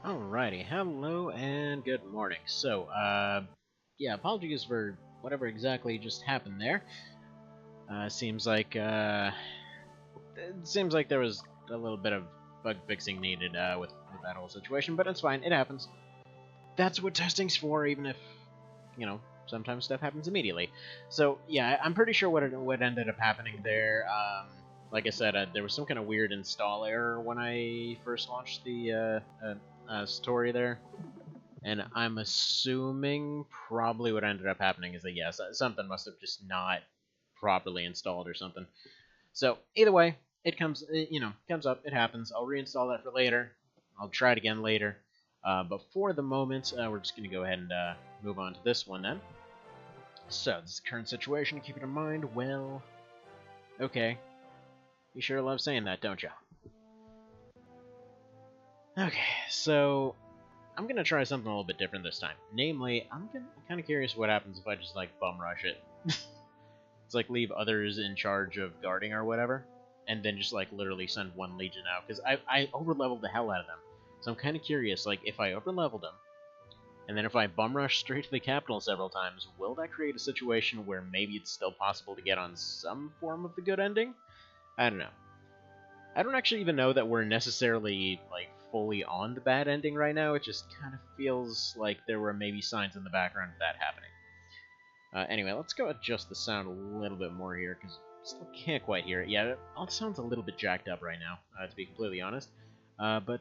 Alrighty, hello and good morning. So, yeah, apologies for whatever exactly just happened there. Seems like, it seems like there was a little bit of bug fixing needed, with that whole situation, but it's fine, it happens. That's what testing's for, even if, sometimes stuff happens immediately. So, yeah, I'm pretty sure what ended up happening there. Like I said, there was some kind of weird install error when I first launched the, story there. And I'm assuming probably what ended up happening is that, yes, something must have just not properly installed or something. So, either way, it comes, comes up, it happens. I'll reinstall that for later. I'll try it again later. But for the moment, we're just going to go ahead and move on to this one then. So, this is the current situation, keep it in mind. Well, okay. You sure love saying that, don't you? Okay, so I'm gonna try something a little bit different this time. Namely, I'm kind of curious what happens if I just like bum rush it. It's like leave others in charge of guarding or whatever, and then just like literally send one legion out because I over leveled the hell out of them. So I'm kind of curious, like if I over leveled them, and then if I bum rush straight to the capital several times, will that create a situation where maybe it's still possible to get on some form of the good ending? I don't know. I don't actually even know that we're necessarily, like, fully on the bad ending right now. It just kind of feels like there were maybe signs in the background of that happening. Anyway, let's go adjust the sound a little bit more here, because still can't quite hear it. Yeah, it all sounds a little bit jacked up right now, to be completely honest. There we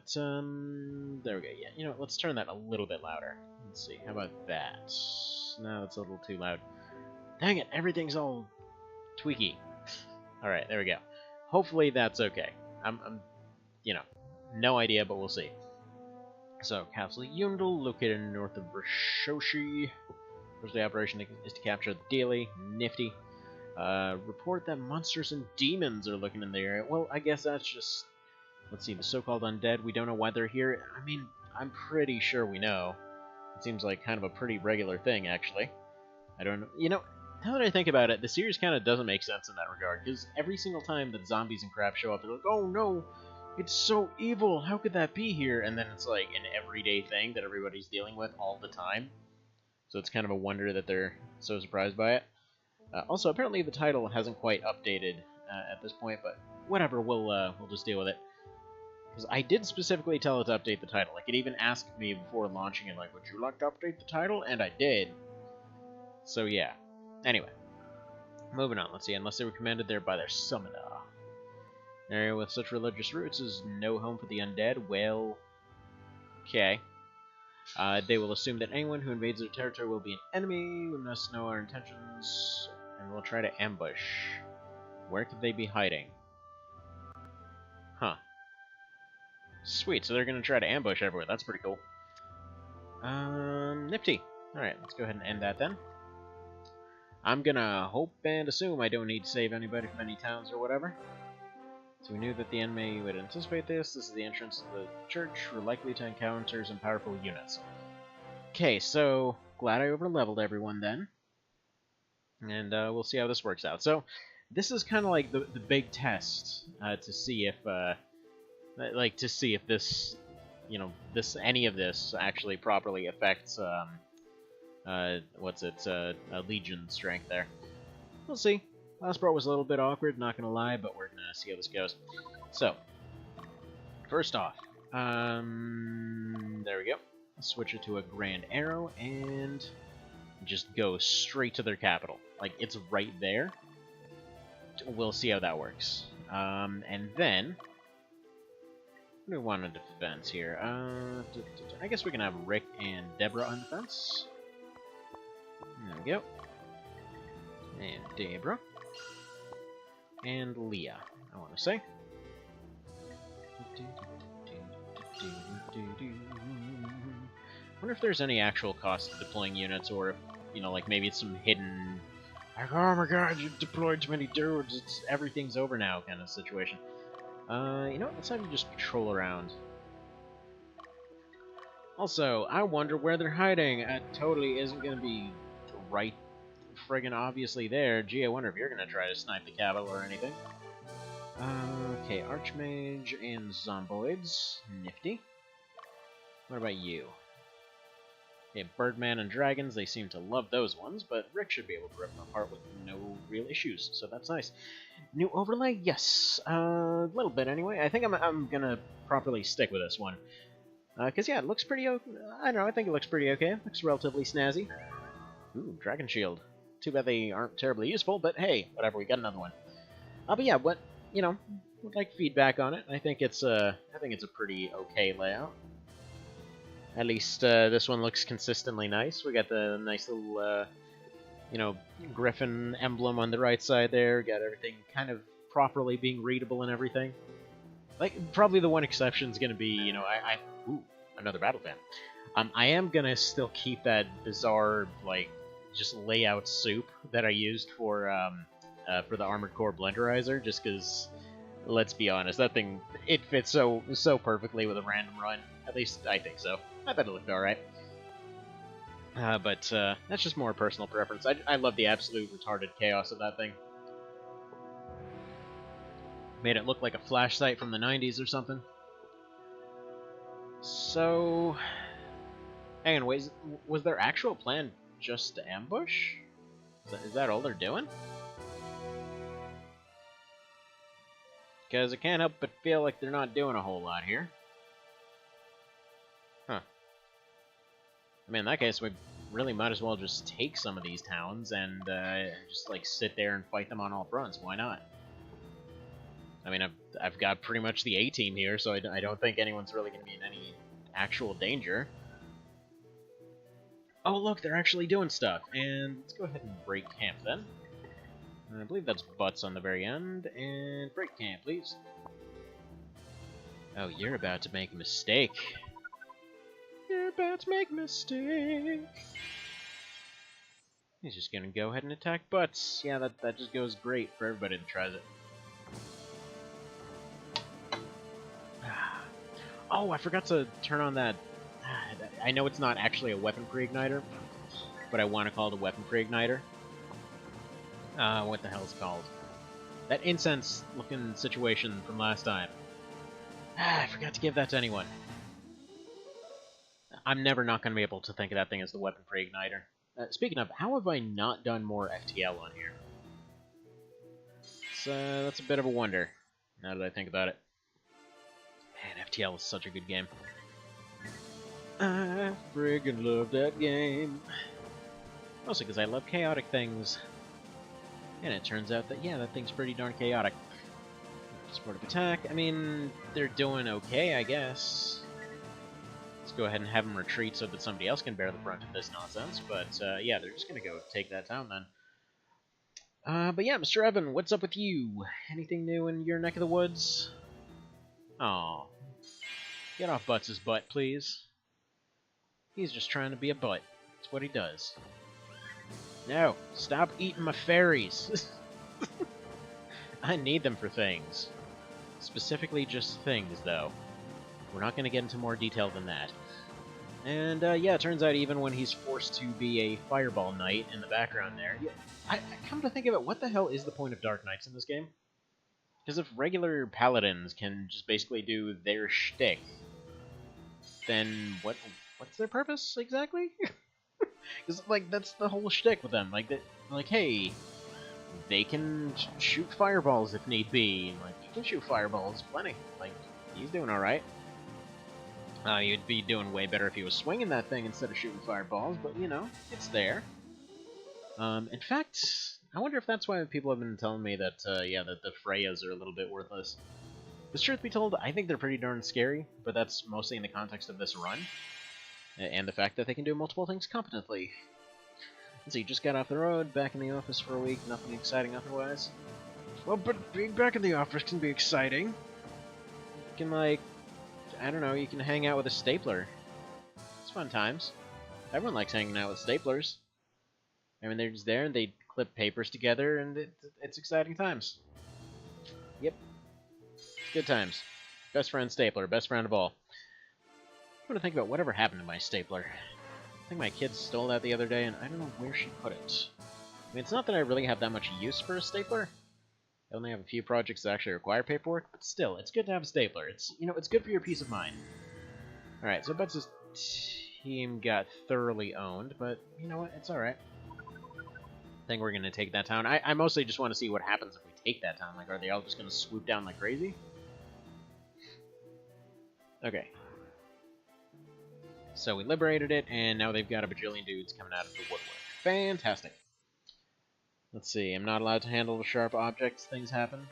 go. Yeah, let's turn that a little bit louder. Let's see, how about that? No, that's a little too loud. Dang it, everything's all tweaky. Alright, there we go. Hopefully that's okay. I'm no idea, but we'll see. So, Castle Yundel, located north of Rashoshi. First day operation is to capture the daily. Nifty. Report that monsters and demons are looking in the area. Well, I guess that's just... Let's see, the so-called undead, we don't know why they're here. I mean, I'm pretty sure we know. It seems like kind of a pretty regular thing, actually. I don't know. Now that I think about it, the series kind of doesn't make sense in that regard, because every single time that zombies and crap show up, they're like, oh no, it's so evil, how could that be here? And then it's like an everyday thing that everybody's dealing with all the time. So it's kind of a wonder that they're so surprised by it. Also, apparently the title hasn't quite updated at this point, but whatever, we'll just deal with it. Because I did specifically tell it to update the title. Like, it even asked me before launching it, like, would you like to update the title? And I did. So yeah. Anyway, moving on. Let's see. Unless they were commanded there by their summoner. An area with such religious roots is no home for the undead. Well, okay. They will assume that anyone who invades their territory will be an enemy. We must know our intentions, and we'll try to ambush. Where could they be hiding? Huh. Sweet. So they're gonna try to ambush everywhere. That's pretty cool. Nifty. All right. Let's go ahead and end that then. I'm gonna hope and assume I don't need to save anybody from any towns or whatever. So we knew that the enemy would anticipate this. This is the entrance to the church. We're likely to encounter some powerful units. Okay, so glad I over-leveled everyone then. And we'll see how this works out. So this is kind of like the big test to see if this, any of this actually properly affects Legion strength there. We'll see. Last part was a little bit awkward, not gonna lie, but we're gonna see how this goes. So, first off, there we go. Let's switch it to a Grand Arrow and just go straight to their capital. Like, it's right there. We'll see how that works. And then, what do we want on defense here? I guess we can have Rick and Deborah on defense. There we go. And Deborah. And Leah, I want to say. Wonder if there's any actual cost to deploying units, or if, like maybe it's some hidden, like, oh my god, you deployed too many dudes, everything's over now kind of situation. Let's have you just patrol around. Also, I wonder where they're hiding. It totally isn't going to be right friggin' obviously there. Gee, I wonder if you're gonna try to snipe the capital or anything. Okay, Archmage and Zomboids. Nifty. What about you? Okay, Birdman and Dragons, they seem to love those ones, but Rick should be able to rip them apart with no real issues, so that's nice. New overlay? Yes. A little bit anyway. I think I'm gonna properly stick with this one. Because, yeah, it looks pretty okay. I don't know, I think it looks pretty okay. It looks relatively snazzy. Ooh, Dragon Shield. Too bad they aren't terribly useful, but hey, whatever, we got another one. But yeah, would like feedback on it. I think it's a pretty okay layout. At least this one looks consistently nice. We got the nice little, griffin emblem on the right side there. Got everything kind of properly being readable and everything. Like, probably the one exception is going to be, ooh, another battle fan. I am going to still keep that bizarre, like, just layout soup that I used for the Armored Core Blenderizer, just because, let's be honest, that thing, it fits so perfectly with a random run. At least, I think so. I bet it looked alright. But that's just more personal preference. I love the absolute retarded chaos of that thing. Made it look like a flash site from the 90s or something. So, hang on, wait, was their actual plan just to ambush? Is that all they're doing? Because I can't help but feel like they're not doing a whole lot here. Huh. I mean, in that case, we really might as well just take some of these towns and just, like, sit there and fight them on all fronts. Why not? I mean, I've got pretty much the A-team here, so I don't think anyone's really going to be in any actual danger. Oh, look, they're actually doing stuff. And let's go ahead and break camp, then. I believe that's butts on the very end. And break camp, please. Oh, you're about to make a mistake. You're about to make a mistake. He's just going to go ahead and attack butts. Yeah, that just goes great for everybody that tries it. Oh, I forgot to turn on that. I know it's not actually a weapon pre-igniter, but I want to call it a weapon pre-igniter. What the hell is it called? That incense-looking situation from last time. I forgot to give that to anyone. I'm never not going to be able to think of that thing as the weapon pre-igniter. Speaking of, how have I not done more FTL on here? So that's a bit of a wonder, now that I think about it. Man, FTL is such a good game. I friggin' love that game. Mostly because I love chaotic things. And it turns out that, yeah, that thing's pretty darn chaotic. Supportive attack, I mean, they're doing okay, I guess. Let's go ahead and have them retreat so that somebody else can bear the brunt of this nonsense. But, yeah, they're just gonna go take that town then. But yeah, Mr. Evan, what's up with you? Anything new in your neck of the woods? Aw. Get off Butts' butt, please. He's just trying to be a butt. That's what he does. No, stop eating my fairies. I need them for things. Specifically just things, though. We're not going to get into more detail than that. And, yeah, it turns out even when he's forced to be a Fireball Knight in the background there... Yeah, I come to think of it, what the hell is the point of Dark Knights in this game? Because if regular Paladins can just basically do their shtick, then what's their purpose, exactly? Because, like, that's the whole shtick with them. Like, hey, they can shoot fireballs if need be. Like, you can shoot fireballs plenty. Like, he's doing alright. You'd be doing way better if he was swinging that thing instead of shooting fireballs, but, you know, it's there. In fact, I wonder if that's why people have been telling me that, yeah, that the Freyas are a little bit worthless. Because truth be told, I think they're pretty darn scary, but that's mostly in the context of this run. And the fact that they can do multiple things competently. Let's see, just got off the road, back in the office for a week, nothing exciting otherwise. Well, but being back in the office can be exciting. You can, like, I don't know, you can hang out with a stapler. It's fun times. Everyone likes hanging out with staplers. I mean, they're just there and they clip papers together and it's exciting times. Yep. Good times. Best friend stapler, best friend of all. I'm gonna think about whatever happened to my stapler. I think my kid stole that the other day and I don't know where she put it. I mean, it's not that I really have that much use for a stapler. I only have a few projects that actually require paperwork, but still, it's good to have a stapler. It's, you know, it's good for your peace of mind. Alright, so Butts' team got thoroughly owned, but you know what? It's alright. I think we're going to take that town. I mostly just want to see what happens if we take that town. Like, are they all just going to swoop down like crazy? Okay. So we liberated it, and now they've got a bajillion dudes coming out of the woodwork. Fantastic. Let's see, I'm not allowed to handle the sharp objects things happen.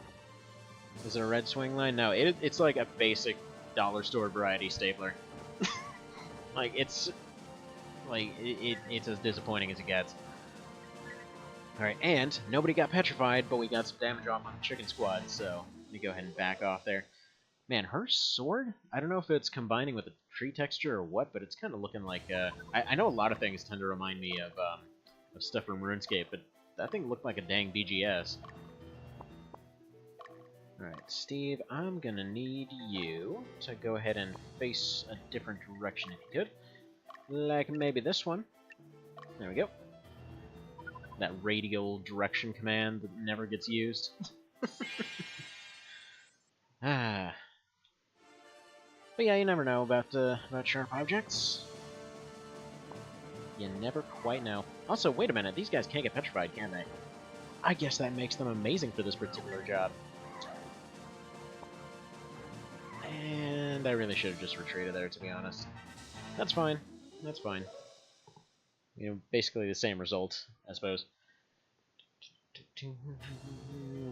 Is it a red swing line? No, it's like a basic dollar store variety stapler. Like, it's as disappointing as it gets. Alright, and nobody got petrified, but we got some damage off on the chicken squad, so let me go ahead and back off there. Man, her sword? I don't know if it's combining with the tree texture or what, but it's kind of looking like, I know a lot of things tend to remind me of stuff from RuneScape, but that thing looked like a dang BGS. Alright, Steve, I'm gonna need you to go ahead and face a different direction if you could. Like maybe this one. There we go. That radial direction command that never gets used. Ah. But yeah, you never know about sharp objects. You never quite know. Also, wait a minute, these guys can't get petrified, can they? I guess that makes them amazing for this particular job. And I really should have just retreated there, to be honest. That's fine. That's fine. You know, basically the same result, I suppose.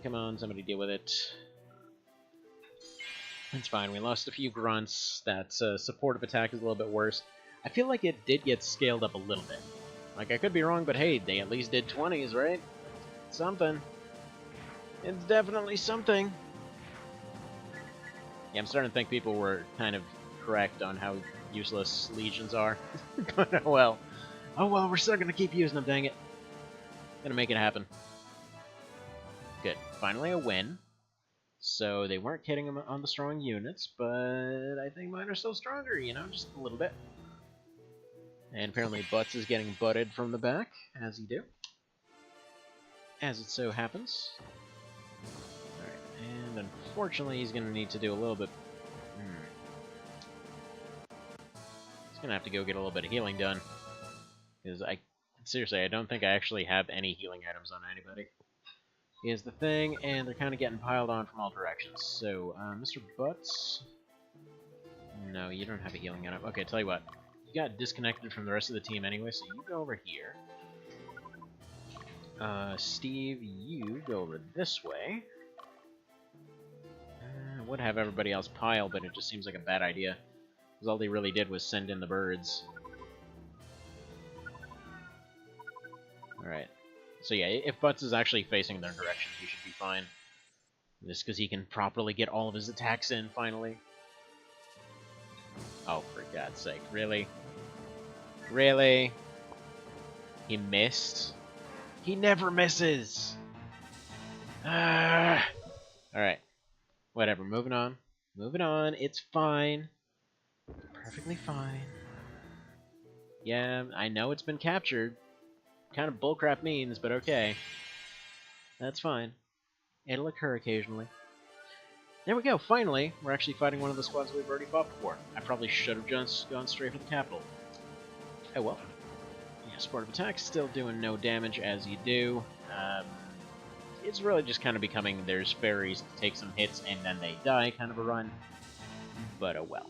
Come on, somebody deal with it. It's fine, we lost a few grunts. That supportive attack is a little bit worse. I feel like it did get scaled up a little bit. Like, I could be wrong, but hey, they at least did 20s, right? Something. It's definitely something. Yeah, I'm starting to think people were kind of correct on how useless legions are. But oh well. Oh well, we're still gonna keep using them, dang it. Gonna make it happen. Good. Finally a win. So they weren't hitting them on the strong units, but I think mine are still stronger, you know, just a little bit. And apparently Butts is getting butted from the back, as you do. As it so happens. Alright, and unfortunately he's going to need to do a little bit... He's going to have to go get a little bit of healing done. Because seriously, I don't think I actually have any healing items on anybody. Is the thing, and they're kind of getting piled on from all directions. So, Mr. Butts... No, you don't have a healing item. Okay, tell you what. You got disconnected from the rest of the team anyway, so you go over here. Steve, you go over this way. I would have everybody else pile, but it just seems like a bad idea. Because all they really did was send in the birds. Alright. So yeah, if Butts is actually facing their direction, he should be fine. Just because he can properly get all of his attacks in, finally. Oh, for God's sake. Really? Really? He missed? He never misses! Ah! Alright. Whatever, moving on. Moving on, it's fine. Perfectly fine. Yeah, I know it's been captured. Kind of bullcrap means, but okay. That's fine. It'll occur occasionally. There we go, finally! We're actually fighting one of the squads we've already fought before. I probably should have just gone straight for the capital. Oh well. Yeah, supportive attack, still doing no damage as you do. It's really just kind of becoming there's fairies to take some hits and then they die kind of a run. But oh well.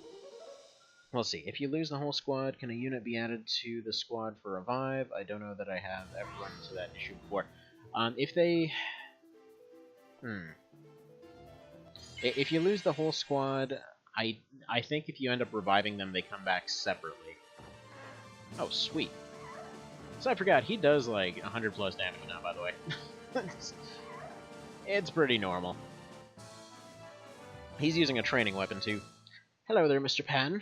We'll see. If you lose the whole squad, can a unit be added to the squad for revive? I don't know that I have ever run into that issue before. If they... If you lose the whole squad, I think if you end up reviving them, they come back separately. Oh, sweet. So I forgot, he does like 100 plus damage now, by the way. It's pretty normal. He's using a training weapon, too. Hello there, Mr. Pan.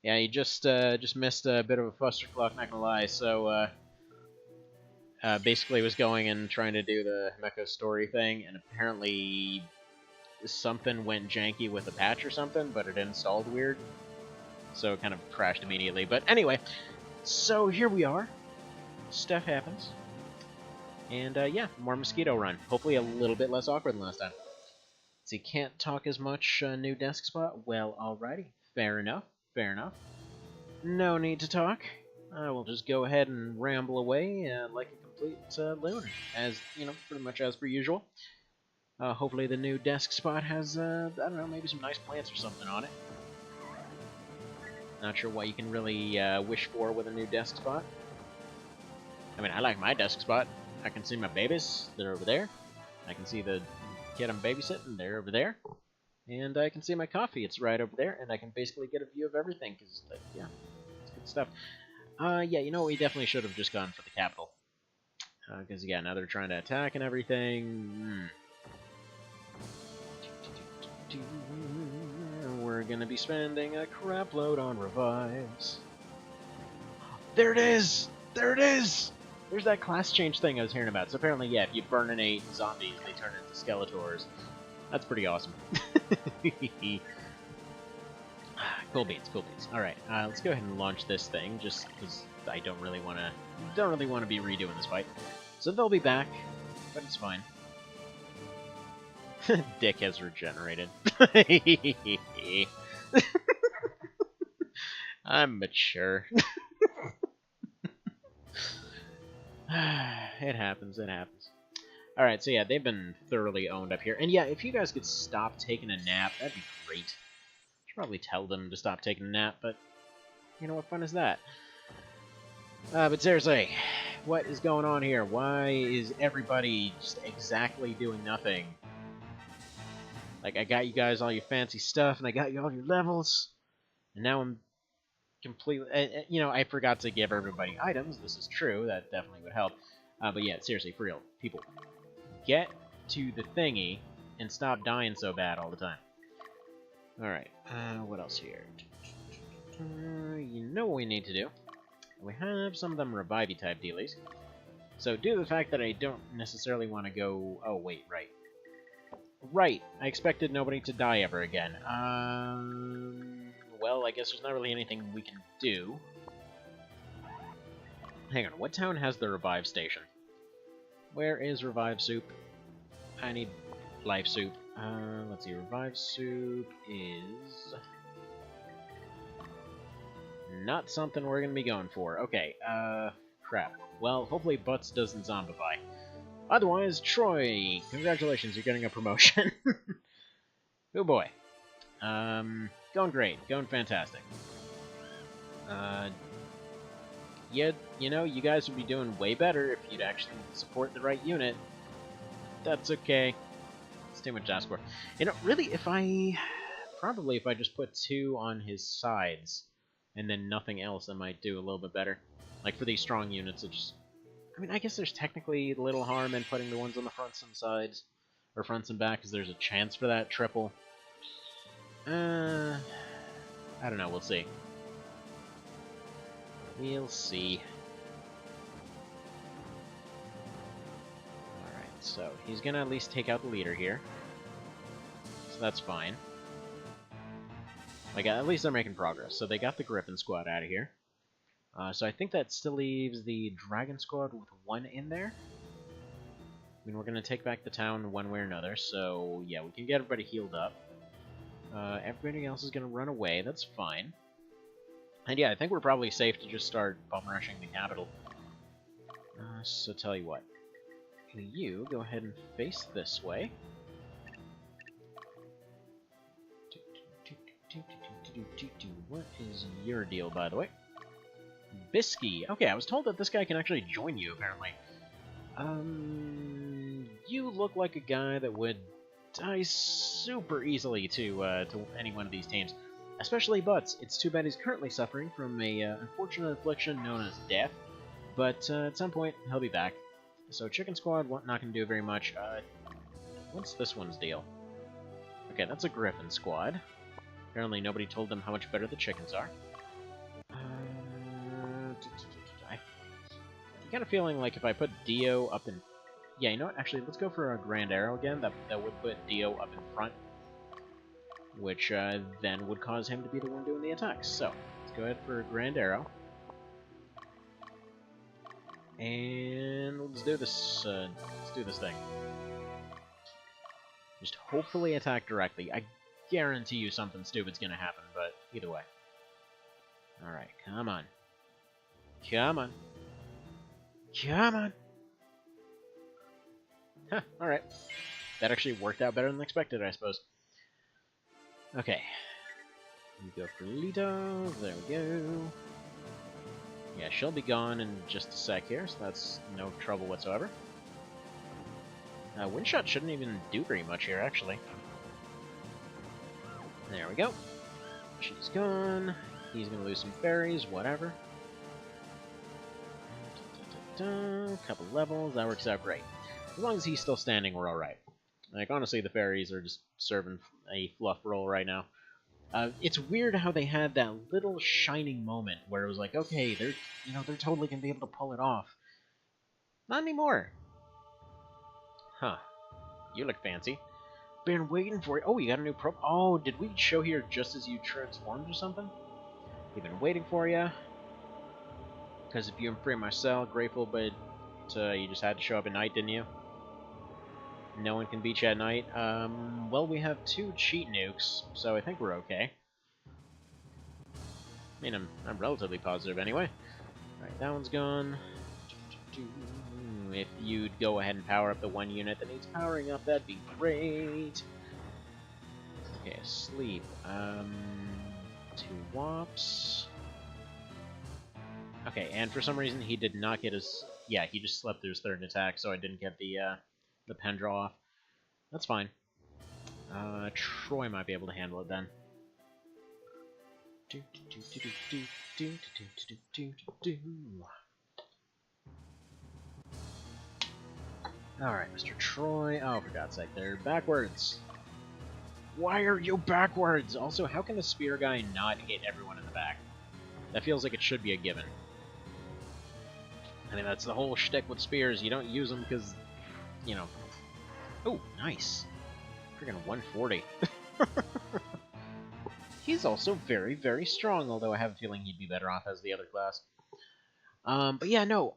Yeah, he just missed a bit of a fustercluck, not gonna lie, so, basically was going and trying to do the Himeko story thing, and apparently something went janky with the patch or something, but it installed weird, so it kind of crashed immediately. But anyway, so here we are. Stuff happens. And, yeah, more Mosquito run. Hopefully a little bit less awkward than last time. So you can't talk as much, new desk spot? Well, alrighty. Fair enough. fair enough. No need to talk. I will just go ahead and ramble away like a complete loon, as, you know, pretty much as per usual. Hopefully the new desk spot has, I don't know, maybe some nice plants or something on it. Not sure what you can really wish for with a new desk spot. I mean, I like my desk spot. I can see my babies, they're over there. I can see the kid I'm babysitting, they're over there. And I can see my coffee, it's right over there, and I can basically get a view of everything, because, like, yeah, it's good stuff. Yeah, you know what, we definitely should have just gone for the capital. Because, yeah, now they're trying to attack and everything. We're gonna be spending a crap load on revives. There it is! There it is! There's that class change thing I was hearing about. So apparently, yeah, if you burninate zombies, they turn into Skeletors. That's pretty awesome. Cool beans, cool beans. Alright, let's go ahead and launch this thing, just because I don't really want to be redoing this fight. So they'll be back, but it's fine. Dick has regenerated. I'm mature. It happens, it happens. Alright, so yeah, they've been thoroughly owned up here. And yeah, if you guys could stop taking a nap, that'd be great. I should probably tell them to stop taking a nap, but you know what fun is that? But seriously, what is going on here? Why is everybody just exactly doing nothing? Like, I got you guys all your fancy stuff, and I got you all your levels, and now I'm completely... you know, I forgot to give everybody items. This is true. That definitely would help. But yeah, seriously, for real. People, get to the thingy and stop dying so bad all the time. Alright, what else here? You know what we need to do. We have some of them revivey type dealies. So, due to the fact that I don't necessarily want to go... Oh, wait, right. Right, I expected nobody to die ever again. Well, I guess there's not really anything we can do. Hang on, what town has the revive station? Where is revive soup? I need life soup. Let's see, revive soup is... not something we're gonna be going for. Okay, crap. Well, hopefully Butts doesn't zombify. Otherwise, Troy, congratulations, you're getting a promotion. Oh boy. Going great. Going fantastic. Yeah, you know, you guys would be doing way better if you'd actually support the right unit. That's okay. It's too much to ask for. You know, really, probably if I just put 2 on his sides, and then nothing else, I might do a little bit better. Like, for these strong units, it just... I mean, I guess there's technically little harm in putting the ones on the fronts and sides, or fronts and back, because there's a chance for that triple. I don't know, we'll see. We'll see. Alright, so he's gonna at least take out the leader here. So that's fine. Like, at least they're making progress. So they got the Griffin squad out of here. So I think that still leaves the Dragon squad with 1 in there. I mean, we're going to take back the town one way or another, so yeah, we can get everybody healed up. Everybody else is going to run away, that's fine. And yeah, I think we're probably safe to just start bum rushing the capital. So tell you what. You go ahead and face this way. What is your deal, by the way? Bisky. Okay, I was told that this guy can actually join you, apparently. You look like a guy that would die super easily to any one of these teams. Especially Butts. It's too bad he's currently suffering from a unfortunate affliction known as death. But at some point, he'll be back. So Chicken Squad, not going to do very much. What's this one's deal? Okay, that's a Griffin Squad. Apparently nobody told them how much better the chickens are. I'm kind of feeling like if I put Dio up in... Yeah, you know what? Actually, let's go for a Grand Arrow again. That would put Dio up in front. Which then would cause him to be the one doing the attacks. So, let's go ahead for a Grand Arrow. And let's do this, thing. Just hopefully attack directly. I guarantee you something stupid's gonna happen, but either way. Alright, come on. Come on. Come on! Huh, alright. That actually worked out better than expected, I suppose. Okay. You go for Lito. There we go. Yeah, she'll be gone in just a sec here, so that's no trouble whatsoever. Windshot shouldn't even do very much here, actually. There we go. She's gone. He's gonna lose some fairies, whatever. Couple levels, that works out great. As long as he's still standing, we're alright. Like, honestly, the fairies are just serving a fluff role right now. It's weird how they had that little shining moment where it was like, okay, they're totally gonna be able to pull it off. Not anymore. Huh. You look fancy. Been waiting for it. Oh, you got a new pro. Oh, did we show here just as you transformed or something? We've been waiting for you. Because if you and free Marcel, grateful, but you just had to show up at night, didn't you? No one can beat you at night. Well, we have 2 cheat nukes, so I think we're okay. I mean, I'm relatively positive anyway. Alright, that one's gone. If you'd go ahead and power up the 1 unit that needs powering up, that'd be great. Okay, sleep. 2 wops. Okay, and for some reason he did not get his... Yeah, he just slept through his 3rd attack, so I didn't get the pen draw off. That's fine. Troy might be able to handle it then. Alright, Mr. Troy. Oh, for God's sake, they're backwards. Why are you backwards? Also, how can the spear guy not hit everyone in the back? That feels like it should be a given. I mean, that's the whole shtick with spears. You don't use them because, you know... Oh, nice. Freaking 140. He's also very, very strong, although I have a feeling he'd be better off as the other class. But yeah, no.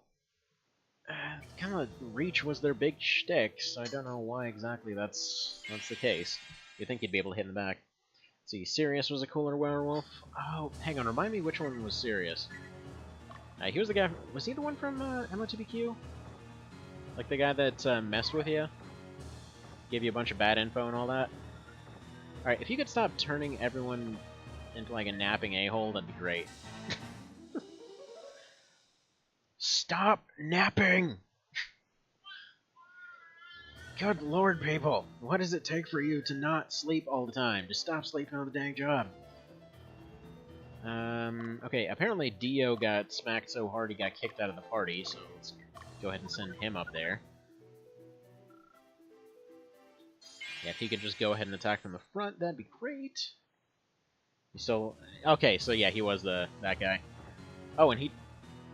Kind of reach was their big shtick, so I don't know why exactly that's the case. You'd think he'd be able to hit in the back. Let's see, Sirius was a cooler werewolf. Oh, hang on, remind me which one was Sirius. He was the guy... Was he the one from MOTBQ? Like the guy that messed with you? Gave you a bunch of bad info and all that? Alright, if you could stop turning everyone into like a napping a-hole, that'd be great. Stop napping! Good lord, people. What does it take for you to not sleep all the time? Just stop sleeping on the dang job. Okay, apparently Dio got smacked so hard he got kicked out of the party, so let's go ahead and send him up there. Yeah, if he could just go ahead and attack from the front, that'd be great. He still... Okay, so yeah, he was that guy. Oh, and he...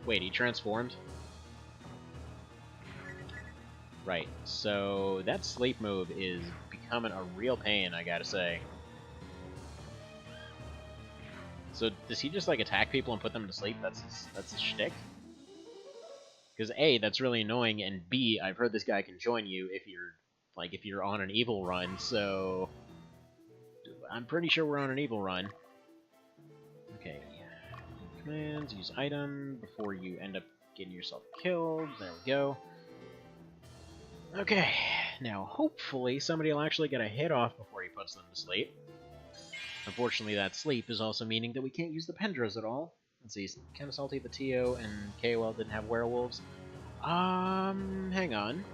Wait, he transformed? Right, so that sleep move is becoming a real pain, I gotta say. So does he just like attack people and put them to sleep? That's his shtick? Because A, that's really annoying, and B, I've heard this guy can join you if you're on an evil run, so I'm pretty sure we're on an evil run. Okay, commands, use item before you end up getting yourself killed. There we go. Okay, now hopefully somebody will actually get a hit off before he puts them to sleep. Unfortunately, that sleep is also meaning that we can't use the Pendras at all. Let's see, kind of salty the Tio and KOL didn't have werewolves. Hang on.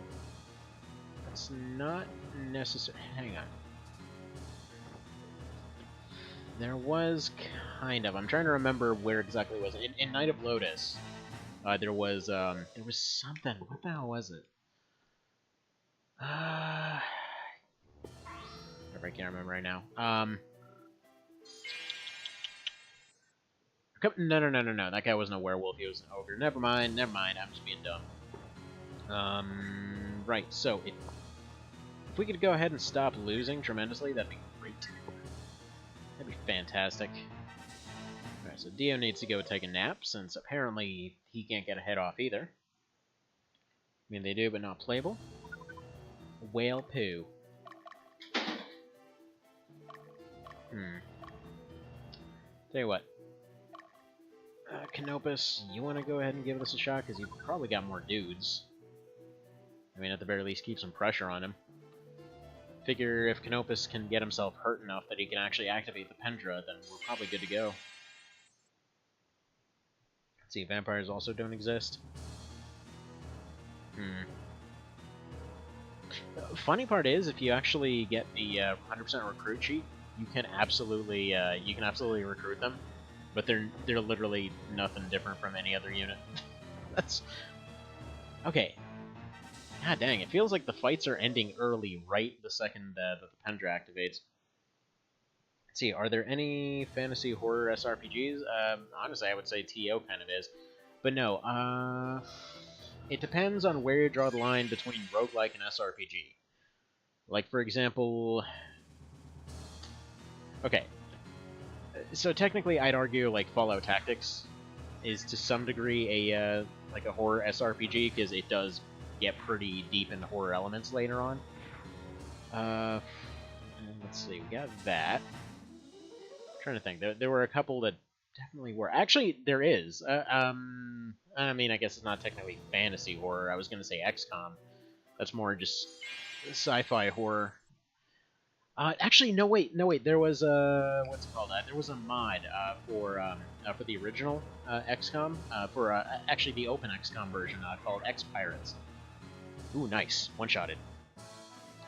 That's not necessary. Hang on. There was kind of. I'm trying to remember where exactly it was. In Night of Lotus, there was something. What the hell was it? I can't remember right now. No. That guy wasn't a werewolf. He was an ogre. Never mind. I'm just being dumb. Right. So, if we could go ahead and stop losing tremendously, that'd be great. That'd be fantastic. Alright, so Dio needs to go take a nap, since apparently he can't get a head off either. I mean, they do, but not playable. Whale poo. Tell you what. Canopus, you want to go ahead and give this a shot? Because you've probably got more dudes. I mean, at the very least, keep some pressure on him. Figure if Canopus can get himself hurt enough that he can actually activate the Pendra, then we're probably good to go. Let's see, vampires also don't exist. Funny part is, if you actually get the 100% recruit sheet, you can absolutely recruit them, but they're literally nothing different from any other unit. That's okay. God dang, it feels like the fights are ending early, right the second that the Pendra activates. Let's see, are there any fantasy horror SRPGs? Honestly, I would say TO kind of is, but no. It depends on where you draw the line between roguelike and SRPG. Like, for example... Okay. So technically, I'd argue, like, Fallout Tactics is to some degree a horror SRPG, because it does get pretty deep into horror elements later on. And let's see, we got that. I'm trying to think. There were a couple that definitely were. Actually, there is. I mean, I guess it's not technically fantasy horror. I was going to say XCOM. That's more just sci-fi horror. Actually, no wait. There was a what's it called? There was a mod for the original XCOM for actually the open XCOM version called X Pirates. Ooh, nice, one-shotted.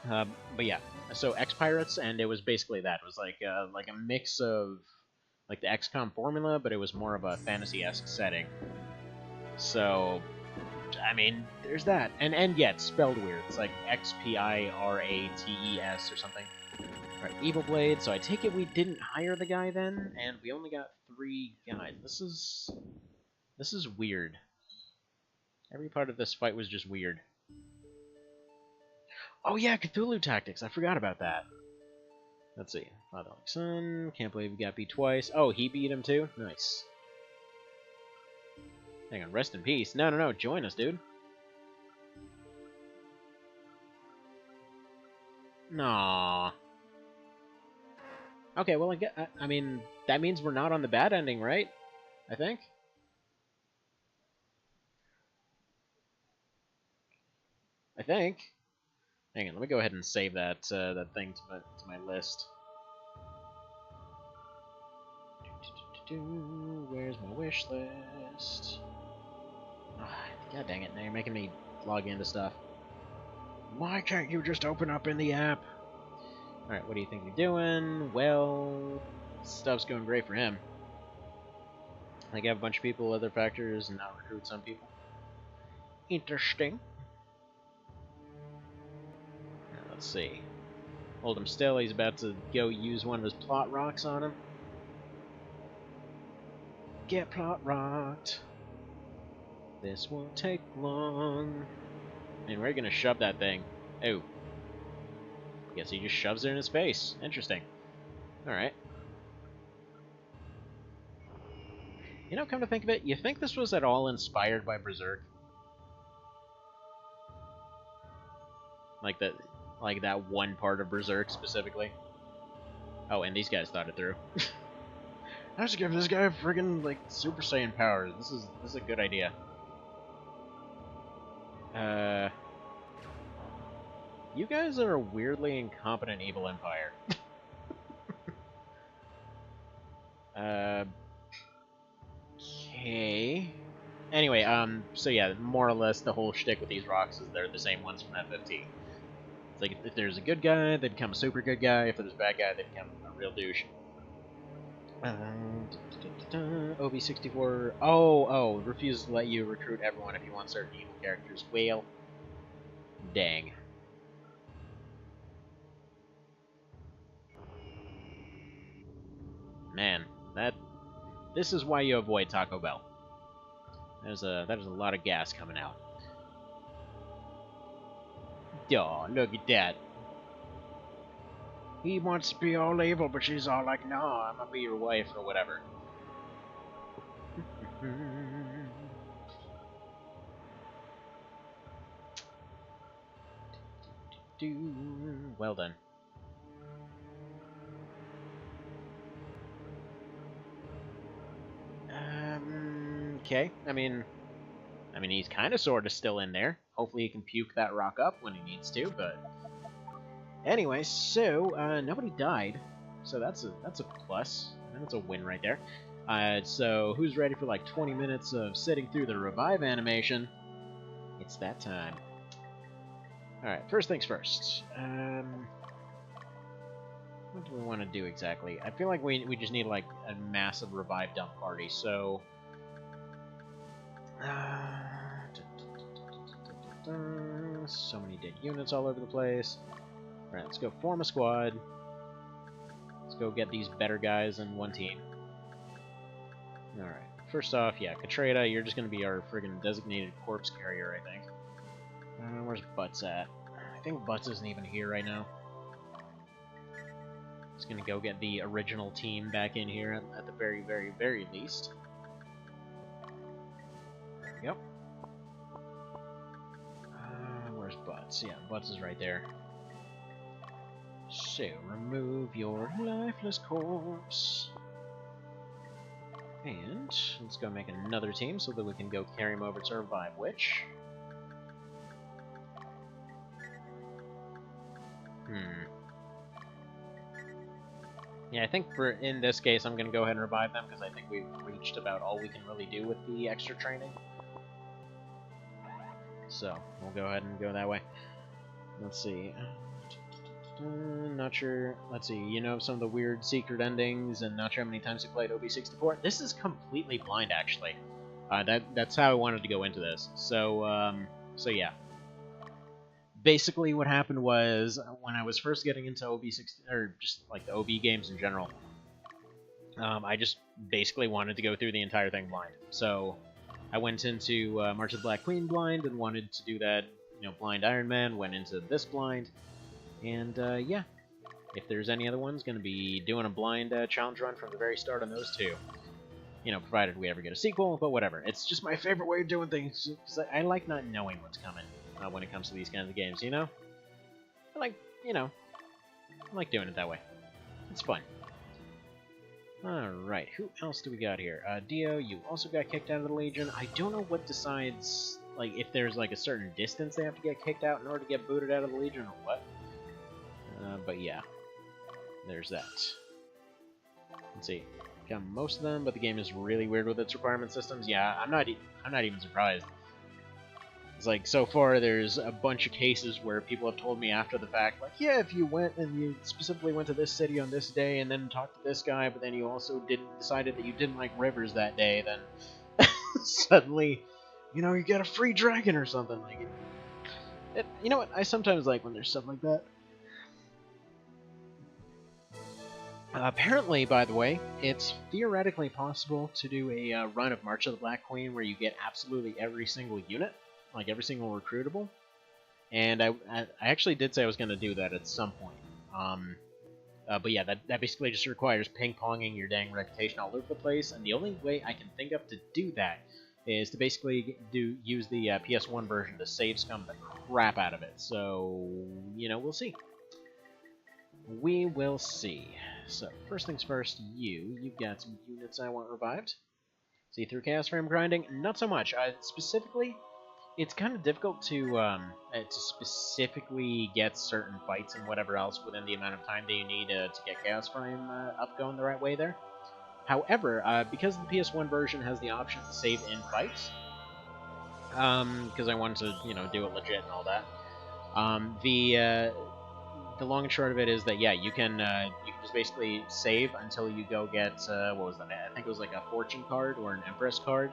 But yeah, so X Pirates, and it was basically that. It was like a mix of like the XCOM formula, but it was more of a fantasy-esque setting. So, I mean, there's that, and yeah, it's spelled weird. It's like XPIRATES or something. Alright, Evil Blade. So I take it we didn't hire the guy then, and we only got 3 guys. This is weird. Every part of this fight was just weird. Oh yeah, Cthulhu Tactics. I forgot about that. Let's see. Father like son. Can't believe we got beat twice. Oh, he beat him too? Nice. Hang on, rest in peace. No, join us, dude. Nah. Okay, well, I mean, that means we're not on the bad ending, right? I think? Hang on, let me go ahead and save that that thing to my list. Where's my wish list? God dang it, now you're making me log into stuff. Why can't you just open up in the app? Alright, what do you think you're doing? Well, stuff's going great for him. Like, have a bunch of people, other factors, and not recruit some people. Interesting. Now, let's see. Hold him still, he's about to go use one of his plot rocks on him. Get plot rocked. This won't take long. And we're gonna shove that thing. Oh. Guess he just shoves it in his face. Interesting. Alright. You know, come to think of it, you think this was at all inspired by Berserk? Like that one part of Berserk specifically? Oh, and these guys thought it through. I should give this guy friggin' like Super Saiyan powers. This is a good idea. You guys are a weirdly incompetent evil empire. Okay. Anyway, so yeah, more or less the whole shtick with these rocks is they're the same ones from FFT. It's like, if there's a good guy, they become a super good guy. If there's a bad guy, they become a real douche. OV64. Oh, refuses to let you recruit everyone if you want certain evil characters. Whale. Dang. Man, this is why you avoid Taco Bell. There's a lot of gas coming out. Oh, look at that. He wants to be all evil, but she's all like, no, I'm gonna be your wife or whatever. Well done. Okay, I mean, he's kind of sort of still in there. Hopefully he can puke that rock up when he needs to, but... Anyway, so, nobody died, so that's a plus. That's a win right there. So, who's ready for like 20 minutes of sitting through the revive animation? It's that time. Alright, first things first. What do we want to do exactly? I feel like we just need like a massive revive dump party, so... so many dead units all over the place. Alright, let's go form a squad. Let's go get these better guys in one team. Alright, first off, yeah, Katrata, you're just going to be our friggin' designated corpse carrier, I think. Where's Butts at? I think Butts isn't even here right now. Just going to go get the original team back in here at the very, very, very least. There we go. Where's Butts? Yeah, Butts is right there. So, remove your lifeless corpse. And let's go make another team so that we can go carry him over to Revive Witch. Yeah, I think in this case I'm going to go ahead and revive them because I think we've reached about all we can really do with the extra training. So, we'll go ahead and go that way. Let's see. Not sure. Let's see. You know some of the weird secret endings, and not sure how many times you played OB64. This is completely blind, actually. That's how I wanted to go into this. So, so yeah. Basically, what happened was when I was first getting into OB60, or just like the OB games in general, I just basically wanted to go through the entire thing blind. So, I went into March of the Black Queen blind and wanted to do that, you know, blind Iron Man. Went into this blind. And, yeah, if there's any other ones, going to be doing a blind challenge run from the very start on those two. You know, provided we ever get a sequel, but whatever. It's just my favorite way of doing things, because I like not knowing what's coming when it comes to these kinds of games, you know? I like, you know, I like doing it that way. It's fun. Alright, who else do we got here? Dio, you also got kicked out of the Legion. I don't know what decides, like, if there's, like, a certain distance they have to get kicked out in order to get booted out of the Legion, or what. But yeah, there's that. Let's see, got most of them, but the game is really weird with its requirement systems. Yeah, I'm not even surprised. It's like, so far there's a bunch of cases where people have told me after the fact, like, yeah, if you went and you specifically went to this city on this day and then talked to this guy, but then you also decided that you didn't like rivers that day, then suddenly, you know, you get a free dragon or something. Like, you know what? I sometimes like when there's stuff like that. Apparently, by the way, it's theoretically possible to do a run of March of the Black Queen where you get absolutely every single unit, like every single recruitable. And I actually did say I was going to do that at some point. But yeah, that basically just requires ping-ponging your dang reputation all over the place, and the only way I can think of to do that is to basically use the PS1 version to save scum the crap out of it. So, you know, we'll see. We will see. So, first things first, you've got some units I want revived. See through Chaos Frame grinding? Not so much. Specifically, it's kind of difficult to specifically get certain fights and whatever else within the amount of time that you need to get Chaos Frame up going the right way there. However, because the PS1 version has the option to save in fights, because I wanted to, you know, do it legit and all that, the long and short of it is that, yeah, you can just basically save until you go get, what was that? I think it was like a Fortune card or an Empress card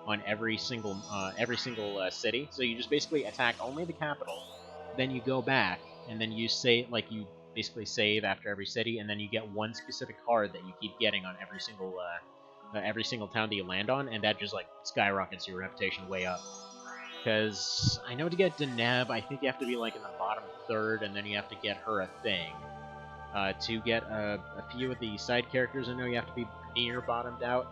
on every single city. So you just basically attack only the capital, then you go back, and then you you basically save after every city, and then you get one specific card that you keep getting on every single town that you land on, and that just like skyrockets your reputation way up. Because I know to get Deneb, I think you have to be like in the bottom third, and then you have to get her a thing. To get a few of the side characters, I know you have to be near bottomed out.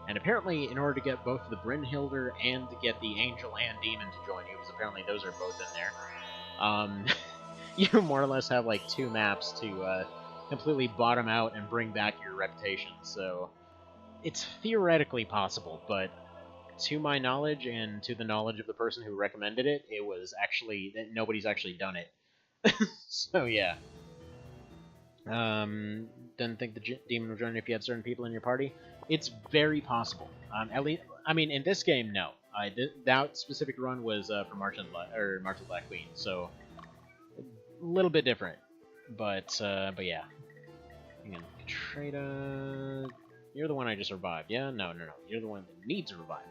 And apparently, in order to get both the Brynhilder and to get the Angel and Demon to join you, because apparently those are both in there, you more or less have like 2 maps to completely bottom out and bring back your reputation. So it's theoretically possible, but to my knowledge and to the knowledge of the person who recommended it, it was actually nobody's actually done it. So yeah. Didn't think the demon would join if you had certain people in your party. It's very possible. At least, I mean, in this game, no. That specific run was for March of the Black Queen, so a little bit different. But yeah. Hang on, Trada, you're the one I just revived. Yeah, no. You're the one that needs a revive.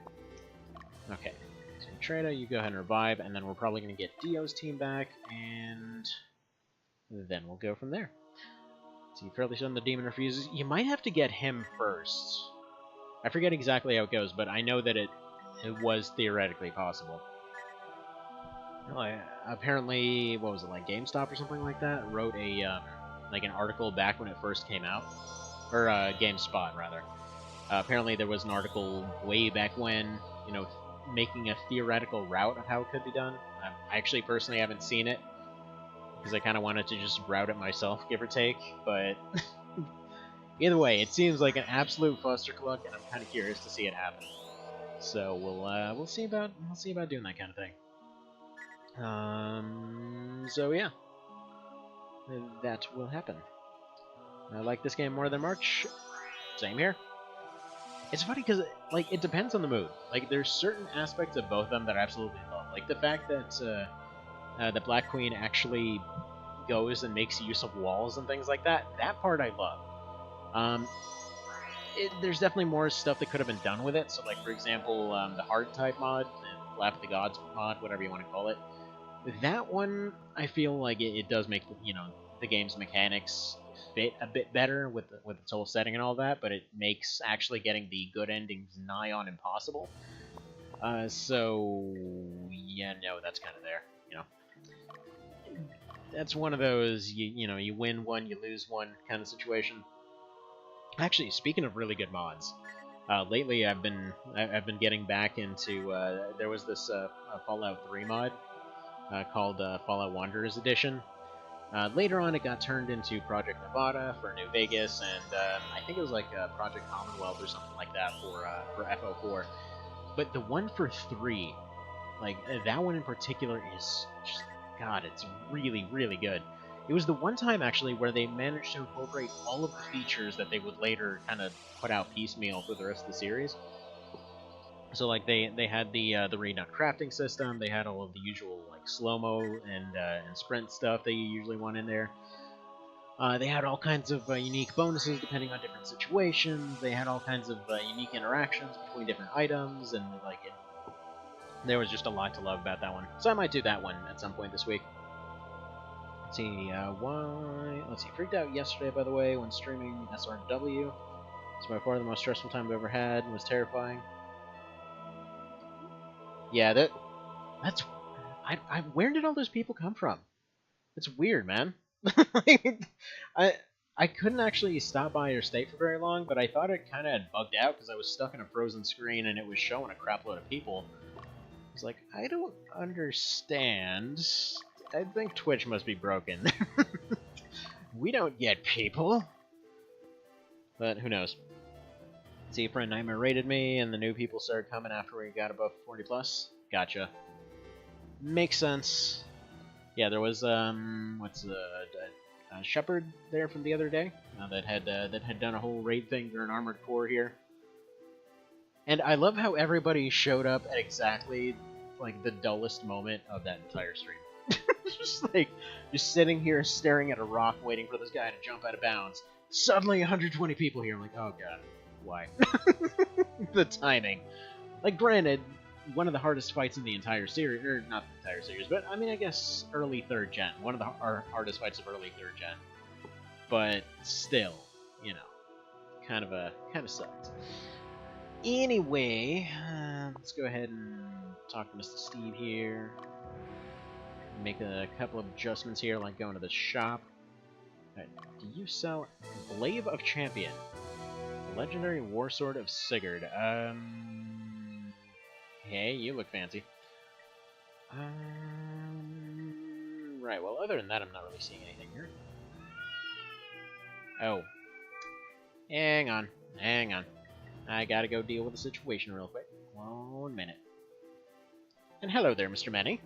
Okay. So Trada, you go ahead and revive, and then we're probably gonna get Dio's team back, and then we'll go from there. See, fairly soon the demon refuses. You might have to get him first. I forget exactly how it goes, but I know that it was theoretically possible. Apparently, what was it, like GameStop or something like that, wrote a like an article back when it first came out, or GameSpot rather. Apparently, there was an article way back when, you know, making a theoretical route of how it could be done. I actually personally haven't seen it, because I kind of wanted to just route it myself, give or take, but either way, it seems like an absolute clustercluck, and I'm kind of curious to see it happen. So we'll see about doing that kind of thing. So yeah, that will happen. I like this game more than March. Same here. It's funny because like it depends on the mood. Like there's certain aspects of both of them that I absolutely love. Like the fact that the Black Queen actually goes and makes use of walls and things like that. That part I love. There's definitely more stuff that could have been done with it. So like for example, the hard type mod, the Lap of the Gods mod, whatever you want to call it. That one, I feel like it does make the game's mechanics fit a bit better with its whole setting and all that, but it makes actually getting the good endings nigh on impossible. So yeah, no, that's kind of there. That's one of those you win one, you lose one kind of situation. Actually, speaking of really good mods, lately I've been getting back into there was this Fallout 3 mod called Fallout Wanderers Edition. Later on, it got turned into Project Nevada for New Vegas, and I think it was like Project Commonwealth or something like that for FO4. But the one for 3, like that one in particular, is just, God, it's really, really good. It was the one time actually where they managed to incorporate all of the features that they would later kind of put out piecemeal for the rest of the series. So like they had the redone crafting system, they had all of the usual like slow-mo and sprint stuff that you usually want in there. They had all kinds of unique bonuses depending on different situations. They had all kinds of unique interactions between different items, and like there was just a lot to love about that one. So I might do that one at some point this week. Let's see, let's see, freaked out yesterday, by the way, when streaming SRW. It's by far the most stressful time I've ever had, and was terrifying. Yeah, that's... where did all those people come from? It's weird, man. I couldn't actually stop by or stay for very long, but I thought it kind of had bugged out because I was stuck in a frozen screen and it was showing a crap load of people. I was like, I don't understand. I think Twitch must be broken. We don't get people. But who knows. See, Friend Nightmare raided me, and the new people started coming after we got above 40+. Gotcha. Makes sense. Yeah, there was Shepherd there from the other day that had done a whole raid thing during Armored Core here. And I love how everybody showed up at exactly like the dullest moment of that entire stream. just sitting here staring at a rock waiting for this guy to jump out of bounds. Suddenly 120 people here. I'm like, oh god, why? The timing. Like, granted, one of the hardest fights in the entire series, or not the entire series, but I mean, I guess early 3rd gen. One of the hardest fights of early 3rd gen. But still, kind of sucked. Anyway, let's go ahead and talk to Mr. Steve here. Make a couple of adjustments here, like going to the shop. Right, do you sell Glaive of Champion? Legendary Warsword of Sigurd. Hey, you look fancy. Right, well, other than that, I'm not really seeing anything here. Oh. Hang on. I gotta go deal with the situation real quick. Well, 1 minute. And hello there, Mr. Manny.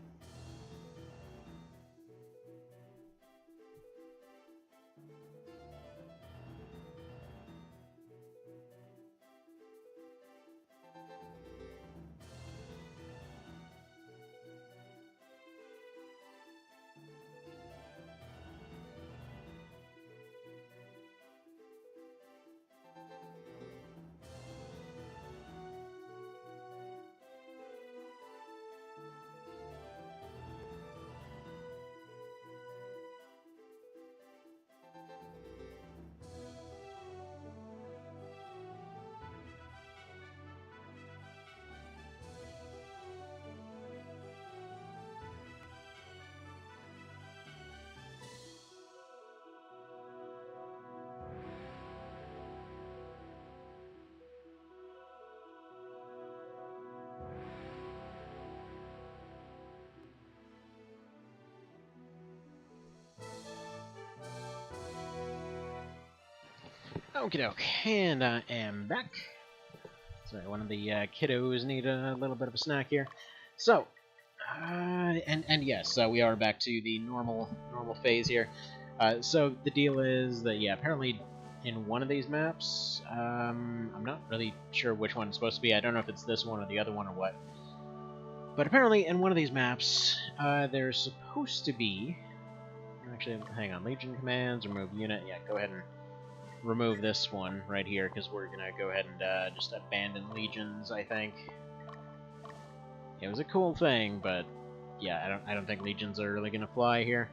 Okie doke, and I am back. Sorry, one of the kiddos need a little bit of a snack here. So, and yes, we are back to the normal phase here. So the deal is that, yeah, apparently in one of these maps, I'm not really sure which one it's supposed to be. I don't know if it's this one or the other one or what. But apparently in one of these maps, there's supposed to be... Actually, hang on, Legion commands, remove unit. Yeah, go ahead and remove this one right here, because we're gonna go ahead and just abandon legions, I think. It was a cool thing, but yeah, I don't think legions are really gonna fly here.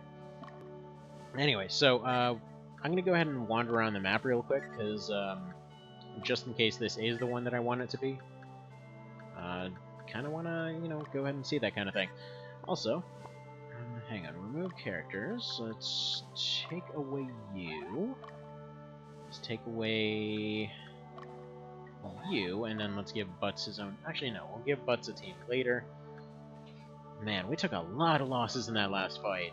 Anyway, so I'm gonna go ahead and wander around the map real quick, because just in case this is the one that I want it to be, kind of wanna, you know, go ahead and see that kind of thing. Also, hang on, remove characters. Let's take away you. Let's take away you, and then let's give Butts his own... Actually, no, we'll give Butts a team later. Man, we took a lot of losses in that last fight.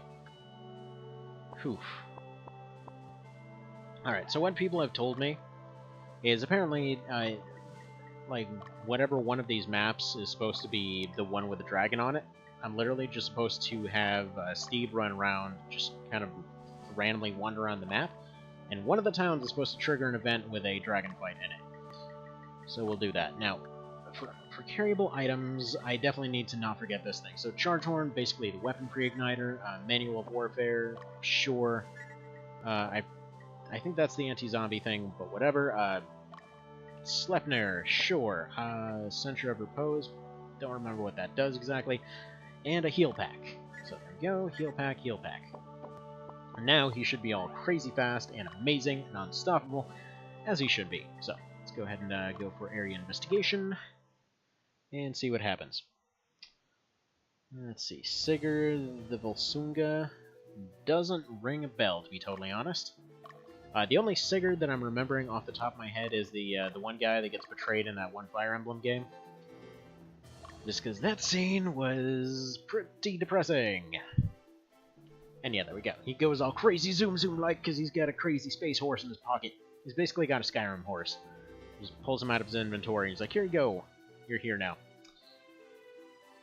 Whew. Alright, so what people have told me is apparently, like, whatever one of these maps is supposed to be the one with the dragon on it, I'm literally just supposed to have Steve run around, just kind of randomly wander around the map. And one of the towns is supposed to trigger an event with a dragon fight in it. So we'll do that. Now, for carryable items, I definitely need to not forget this thing. So Charge Horn, basically the weapon pre-igniter, Manual of Warfare, sure. I think that's the anti-zombie thing, but whatever. Sleipnir, sure. Center of Repose, don't remember what that does exactly. And a heal pack. So there we go, heal pack, heal pack. Now he should be all crazy fast and amazing and unstoppable, as he should be. So let's go ahead and go for area investigation and see what happens. Let's see, Sigurd the Volsunga doesn't ring a bell, to be totally honest. The only Sigurd that I'm remembering off the top of my head is the one guy that gets betrayed in that one Fire Emblem game. Just because that scene was pretty depressing. And yeah, there we go. He goes all crazy zoom-like because he's got a crazy space horse in his pocket. He's basically got a Skyrim horse. He just pulls him out of his inventory. He's like, here you go. You're here now.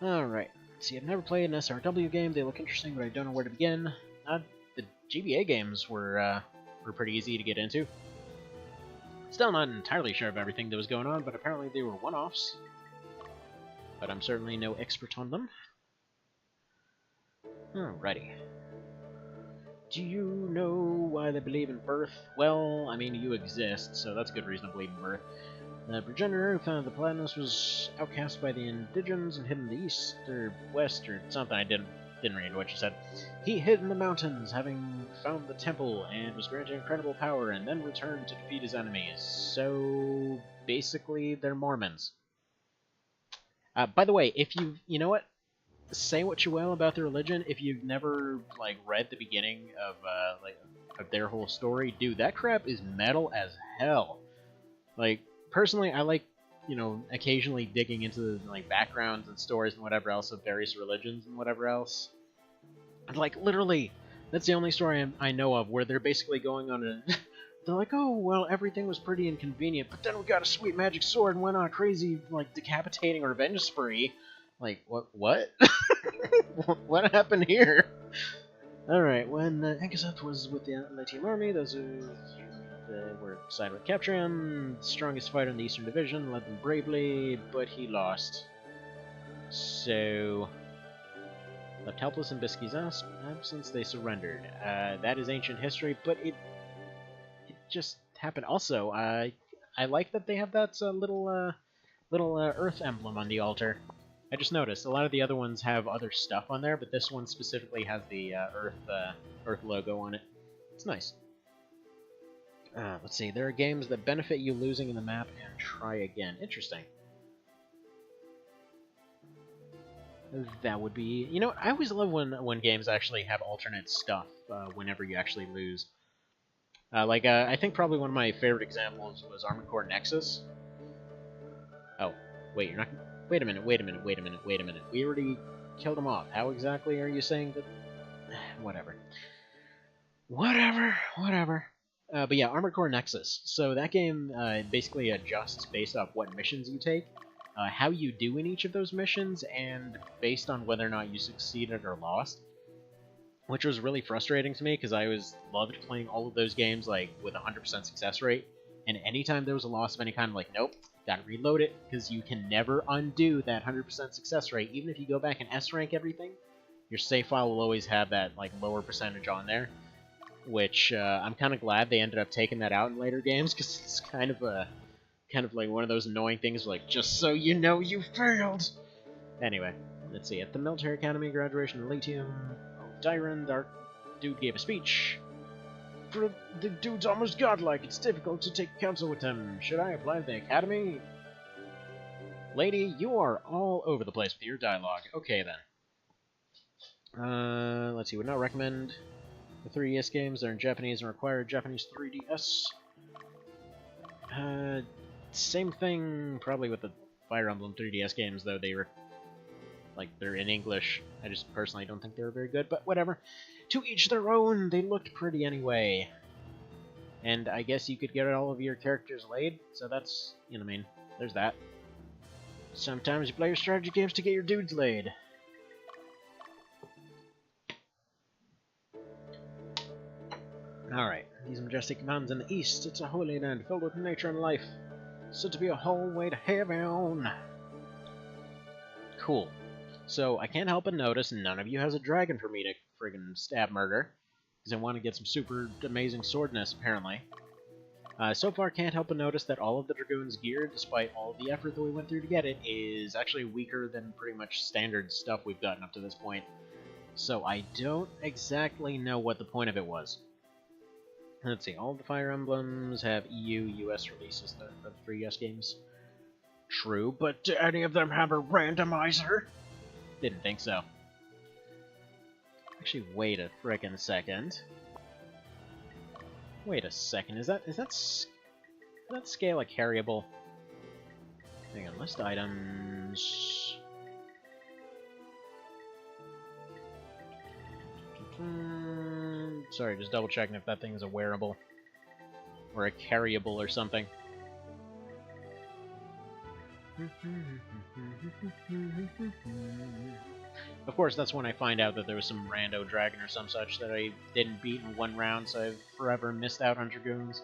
Alright. See, I've never played an SRW game. They look interesting, but I don't know where to begin. The GBA games were pretty easy to get into. Still not entirely sure of everything that was going on, but apparently they were one-offs. But I'm certainly no expert on them. Alrighty. Do you know why they believe in birth? Well, I mean, you exist, so that's a good reason to believe in birth. The progenitor who founded the planet was outcast by the indigens and hidden in the east or west or something. I didn't read what you said. He hid in the mountains, having found the temple, and was granted incredible power, and then returned to defeat his enemies. So basically, they're Mormons. By the way, if you know what? Say what you will about their religion. If you've never like read the beginning of of their whole story, dude, that crap is metal as hell. Like personally, I like occasionally digging into the like backgrounds and stories and whatever else of various religions and whatever else. And like literally, that's the only story I know of where they're basically going on a they're like, oh, well, everything was pretty inconvenient, but then we got a sweet magic sword and went on a crazy, like, decapitating revenge spree. Like, what? What happened here? Alright, when Ankaseth was with the Latium army, those who were sided with capturing him, the strongest fighter in the Eastern Division, led them bravely, but he lost. So, left helpless in Bisky's absence, they surrendered. That is ancient history, but it just happened. Also, I like that they have that little Earth emblem on the altar. I just noticed a lot of the other ones have other stuff on there, but this one specifically has the Earth logo on it. It's nice. Let's see. There are games that benefit you losing in the map and try again. Interesting. That would be... You know, I always love when games actually have alternate stuff whenever you actually lose. I think probably one of my favorite examples was Armored Core Nexus. Oh, wait, you're not... Wait a minute. We already killed him off. How exactly are you saying that... Whatever. But yeah, Armored Core Nexus. So that game basically adjusts based off what missions you take, how you do in each of those missions, and based on whether or not you succeeded or lost. Which was really frustrating to me, because I always loved playing all of those games like with 100% success rate, and anytime there was a loss of any kind, I'm like, nope, gotta reload it, because you can never undo that 100% success rate. Even if you go back and S-rank everything, your save file will always have that like lower percentage on there, which I'm kind of glad they ended up taking that out in later games, because it's kind of like one of those annoying things, like, just so you know you failed! Anyway, let's see, at the Military Academy graduation in Latium, Dyron, our dude, gave a speech. The dude's almost godlike. It's difficult to take counsel with him. Should I apply to the academy? Lady, you are all over the place with your dialogue. Okay, then. Let's see. Would not recommend the 3DS games. They're in Japanese and require Japanese 3DS. Same thing probably with the Fire Emblem 3DS games, though they're in English. I just personally don't think they were very good, but whatever. To each their own, they looked pretty anyway. And I guess you could get all of your characters laid, so that's, you know what I mean, there's that. Sometimes you play your strategy games to get your dudes laid. Alright, these majestic mountains in the east, it's a holy land filled with nature and life. Said to be a whole way to heaven. Cool. So, I can't help but notice none of you has a dragon for me to friggin' stab murder, because I want to get some super amazing swordness, apparently. So far, can't help but notice that all of the Dragoon's gear, despite all the effort that we went through to get it, is actually weaker than pretty much standard stuff we've gotten up to this point. So I don't exactly know what the point of it was. Let's see, all of the Fire Emblems have EU, US releases for the 3DS games. True, but do any of them have a randomizer? Didn't think so. Actually, wait a frickin' second. Wait a second, is that scale a carryable? Hang on, list items. Sorry, just double checking if that thing is a wearable or a carryable or something. Of course, that's when I find out that there was some rando dragon or some such that I didn't beat in one round, so I've forever missed out on Dragoons.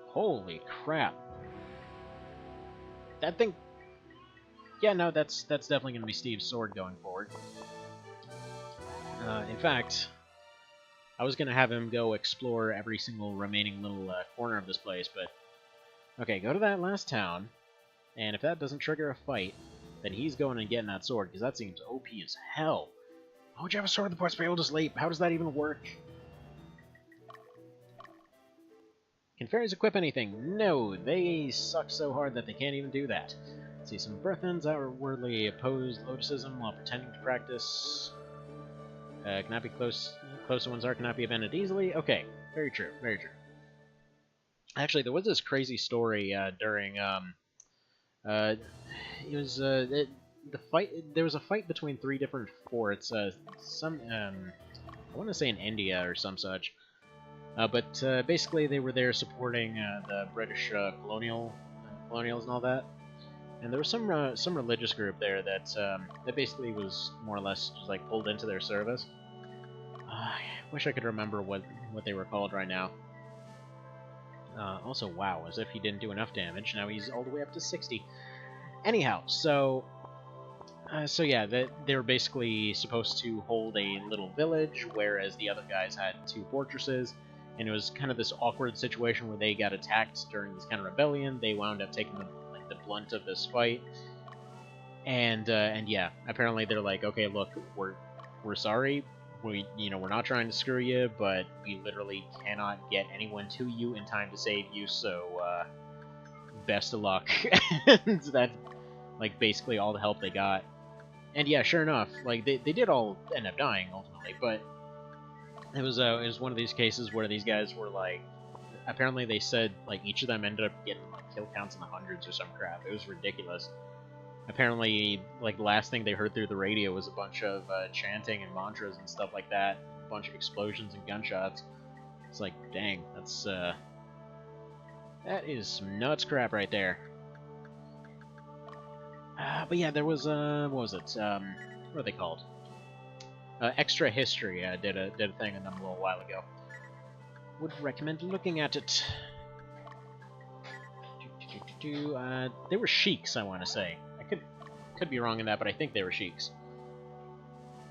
Holy crap. That thing... Yeah, no, that's definitely going to be Steve's sword going forward. In fact, I was going to have him go explore every single remaining little corner of this place, but... Okay, go to that last town, and if that doesn't trigger a fight, then he's going and getting that sword, because that seems OP as hell. Why would you have a sword that puts people to sleep? How does that even work? Can fairies equip anything? No, they suck so hard that they can't even do that. Let's see, some Breathins outwardly oppose Lotusism while pretending to practice. Cannot be close. Closer ones cannot be abandoned easily. Okay, very true, very true. Actually, there was this crazy story during there was a fight between 3 different forts, I want to say in India or some such. But basically, they were there supporting the British colonials and all that. And there was some religious group there that basically was more or less just like pulled into their service. I wish I could remember what they were called right now. Also, wow, as if he didn't do enough damage. Now he's all the way up to 60. Anyhow, so yeah, they were basically supposed to hold a little village, whereas the other guys had 2 fortresses. And it was kind of this awkward situation where they got attacked during this kind of rebellion. They wound up taking the blunt of this fight, and yeah, apparently they're like, okay, look, we're sorry, we're not trying to screw you, but we literally cannot get anyone to you in time to save you, so best of luck. And that's like basically all the help they got. And yeah, sure enough, like they did all end up dying ultimately, but it was one of these cases where these guys were like, apparently they said like each of them ended up getting like kill counts in the hundreds or some crap. It was ridiculous. Apparently, like the last thing they heard through the radio was a bunch of chanting and mantras and stuff like that, a bunch of explosions and gunshots. It's like, dang, that is some nuts crap right there. But yeah, there was what was it? What are they called? Extra History did a thing on them a little while ago. Would recommend looking at it. They were sheiks, I want to say. I could be wrong in that, but I think they were sheiks.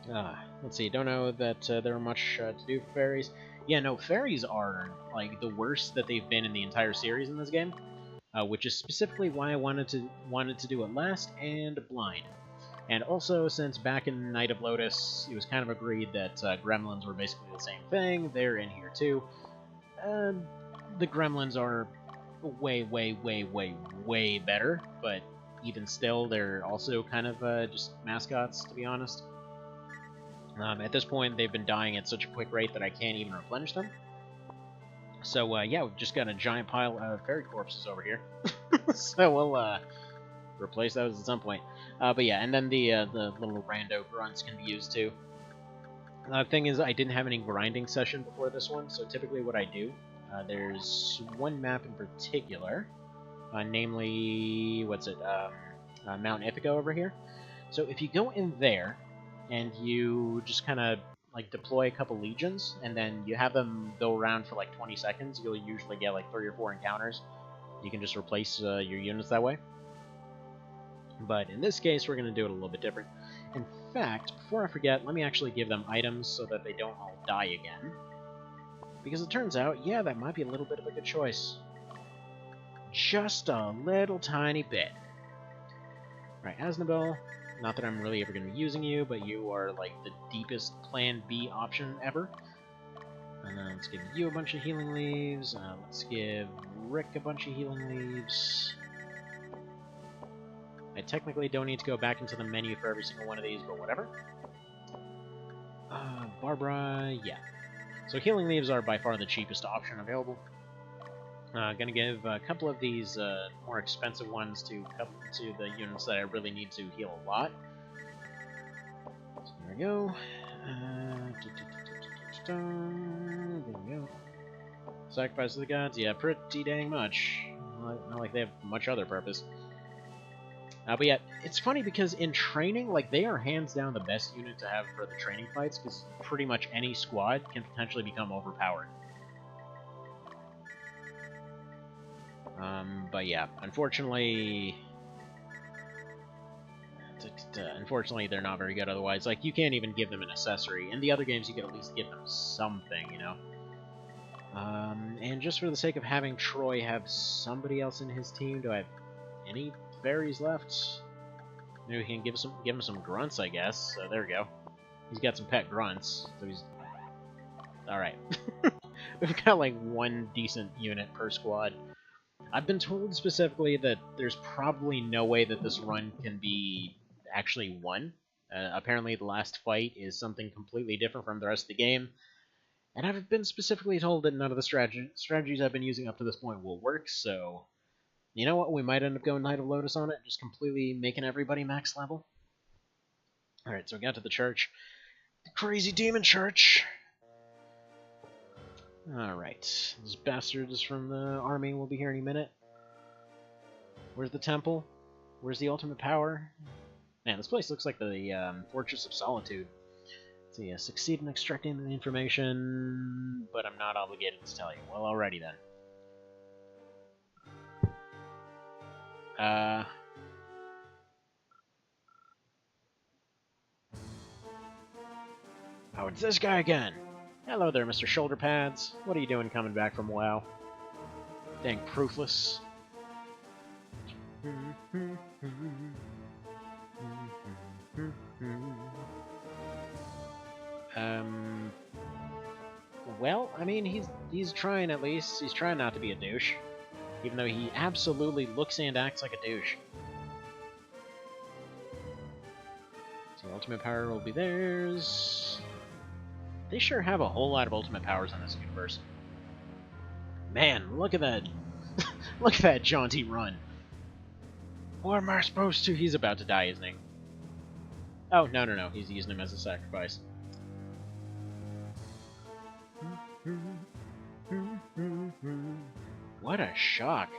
Let's see. Don't know that there are much to do for fairies. Yeah, no, fairies are like the worst that they've been in the entire series in this game, which is specifically why I wanted to do it last and blind. And also, since back in Night of Lotus, it was kind of agreed that gremlins were basically the same thing. They're in here too. The gremlins are way, way, way, way, way better, but even still, they're also kind of just mascots, to be honest. At this point, they've been dying at such a quick rate that I can't even replenish them. So, yeah, we've just got a giant pile of fairy corpses over here. So we'll replace those at some point. But yeah, and then the little rando grunts can be used too. Thing is, I didn't have any grinding session before this one, so typically what I do, there's one map in particular, namely, what's it, Mount Ithaca over here. So if you go in there, and you just kind of like deploy a couple legions, and then you have them go around for like 20 seconds, you'll usually get like 3 or 4 encounters. You can just replace your units that way. But in this case, we're going to do it a little bit different. In fact, before I forget, let me actually give them items so that they don't all die again. Because it turns out, yeah, that might be a little bit of a good choice. Just a little tiny bit. Right, Aznabel, not that I'm really ever going to be using you, but you are like the deepest plan B option ever. And then let's give you a bunch of healing leaves. Let's give Rick a bunch of healing leaves. I technically don't need to go back into the menu for every single one of these, but whatever. Barbara, yeah. So healing leaves are by far the cheapest option available. Gonna give a couple of these more expensive ones to the units that I really need to heal a lot. So there we go. There we go. Sacrifice of the gods, yeah, pretty dang much. Not like they have much other purpose. But yeah, it's funny because in training, like, they are hands down the best unit to have for the training fights, because pretty much any squad can potentially become overpowered. But yeah, unfortunately, they're not very good otherwise. Like, you can't even give them an accessory. In the other games, you could at least give them something, you know? And just for the sake of having Troy have somebody else in his team, do I have any fairies left? Maybe we can give him some grunts, I guess. So there we go. He's got some pet grunts, so he's... Alright. We've got like one decent unit per squad. I've been told specifically that there's probably no way that this run can be actually won. Apparently the last fight is something completely different from the rest of the game. And I've been specifically told that none of the strategies I've been using up to this point will work, so... You know what? We might end up going Night of Lotus on it, just completely making everybody max level. Alright, so we got to the church. The crazy demon church! Alright, those bastards from the army will be here any minute. Where's the temple? Where's the ultimate power? Man, this place looks like the Fortress of Solitude. So yeah, succeed in extracting the information, but I'm not obligated to tell you. Well, alrighty then. Oh, it's this guy again! Hello there, Mr. Shoulder Pads. What are you doing coming back from WoW? Dang proofless. Well, I mean, he's trying at least. He's trying not to be a douche. Even though he absolutely looks and acts like a douche. So ultimate power will be theirs. They sure have a whole lot of ultimate powers in this universe. Man, look at that. Look at that jaunty run. What am I supposed to? He's about to die, isn't he? Oh, no. He's using him as a sacrifice. What a shock.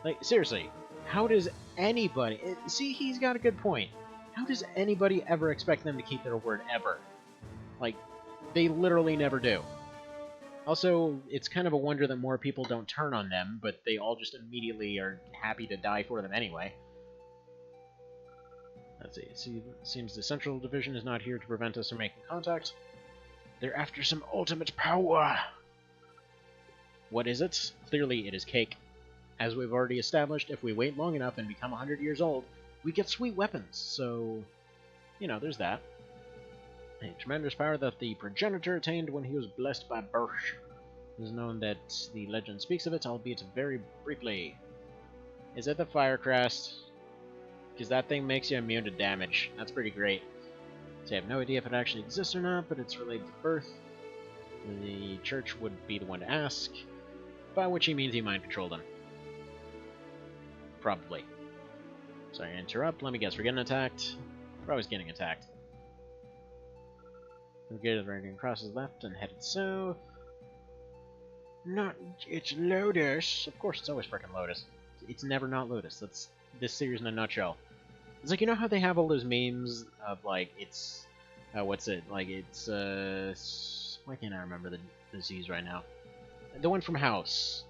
Like, seriously, how does anybody... See, he's got a good point. How does anybody ever expect them to keep their word ever? Like, they literally never do. Also, it's kind of a wonder that more people don't turn on them, but they all just immediately are happy to die for them anyway. Let's see. It seems the Central Division is not here to prevent us from making contact. They're after some ultimate power! What is it? Clearly it is cake. As we've already established, if we wait long enough and become 100 years old, we get sweet weapons, so... You know, there's that. A tremendous power that the progenitor attained when he was blessed by Birch. It is known that the legend speaks of it, albeit very briefly. Is it the Fire Crest? Because that thing makes you immune to damage. That's pretty great. So I have no idea if it actually exists or not, but it's related to birth. The church would be the one to ask, by which he means he mind-controlled him. Probably. Sorry to interrupt, let me guess, we're getting attacked? We're always getting attacked. Navigator riding across his left and headed south. Not... it's Lotus! Of course it's always frickin' Lotus. It's never not Lotus. That's this series in a nutshell. It's like, you know how they have all those memes of, like, it's... what's it? Like, it's, why can't I remember the disease right now? The one from House.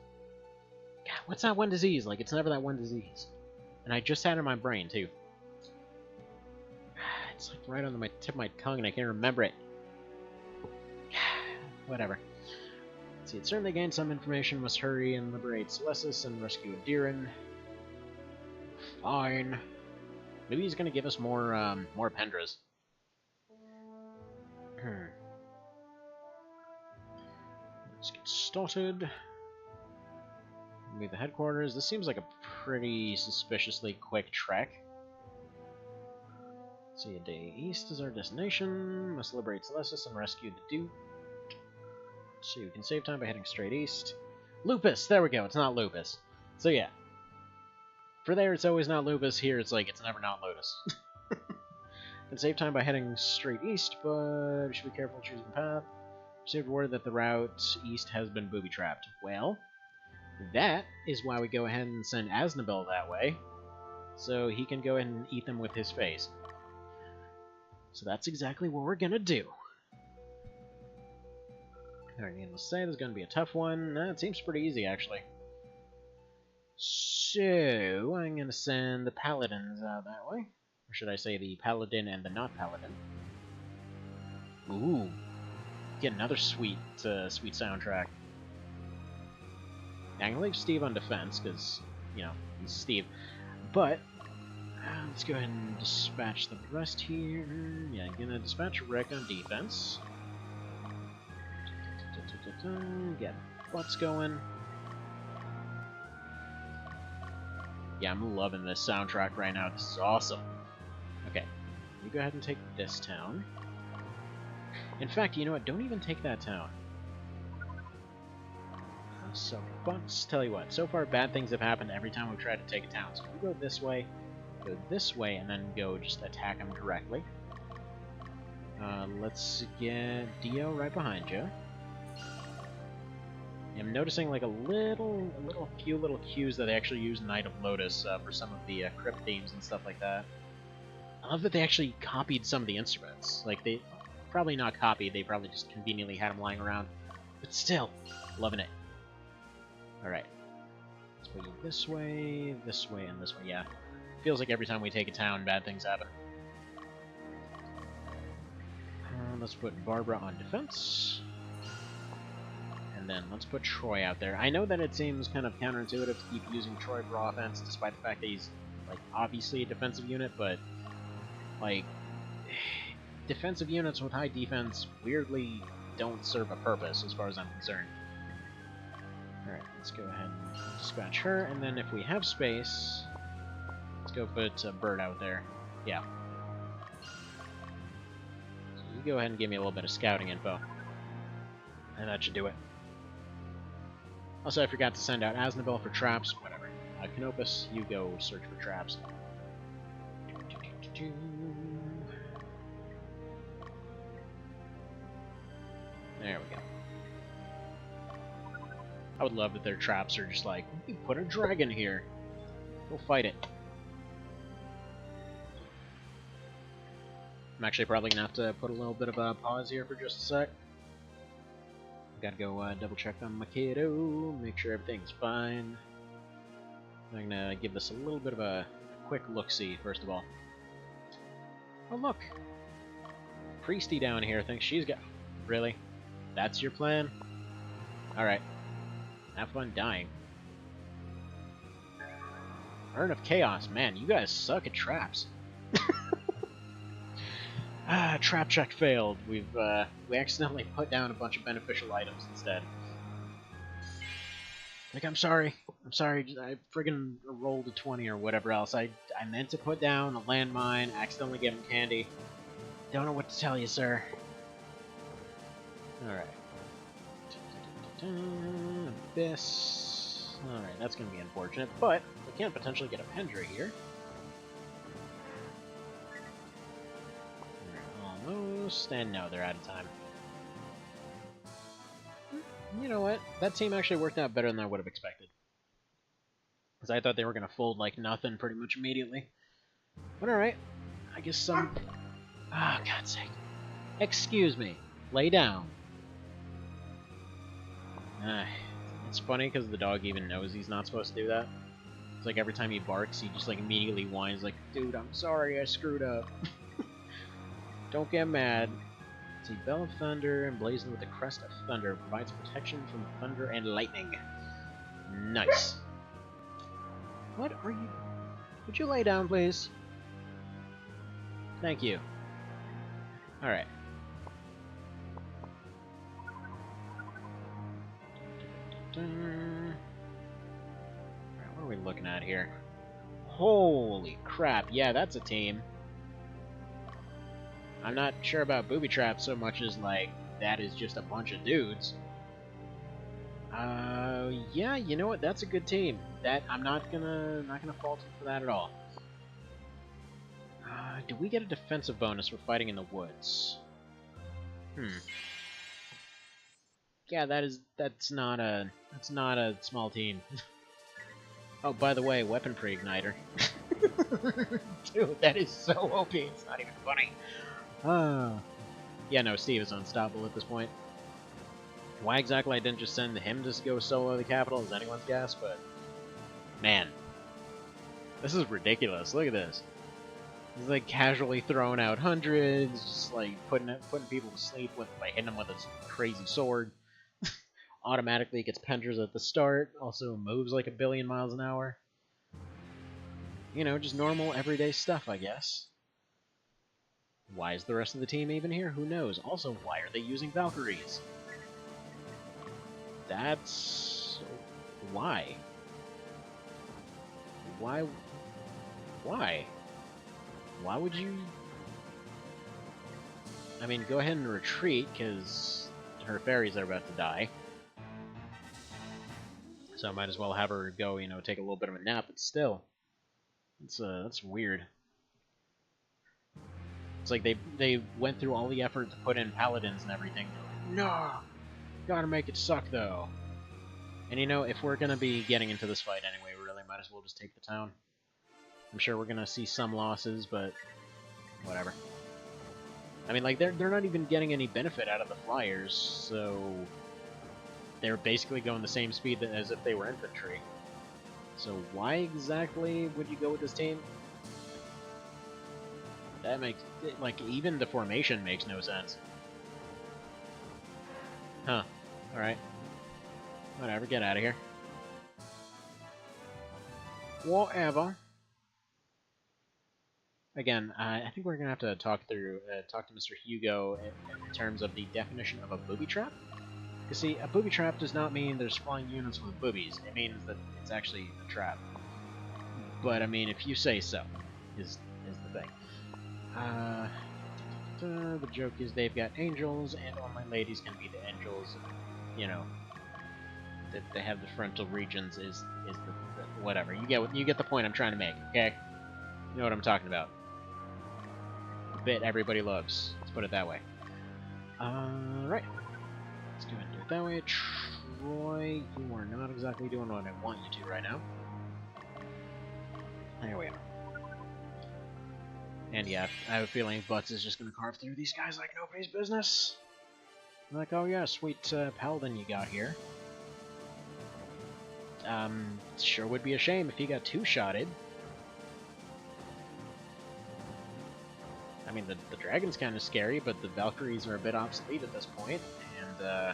God, what's that one disease? Like, it's never that one disease. And I just had it in my brain, too. It's, like, right on the tip of my tongue, and I can't remember it. Whatever. Let's see, it certainly gained some information. Must hurry and liberate Celestis and rescue Adiran. Fine. Maybe he's gonna give us more Pendras. Let's get started. Maybe the headquarters. This seems like a pretty suspiciously quick trek. Let's see, a day east is our destination. Must liberate Celestis and rescue the Duke. Let's see, we can save time by heading straight east. Lupus! There we go, it's not Lupus. So yeah. For there, it's always not Lupus. Here, it's like, it's never not Lotus. Can save time by heading straight east, but should be careful choosing the path. Received word that the route east has been booby-trapped. Well, that is why we go ahead and send Aznabel that way, so he can go ahead and eat them with his face. So that's exactly what we're gonna do. Alright, needless to say, this is gonna be a tough one. It seems pretty easy, actually. So, I'm gonna send the Paladins out that way. Or should I say the Paladin and the not Paladin. Ooh. Get another sweet, sweet soundtrack. I'm gonna leave Steve on defense, because, you know, he's Steve. But, let's go ahead and dispatch the rest here. Yeah, I'm gonna dispatch Rick on defense. Get butts going. Yeah, I'm loving this soundtrack right now. This is awesome. Okay, you go ahead and take this town. In fact, you know what? Don't even take that town. So, but tell you what, so far bad things have happened every time we've tried to take a town. So if we go this way, go this way and then go just attack him directly. Let's get Dio right behind you. I'm noticing like a few little cues that they actually use Knight of Lotus for some of the crypt themes and stuff like that. I love that they actually copied some of the instruments. Like, they probably not copied, they probably just conveniently had them lying around. But still, loving it. Alright. Let's put you this way, and this way, yeah. Feels like every time we take a town, bad things happen. Let's put Barbara on defense. And then let's put Troy out there. I know that it seems kind of counterintuitive to keep using Troy for offense, despite the fact that he's, like, obviously a defensive unit, but, like, defensive units with high defense weirdly don't serve a purpose, as far as I'm concerned. Alright, let's go ahead and dispatch her, and then if we have space, let's go put Bird out there. Yeah. So you go ahead and give me a little bit of scouting info. And that should do it. Also, I forgot to send out Aznabel for traps, whatever. Canopus, you go search for traps. There we go. I would love that their traps are just like, we put a dragon here. Go fight it. I'm actually probably going to have to put a little bit of a pause here for just a sec. Gotta go double check on Mosquito, make sure everything's fine. I'm gonna give this a little bit of a quick look-see, first of all. Oh look! Priesty down here thinks she's got... Really? That's your plan? Alright. Have fun dying. Urn of Chaos, man, you guys suck at traps. Trap check failed. We accidentally put down a bunch of beneficial items instead. Like, I'm sorry, I friggin' rolled a 20 or whatever else. I meant to put down a landmine, accidentally gave him candy. Don't know what to tell you, sir. Alright. Abyss. Alright, that's gonna be unfortunate, but we can potentially get a Pendra here. Almost, and no, they're out of time. You know what? That team actually worked out better than I would have expected. Because I thought they were going to fold like nothing pretty much immediately. But alright. I guess some... Ah, oh, God's sake. Excuse me. Lay down. It's funny because the dog even knows he's not supposed to do that. It's like every time he barks, he just like immediately whines like, dude, I'm sorry, I screwed up. Don't get mad. See, Bell of Thunder, emblazoned with the crest of thunder, provides protection from thunder and lightning. Nice. What are you... Would you lay down, please? Thank you. Alright. Alright, what are we looking at here? Holy crap, yeah, that's a team. I'm not sure about booby traps so much as, like, that is just a bunch of dudes. Yeah, you know what? That's a good team. That I'm not gonna fault him for that at all. Do we get a defensive bonus for fighting in the woods? Yeah, that's not a small team. Oh, by the way, weapon pre-igniter. Dude, that is so OP. It's not even funny. Yeah, no, Steve is unstoppable at this point. Why exactly I didn't just send him to go solo the capital is anyone's guess, but... Man. This is ridiculous. Look at this. He's like casually throwing out hundreds, just like putting people to sleep by hitting them with his crazy sword. Automatically gets Pendras at the start, also moves like 1 billion miles an hour. You know, just normal everyday stuff, I guess. Why is the rest of the team even here? Who knows? Also, why are they using Valkyries? That's... Why? Why? Why? Why would you... I mean, go ahead and retreat, because her fairies are about to die. So I might as well have her go, you know, take a little bit of a nap, but still. That's weird. It's like they went through all the effort to put in paladins and everything. They're like, no, gotta make it suck though. And you know, if we're gonna be getting into this fight anyway, we really might as well just take the town. I'm sure we're gonna see some losses, but whatever. I mean, like, they're not even getting any benefit out of the flyers, so they're basically going the same speed as if they were infantry. So why exactly would you go with this team? That makes, like, even the formation makes no sense. Huh. Alright. Whatever, get out of here. Whatever. Again, I think we're gonna have to talk to Mr. Hugo in terms of the definition of a booby trap. You see, a booby trap does not mean there's flying units with boobies. It means that it's actually a trap. But I mean, if you say so, is the thing. The joke is they've got angels, and all my ladies can be the angels. You know, that they have the frontal regions is the whatever. You get the point I'm trying to make. Okay, you know what I'm talking about. The bit everybody loves. Let's put it that way. Right. Let's go ahead and do it that way. Troy, you are not exactly doing what I want you to right now. There we are. And yeah, I have a feeling Butts is just going to carve through these guys like nobody's business. I'm like, oh yeah, sweet paladin you got here. Sure would be a shame if he got two-shotted. I mean, the dragon's kind of scary, but the Valkyries are a bit obsolete at this point, and,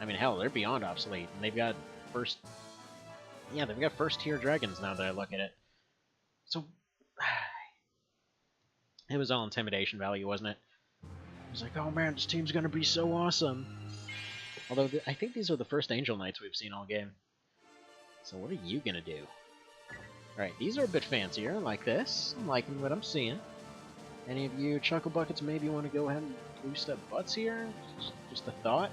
I mean, hell, they're beyond obsolete, and they've got they've got first-tier dragons now that I look at it. So, it was all intimidation value, wasn't it? I was like, oh man, this team's gonna be so awesome. Although, I think these are the first Angel Knights we've seen all game. So what are you gonna do? Alright, these are a bit fancier, like this. I'm liking what I'm seeing. Any of you Chuckle Buckets maybe want to go ahead and boost up Butts here? Just a thought.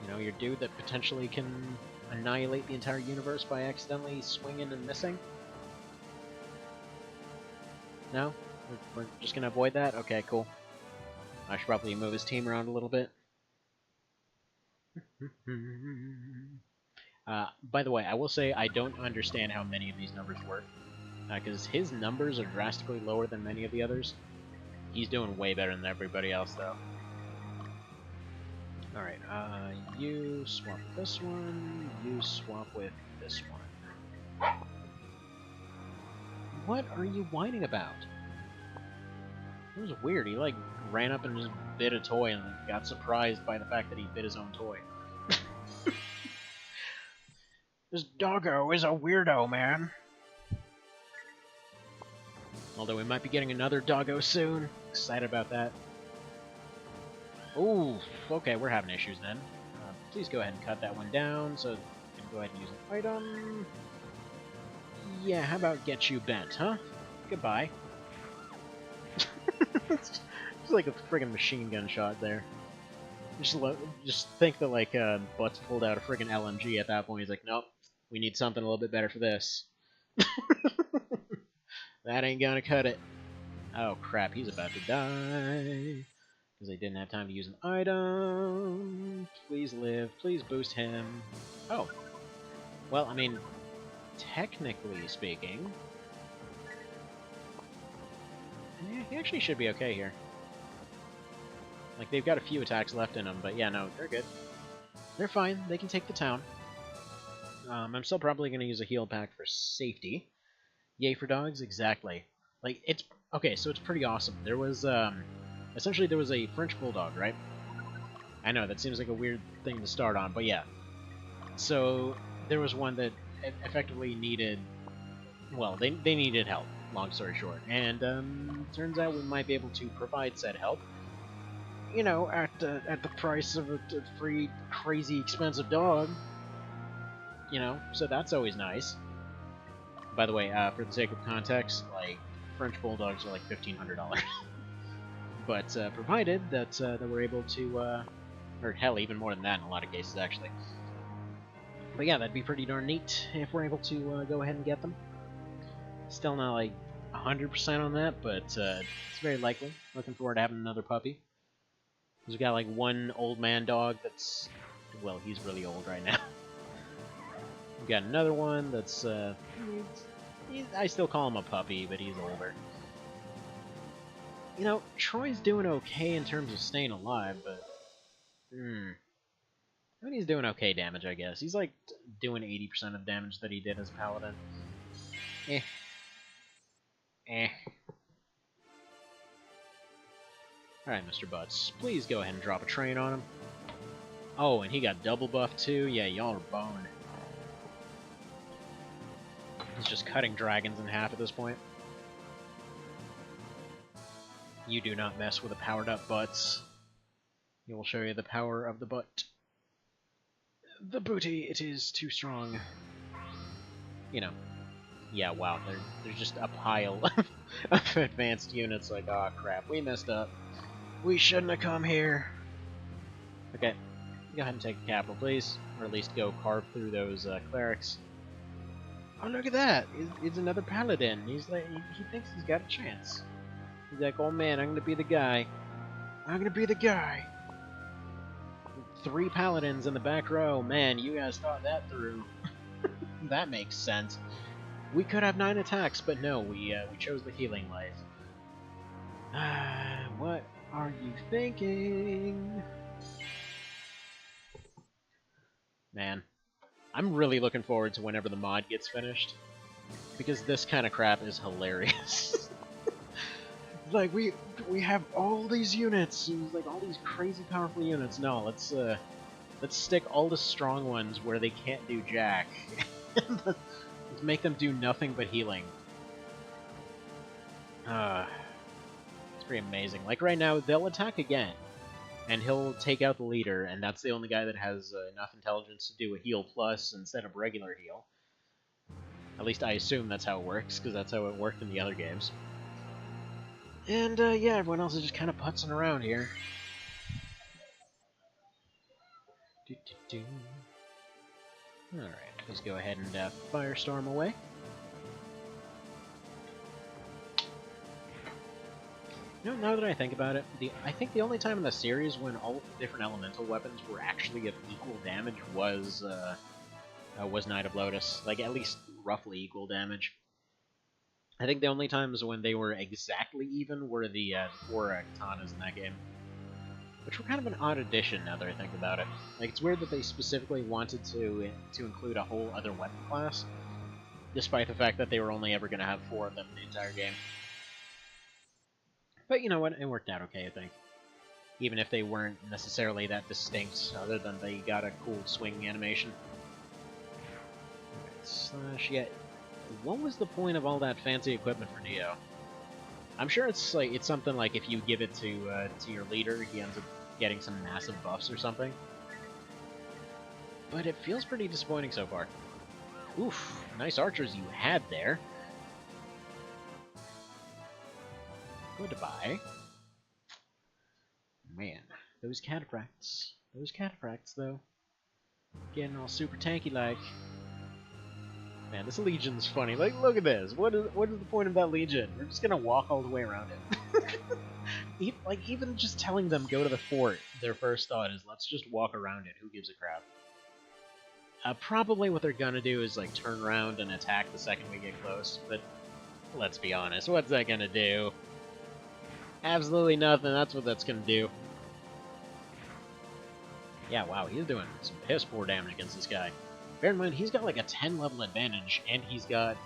You know, your dude that potentially can annihilate the entire universe by accidentally swinging and missing? No? We're just gonna avoid that? Okay, cool. I should probably move his team around a little bit. By the way, I will say I don't understand how many of these numbers work. Because his numbers are drastically lower than many of the others. He's doing way better than everybody else, though. Alright, you swap with this one, you swap with this one. What are you whining about? It was weird, he like ran up and just bit a toy and got surprised by the fact that he bit his own toy. This doggo is a weirdo, man. Although we might be getting another doggo soon. Excited about that. Ooh, okay, we're having issues then. Please go ahead and cut that one down, so you can go ahead and use an item. Yeah, how about get you bent, huh? Goodbye. It's like a friggin' machine gun shot there. Just think that, like, Butts pulled out a friggin' LMG at that point. He's like, nope, we need something a little bit better for this. That ain't gonna cut it. Oh crap, he's about to die. Because I didn't have time to use an item. Please live, please boost him. Oh. Well, I mean, technically speaking, yeah, he actually should be okay here. Like, they've got a few attacks left in them, but yeah, no, they're good. They're fine, they can take the town. I'm still probably going to use a heal pack for safety. Yay for dogs? Exactly. Like, it's... Okay, so it's pretty awesome. There was, essentially there was a French Bulldog, right? I know, that seems like a weird thing to start on, but yeah. So, there was one that effectively needed... Well, they needed help, long story short. And, turns out we might be able to provide said help. You know, at the price of a free, crazy expensive dog. You know, so that's always nice. By the way, for the sake of context, like, French Bulldogs are like $1,500. But provided that we're able to, or hell, even more than that in a lot of cases, actually. But yeah, that'd be pretty darn neat if we're able to go ahead and get them. Still not like 100% on that, but it's very likely. Looking forward to having another puppy. We've got like one old man dog that's, well, he's really old right now. We've got another one that's, I still call him a puppy, but he's older. You know, Troy's doing okay in terms of staying alive, but... I mean, he's doing okay damage, I guess. He's like doing 80% of damage that he did as Paladin. Alright, Mr. Butts, please go ahead and drop a train on him. Oh, and he got double buff too? Yeah, y'all are boned. He's just cutting dragons in half at this point. You do not mess with the powered up butts. He will show you the power of the butt. The booty, it is too strong. You know. Yeah, wow, there's just a pile of advanced units like, oh crap, we messed up. We shouldn't have come here. Okay, go ahead and take the capital, please. Or at least go carve through those clerics. Oh, look at that! It's another paladin. He's like, he thinks he's got a chance. He's like, oh man, I'm gonna be the guy. I'm gonna be the guy. 3 paladins in the back row. Man, you guys thought that through. That makes sense. We could have 9 attacks, but no, we chose the healing life. What are you thinking? Man, I'm really looking forward to whenever the mod gets finished, because this kind of crap is hilarious. Like, we have all these units, like all these crazy powerful units. No, let's stick all the strong ones where they can't do jack. Let's make them do nothing but healing. It's pretty amazing. Like right now, they'll attack again, and he'll take out the leader, and that's the only guy that has enough intelligence to do a heal plus instead of regular heal. At least I assume that's how it works, because that's how it worked in the other games. And yeah, everyone else is just kind of putzing around here. Alright, let's go ahead and firestorm away. You know, now that I think about it, I think the only time in the series when all of the different elemental weapons were actually of equal damage was Knight of Lotus. Like, at least roughly equal damage. I think the only times when they were exactly even were the 4 katanas in that game. Which were kind of an odd addition, now that I think about it. Like, it's weird that they specifically wanted to include a whole other weapon class, despite the fact that they were only ever going to have 4 of them in the entire game. But you know what, it worked out okay, I think. Even if they weren't necessarily that distinct, other than they got a cool swinging animation. Slash, yeah. What was the point of all that fancy equipment for Neo? I'm sure it's like it's something like if you give it to your leader, he ends up getting some massive buffs or something. But it feels pretty disappointing so far. Oof, nice archers you had there. Goodbye. Man, those cataphracts. Those cataphracts, though. Getting all super tanky-like. Man, this Legion's funny. Like, look at this. What is the point of that Legion? We're just gonna walk all the way around it. Like, even just telling them go to the fort, their first thought is, let's just walk around it. Who gives a crap? Probably what they're gonna do is, like, turn around and attack the second we get close. But, let's be honest. What's that gonna do? Absolutely nothing. That's what that's gonna do. Yeah, wow, he's doing some piss poor damage against this guy. Bear in mind, he's got like a 10 level advantage, and he's got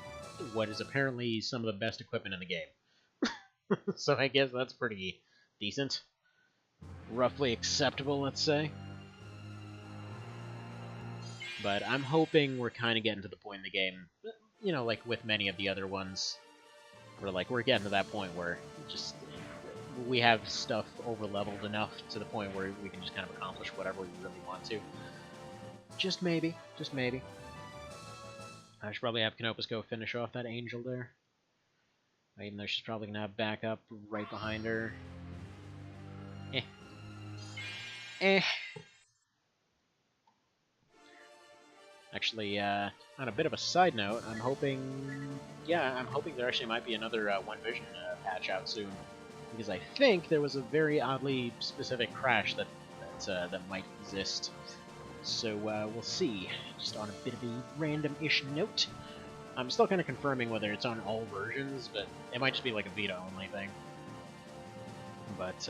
what is apparently some of the best equipment in the game. So I guess that's pretty decent. Roughly acceptable, let's say. But I'm hoping we're kind of getting to the point in the game, you know, like with many of the other ones, where like we're getting to that point where just we have stuff over-leveled enough to the point where we can just kind of accomplish whatever we really want to. Just maybe. Just maybe. I should probably have Canopus go finish off that angel there. Even though she's probably going to have backup right behind her. Actually, on a bit of a side note, I'm hoping there actually might be another One Vision patch out soon, because I think there was a very oddly specific crash that might exist. So we'll see. Just on a bit of a random-ish note, I'm still kind of confirming whether it's on all versions, but it might just be like a Vita-only thing. But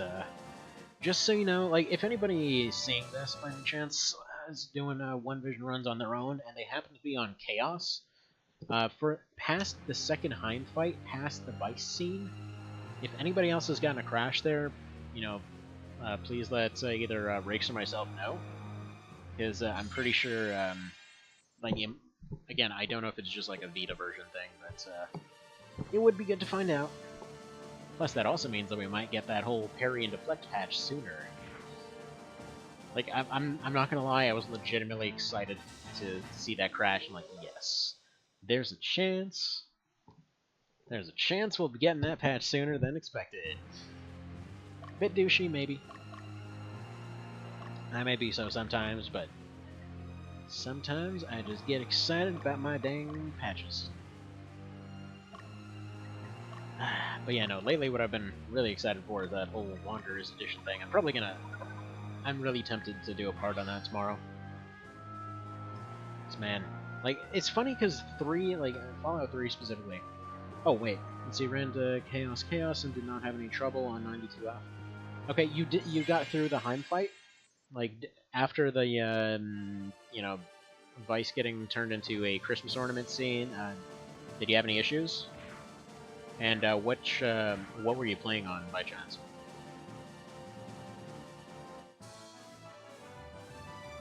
just so you know, like if anybody is seeing this by any chance is doing One Vision runs on their own, and they happen to be on Chaos, for past the second Heim fight, past the Vice scene, if anybody else has gotten a crash there, you know, please let either Rakes or myself know, because I'm pretty sure, like, again, I don't know if it's just like a Vita version thing, but it would be good to find out. Plus, that also means that we might get that whole parry and deflect patch sooner. Like, I'm not gonna lie, I was legitimately excited to see that crash. I'm like, yes, there's a chance. There's a chance we'll be getting that patch sooner than expected. Bit douchey, maybe. I may be so sometimes, but sometimes I just get excited about my dang patches. But yeah, no, lately what I've been really excited for is that whole Wanderers Edition thing. I'm really tempted to do a part on that tomorrow. Man, like, it's funny because Fallout 3 specifically. Oh, wait, let's see, ran to Chaos and did not have any trouble on 92F. Okay, you got through the Heim fight? Like, after the, you know, Vice getting turned into a Christmas ornament scene, did you have any issues? And what were you playing on by chance?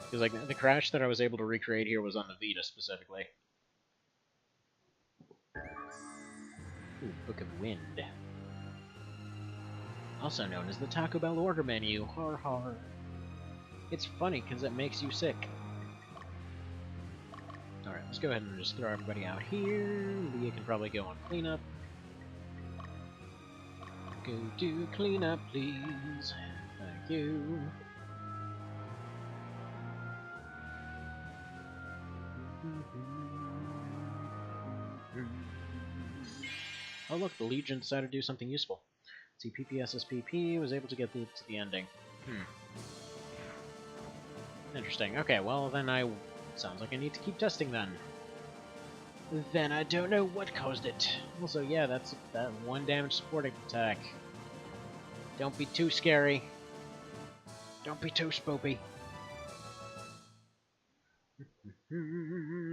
Because like the crash that I was able to recreate here was on the Vita specifically. Ooh, Book of Wind. Also known as the Taco Bell order menu. Har har. It's funny because it makes you sick. Alright, let's go ahead and just throw everybody out here. Leah can probably go on cleanup. Go do cleanup, please. Thank you. Oh look, the Legion decided to do something useful. See, PPSSPP was able to get to the ending. Interesting. Okay, well then sounds like I need to keep testing then. Then I don't know what caused it. Also, yeah, that's that one damage supporting attack. Don't be too scary. Don't be too spoopy.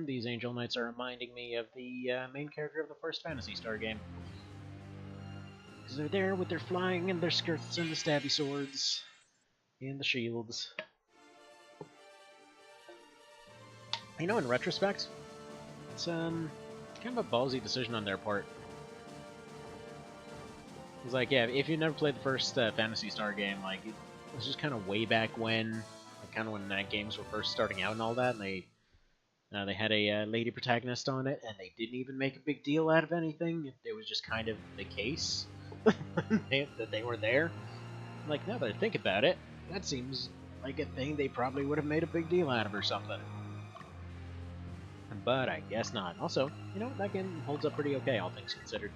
These Angel Knights are reminding me of the main character of the first Phantasy Star game. Because they're there with their flying and their skirts and the stabby swords. And the shields. You know, in retrospect, it's kind of a ballsy decision on their part. It's like, yeah, if you never played the first Phantasy Star game, like, it was just kind of way back when, like, kind of when games were first starting out and all that, and they had a lady protagonist on it, and they didn't even make a big deal out of anything. It was just kind of the case that they were there. Like, now that I think about it, that seems like a thing they probably would have made a big deal out of or something. But I guess not. Also, you know, that game holds up pretty okay, all things considered.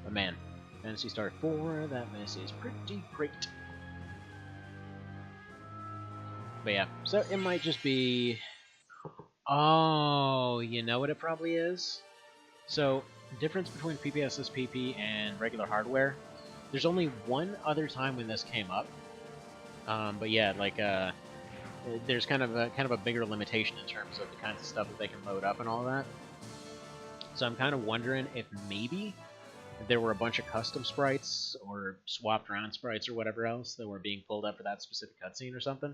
But man, Phantasy Star 4, that mess is pretty great. But yeah, so it might just be... Oh, you know what it probably is? So, difference between PPSSPP and regular hardware, there's only one other time when this came up. But yeah, like, there's kind of a bigger limitation in terms of the kinds of stuff that they can load up and all that. So I'm kind of wondering if maybe there were a bunch of custom sprites or swapped around sprites or whatever else that were being pulled up for that specific cutscene or something.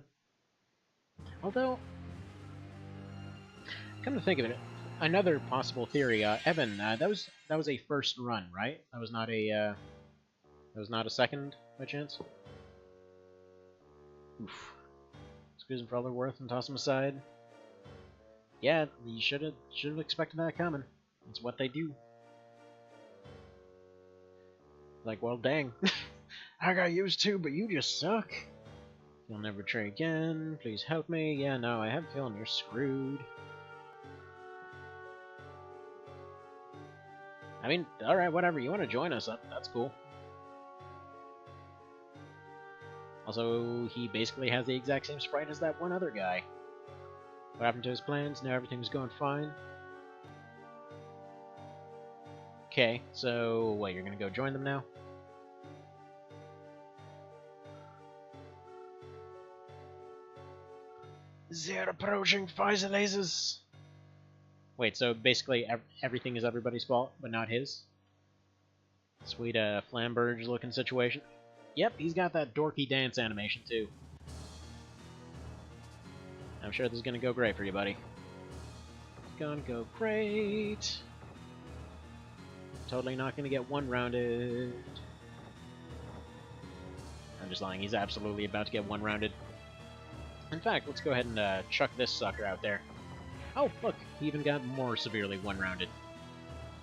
Although, come to think of it, another possible theory, Evan, that was a first run, right? That was not a second by chance. Oof. Squeeze them for all they're worth and toss them aside. Yeah, you should have expected that coming. It's what they do. Like, well, dang. I got used too, but you just suck. You'll never betray again. Please help me. Yeah, no, I have a feeling you're screwed. I mean, alright, whatever. You want to join us, that's cool. Also, he basically has the exact same sprite as that one other guy. What happened to his plans? Now everything's going fine. Okay, so, what, you're gonna go join them now? They're approaching lasers. Wait, so basically everything is everybody's fault, but not his? Sweet, Flamberge looking situation. Yep, he's got that dorky dance animation, too. I'm sure this is gonna go great for you, buddy. It's gonna go great. Totally not gonna get one-rounded. I'm just lying, he's absolutely about to get one-rounded. In fact, let's go ahead and chuck this sucker out there. Oh, look, he even got more severely one-rounded.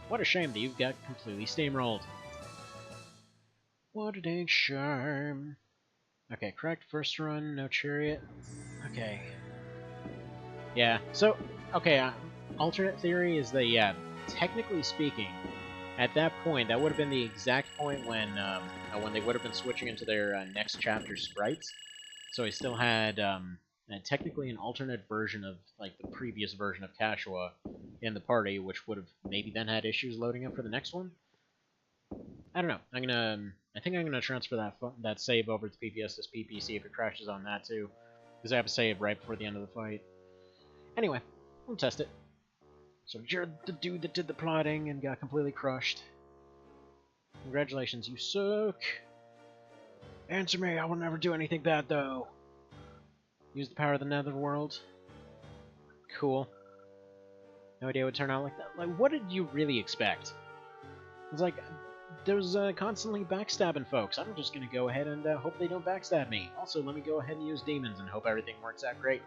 What a shame that you've got completely steamrolled. What a dang charm. Okay, correct first run, no chariot. Okay. Yeah, so, okay, alternate theory is that, technically speaking, at that point, that would have been the exact point when they would have been switching into their next chapter sprites. So he still had technically an alternate version of like the previous version of Kashua in the party, which would have maybe then had issues loading up for the next one. I don't know. I think I'm gonna transfer that save over to PPS this PP, see if it crashes on that too, because I have a save right before the end of the fight. Anyway, we'll test it. So you're the dude that did the plotting and got completely crushed. Congratulations, you suck. Answer me, I will never do anything bad, though. Use the power of the netherworld. Cool. No idea it would turn out like that. Like, what did you really expect? It's like, there's constantly backstabbing folks. I'm just gonna go ahead and hope they don't backstab me. Also, let me go ahead and use demons and hope everything works out great.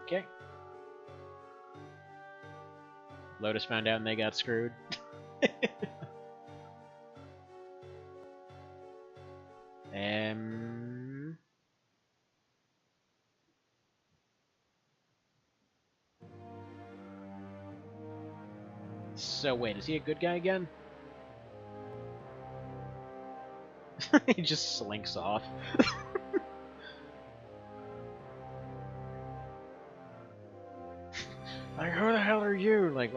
Okay. Lotus found out and they got screwed. So wait, is he a good guy again? He just slinks off. Like, who the hell are you? Like,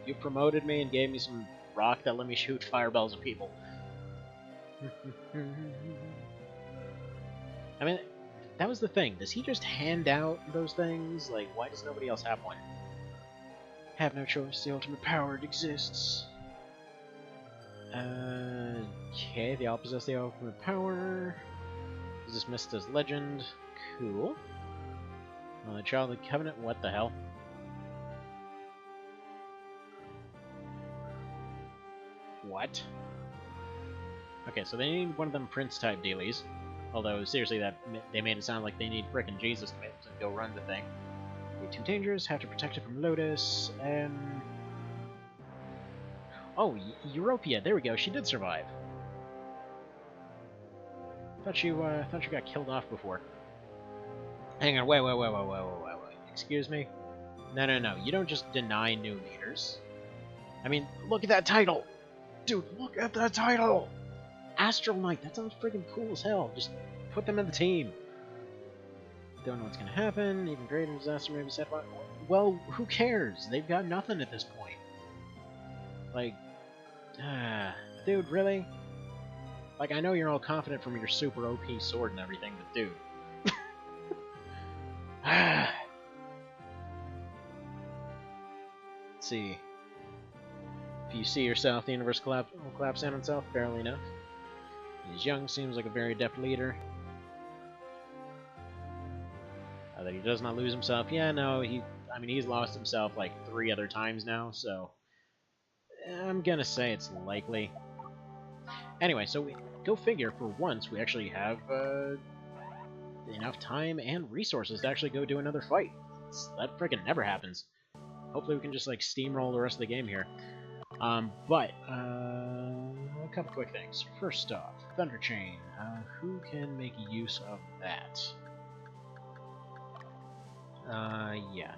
you promoted me and gave me some rock that let me shoot fireballs at people. I mean, that was the thing. Does he just hand out those things? Like, why does nobody else have one? Have no choice. The ultimate power, it exists. Okay, they all possess the ultimate power. Is dismissed as legend. Cool. The Child of the Covenant, what the hell? What? Okay, so they need one of them prince-type dealies. Although, seriously, they made it sound like they need frickin' Jesus to go run the thing. Way too dangerous, have to protect it from Lotus, Oh, Europia, there we go, she did survive. Thought you got killed off before. Hang on, wait. Excuse me? No, you don't just deny new leaders. I mean, look at that title! Dude, look at that title! Astral Knight, that sounds freaking cool as hell. Just put them in the team. Don't know what's gonna happen. Even greater disaster may be set by. Well, who cares? They've got nothing at this point. Like, dude, really? Like, I know you're all confident from your super OP sword and everything, but dude. Let's see. If you see yourself, the universe will collapse in on itself, barely enough. He's young, seems like a very adept leader. That he does not lose himself. Yeah, no, I mean, he's lost himself like 3 other times now, so I'm gonna say it's likely. Anyway, so go figure, for once we actually have enough time and resources to actually go do another fight. That frickin' never happens. Hopefully we can just like steamroll the rest of the game here. A couple quick things. First off, Thunder Chain. Who can make use of that? Yeah,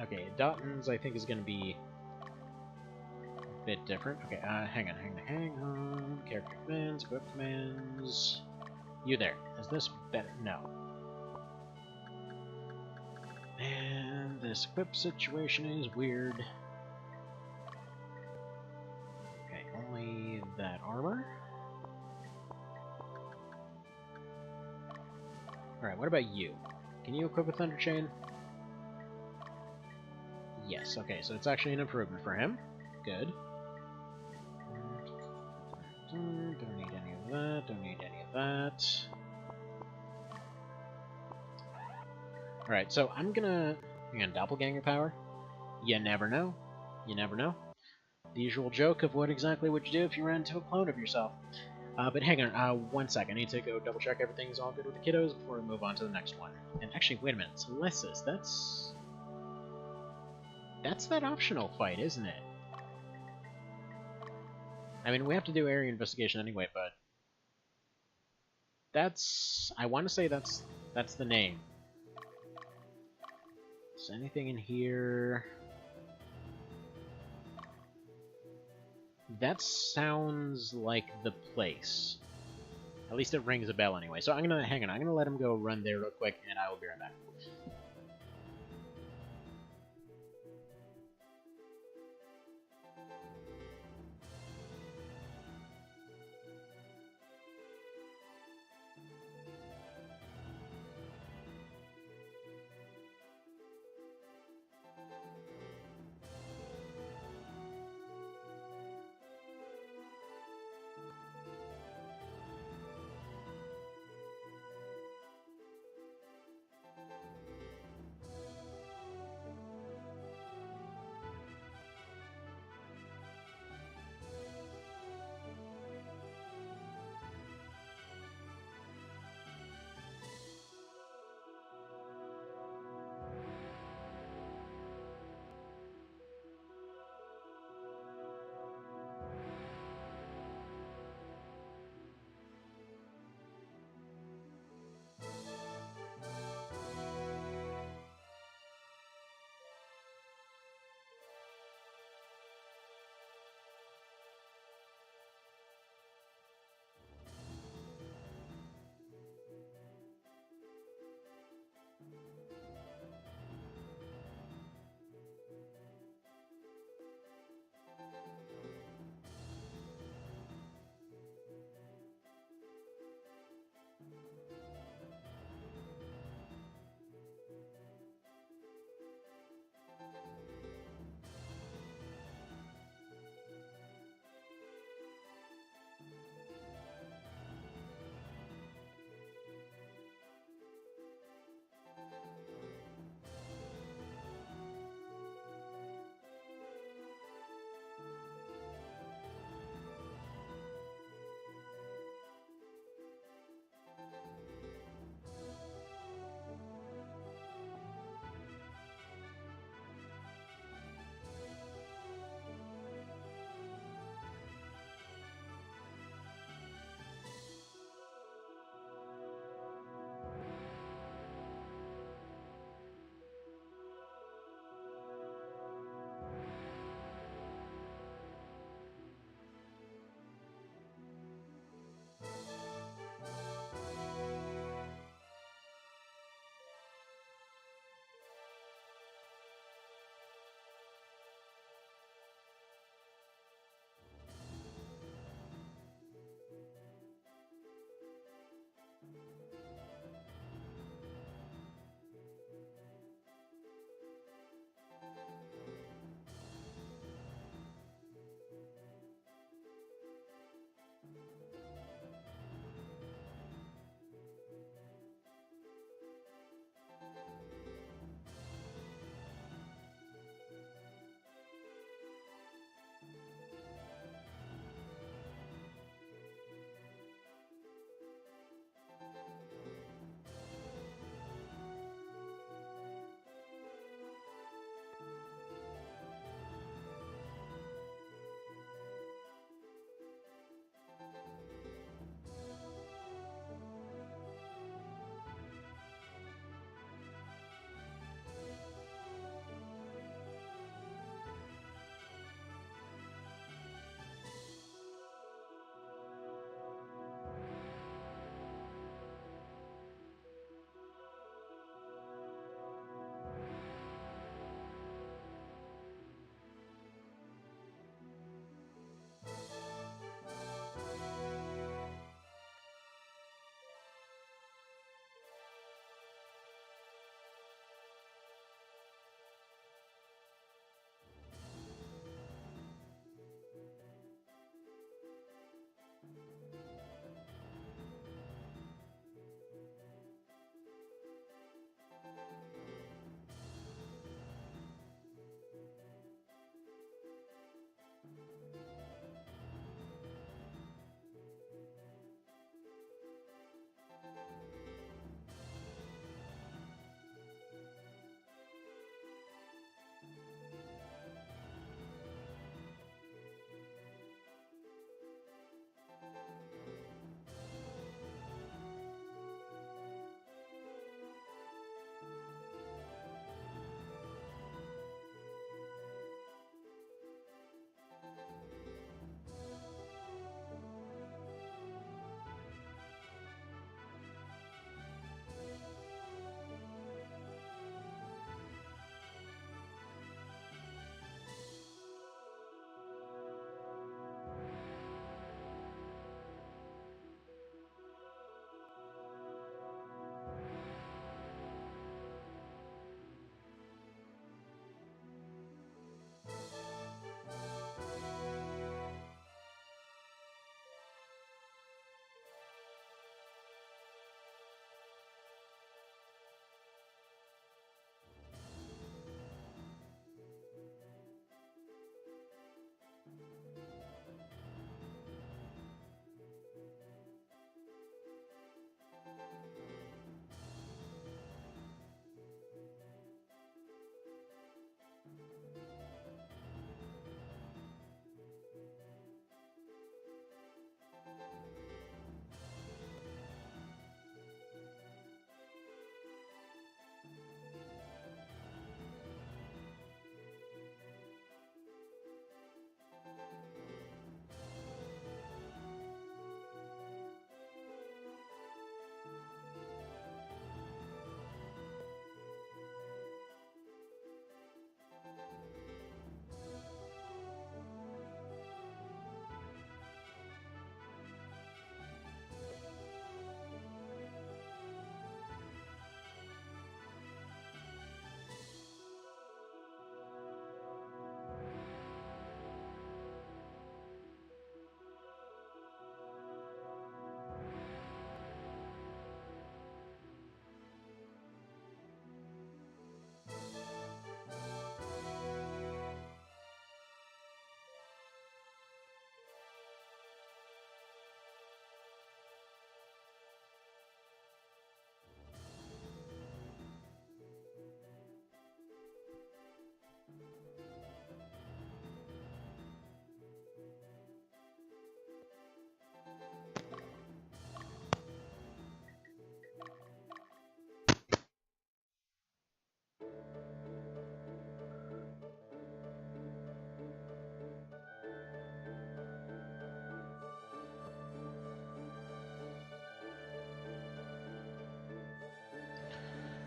okay, Dotton's I think is going to be a bit different. Okay, hang on. Character commands, equip commands. You there. Is this better? No. And this equip situation is weird. Okay, only that armor. Alright, what about you? Can you equip a Thunder Chain? Yes, okay, so it's actually an improvement for him. Good. Don't need any of that, don't need any of that. Alright, so I'm gonna doppelganger power. You never know. You never know. The usual joke of what exactly would you do if you ran into a clone of yourself. But hang on, 1 sec. I need to go double check everything's all good with the kiddos before we move on to the next one. And actually, wait a minute. Celestis, that's that optional fight, isn't it? I mean, we have to do area investigation anyway, but I want to say that's the name. Is anything in here? That sounds like the place. At least it rings a bell anyway. So I'm gonna hang on. I'm gonna let him go run there real quick, and I will be right back.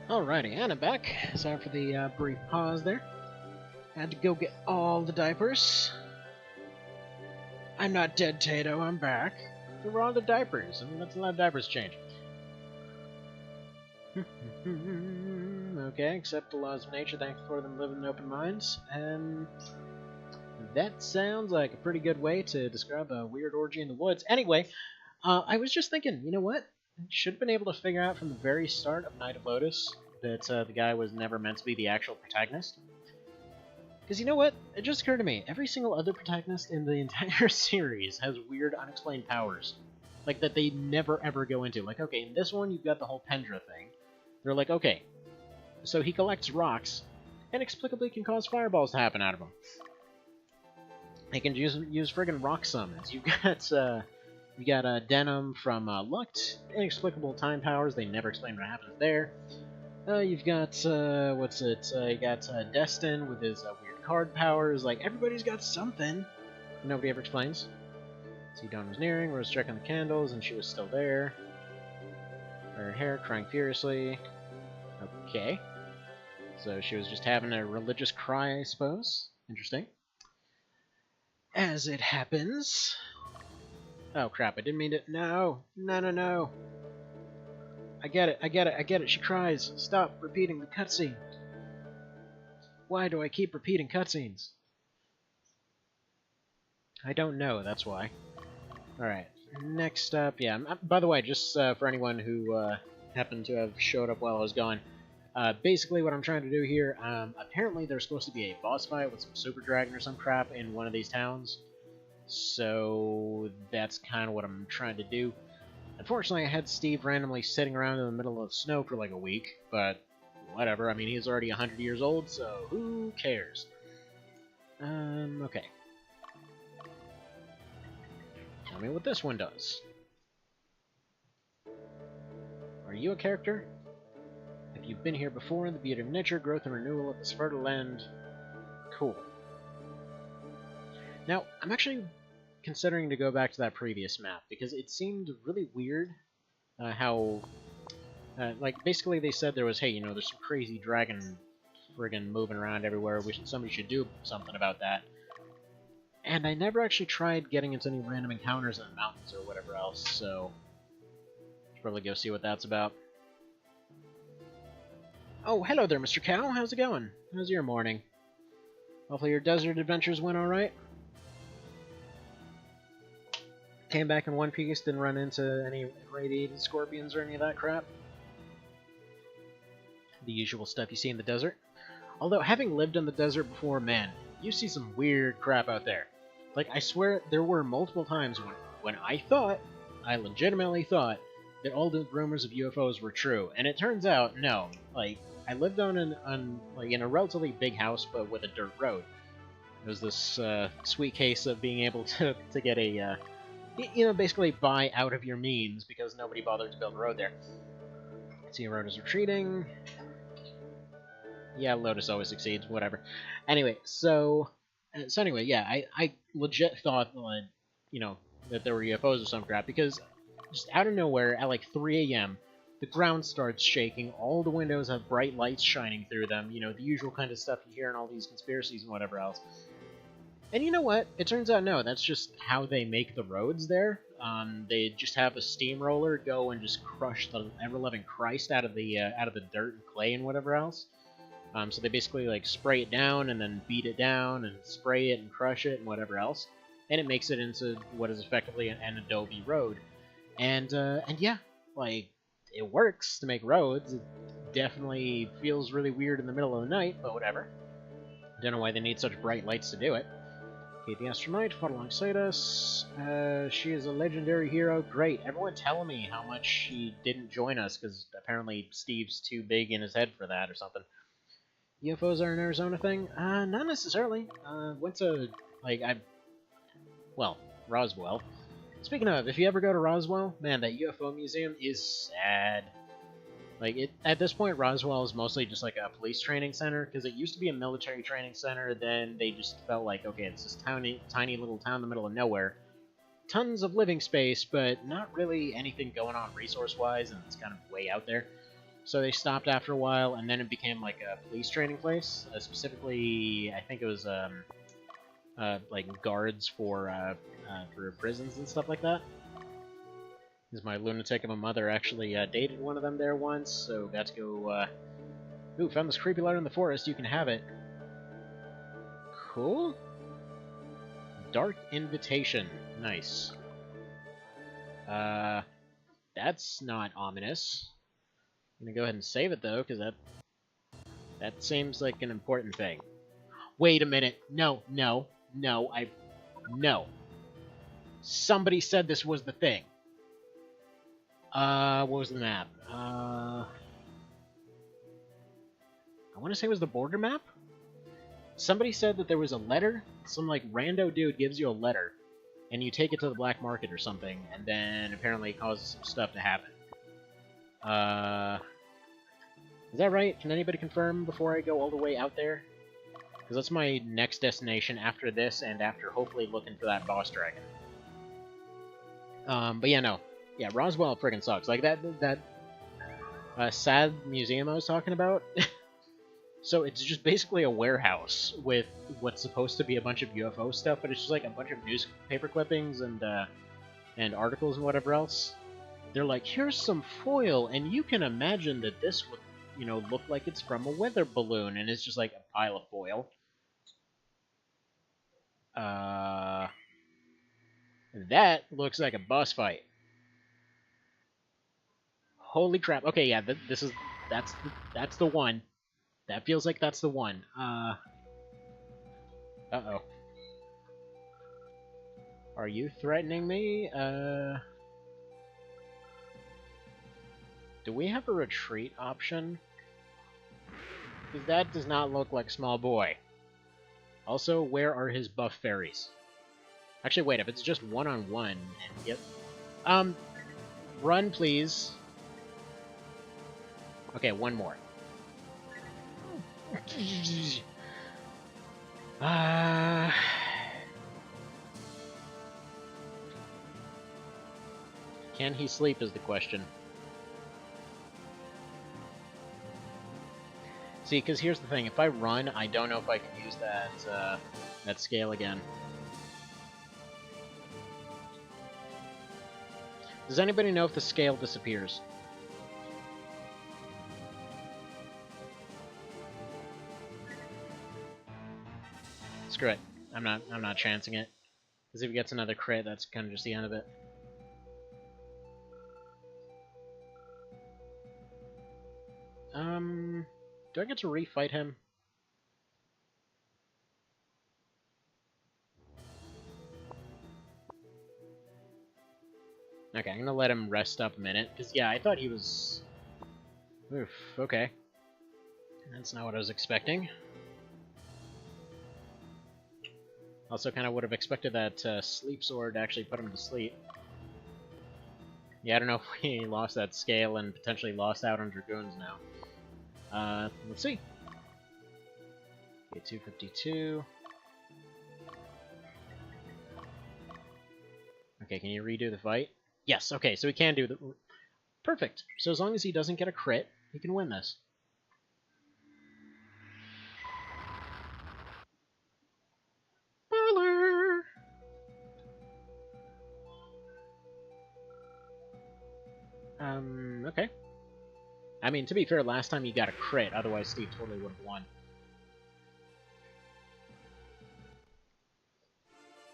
Alrighty, and I'm back. Sorry for the brief pause there. Had to go get all the diapers. I'm not dead, Tato. I'm back. We're on the diapers, and that's a lot of diapers change. Okay, accept the laws of nature. Thankful for them living in open minds. That sounds like a pretty good way to describe a weird orgy in the woods. Anyway, I was just thinking, you know what? Should have been able to figure out from the very start of Night of Lotus that the guy was never meant to be the actual protagonist. Because you know what? It just occurred to me, every single other protagonist in the entire series has weird, unexplained powers. Like, that they never ever go into. Like, okay, in this one, you've got the whole Pendra thing. They're like, okay, so he collects rocks, inexplicably can cause fireballs to happen out of them. He can use friggin' rock summons. You've got Denim from Lucht, inexplicable time powers. They never explain what happens there. You've got you got Destin with his weird card powers. Like, everybody's got something. Nobody ever explains. See, dawn was nearing. Rose struck on the candles, and she was still there. Her hair crying furiously. Okay. So she was just having a religious cry, I suppose. Interesting. As it happens... Oh crap, I didn't mean to... No! No! I get it, she cries. Stop repeating the cutscene. Why do I keep repeating cutscenes? I don't know, that's why. Alright, next up, yeah, by the way, just for anyone who happened to have showed up while I was gone, basically what I'm trying to do here, apparently there's supposed to be a boss fight with some super dragon or some crap in one of these towns, so that's kind of what I'm trying to do. Unfortunately, I had Steve randomly sitting around in the middle of snow for like a week, but whatever, I mean, he's already 100 years old, so who cares? Okay. Tell me what this one does. Are you a character? Have you been here before in the beauty of nature, growth and renewal of this fertile land? Cool. Now, I'm actually considering to go back to that previous map, because it seemed really weird how... like, basically they said there was, hey, you know, there's some crazy dragon friggin' moving around everywhere, somebody should do something about that. And I never actually tried getting into any random encounters in the mountains or whatever else, so... should probably go see what that's about. Oh, hello there, Mr. Cow. How's it going? How's your morning? Hopefully your desert adventures went alright? Came back in one piece, didn't run into any radiated scorpions or any of that crap. The usual stuff you see in the desert. Although, having lived in the desert before, man, you see some weird crap out there. Like, I swear, there were multiple times when I legitimately thought, that all the rumors of UFOs were true. And it turns out, no. Like, I lived in a relatively big house, but with a dirt road. It was this sweet case of being able to get a... you know, basically buy out of your means because nobody bothered to build a road there. See, a road is retreating. Yeah, Lotus always succeeds, whatever. Anyway, so anyway, yeah, I legit thought, you know, that there were UFOs or some crap, because just out of nowhere, at like 3 a.m., the ground starts shaking, all the windows have bright lights shining through them, you know, the usual kind of stuff you hear in all these conspiracies and whatever else. And you know what? It turns out, no, that's just how they make the roads there. They just have a steamroller go and just crush the ever-loving Christ out of the dirt and clay and whatever else. So they basically like spray it down and then beat it down and spray it and crush it and whatever else, and it makes it into what is effectively an adobe road. And yeah, like, it works to make roads. It definitely feels really weird in the middle of the night, but whatever. Don't know why they need such bright lights to do it. Okay, the Astromite fought alongside us. She is a legendary hero. Great. Everyone telling me how much she didn't join us, because apparently Steve's too big in his head for that or something. UFOs are an Arizona thing? Not necessarily. Went to, like, well, Roswell. Speaking of, if you ever go to Roswell, man, that UFO museum is sad. Like, at this point, Roswell is mostly just like a police training center, because it used to be a military training center, then they just felt like, okay, it's this tiny little town in the middle of nowhere. Tons of living space, but not really anything going on resource-wise, and it's kind of way out there. So they stopped after a while, and then it became like a police training place. Specifically, I think it was like guards for prisons and stuff like that. Because my lunatic of a mother actually dated one of them there once, so got to go. Ooh, found this creepy letter in the forest. You can have it. Cool. Dark invitation. Nice. That's not ominous. I'm gonna go ahead and save it though, because that seems like an important thing. Wait a minute. No. Somebody said this was the thing. What was the map? I want to say it was the border map? Somebody said that there was a letter. Some, like, rando dude gives you a letter, and you take it to the black market or something, and then apparently it causes some stuff to happen. Is that right? Can anybody confirm before I go all the way out there? Because that's my next destination after this, and after hopefully looking for that boss dragon. But yeah, no. Yeah, Roswell friggin' sucks. Like, that sad museum I was talking about... So it's just basically a warehouse with what's supposed to be a bunch of UFO stuff, but it's just like a bunch of newspaper clippings and articles and whatever else. They're like, here's some foil, and you can imagine that this would, you know, look like it's from a weather balloon, and it's just like a pile of foil. That looks like a boss fight. Holy crap! Okay, yeah, that's the one. That feels like that's the one. Uh-oh. Are you threatening me? Do we have a retreat option? Because that does not look like a small boy. Also, where are his buff fairies? Actually, wait, if it's just one-on-one, and yep. Run, please. Okay, one more. Can he sleep is the question. See, because here's the thing, if I run, I don't know if I can use that scale again. Does anybody know if the scale disappears? Screw it. I'm not chancing it. Because if he gets another crit, that's kind of just the end of it. Do I get to refight him? Okay, I'm gonna let him rest up a minute, because yeah, I thought he was... Oof, okay. That's not what I was expecting. Also kind of would have expected that sleep sword to actually put him to sleep. Yeah, I don't know if we lost that scale and potentially lost out on Dragoons now. Let's see. Okay, 252. Okay, can you redo the fight? Yes, okay, so he can do the... Perfect! So as long as he doesn't get a crit, he can win this. Baller! Okay. I mean, to be fair, last time you got a crit, otherwise Steve totally would have won.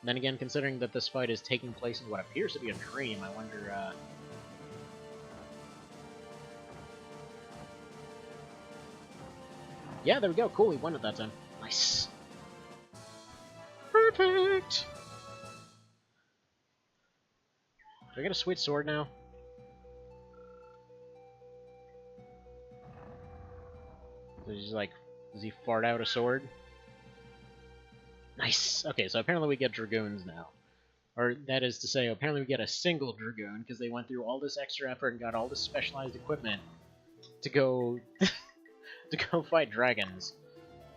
Then again, considering that this fight is taking place in what appears to be a dream, I wonder, Yeah, there we go. Cool, he won it that time. Nice. Perfect! Do I get a sweet sword now? Does he fart out a sword? Nice! Okay, so apparently we get Dragoons now. Or, that is to say, apparently we get a single Dragoon, because they went through all this extra effort and got all this specialized equipment to go... to go fight dragons.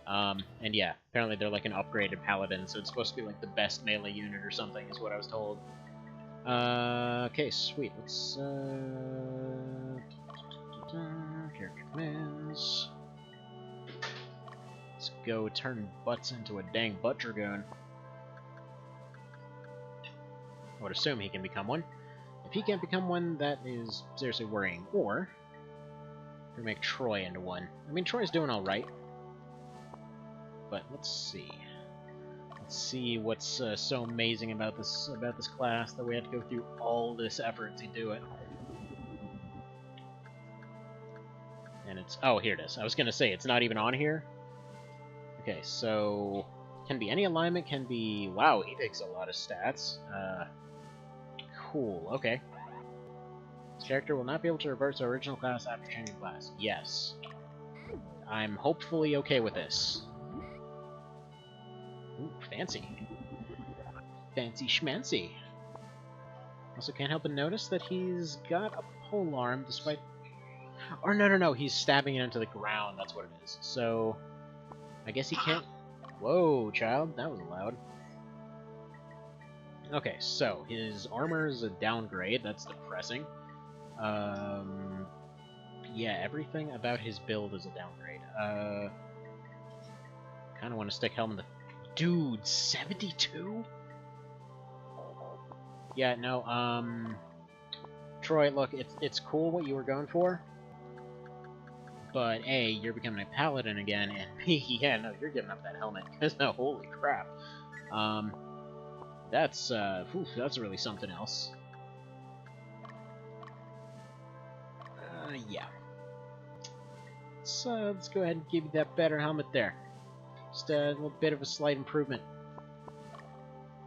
And yeah, apparently they're like an upgraded paladin, so it's supposed to be like the best melee unit or something, is what I was told. Okay, sweet. Let's, character commands. Let's go turn butts into a dang butt dragoon. I would assume he can become one. If he can't become one, that is seriously worrying. Or we make Troy into one. I mean, Troy's doing all right, but let's see. Let's see what's so amazing about this class that we have to go through all this effort to do it. And it's here it is. I was gonna say it's not even on here. Okay, so can be any alignment. Can be wow. He takes a lot of stats. Cool. Okay. This character will not be able to revert to original class after changing class. Yes. I'm hopefully okay with this. Ooh, fancy. Fancy schmancy. Also can't help but notice that he's got a polearm despite... Or no, he's stabbing it into the ground, that's what it is. So, I guess he can't... Whoa, child, that was loud. Okay, so, his armor is a downgrade, that's depressing. Yeah, everything about his build is a downgrade. Kinda want to stick Helm in the... Dude, 72? Yeah, no, Troy, look, it's cool what you were going for, but A, you're becoming a paladin again, and B, yeah, no, you're giving up that helmet, because no, holy crap. That's really something else. Yeah. So, let's go ahead and give you that better helmet there. Just a little bit of a slight improvement.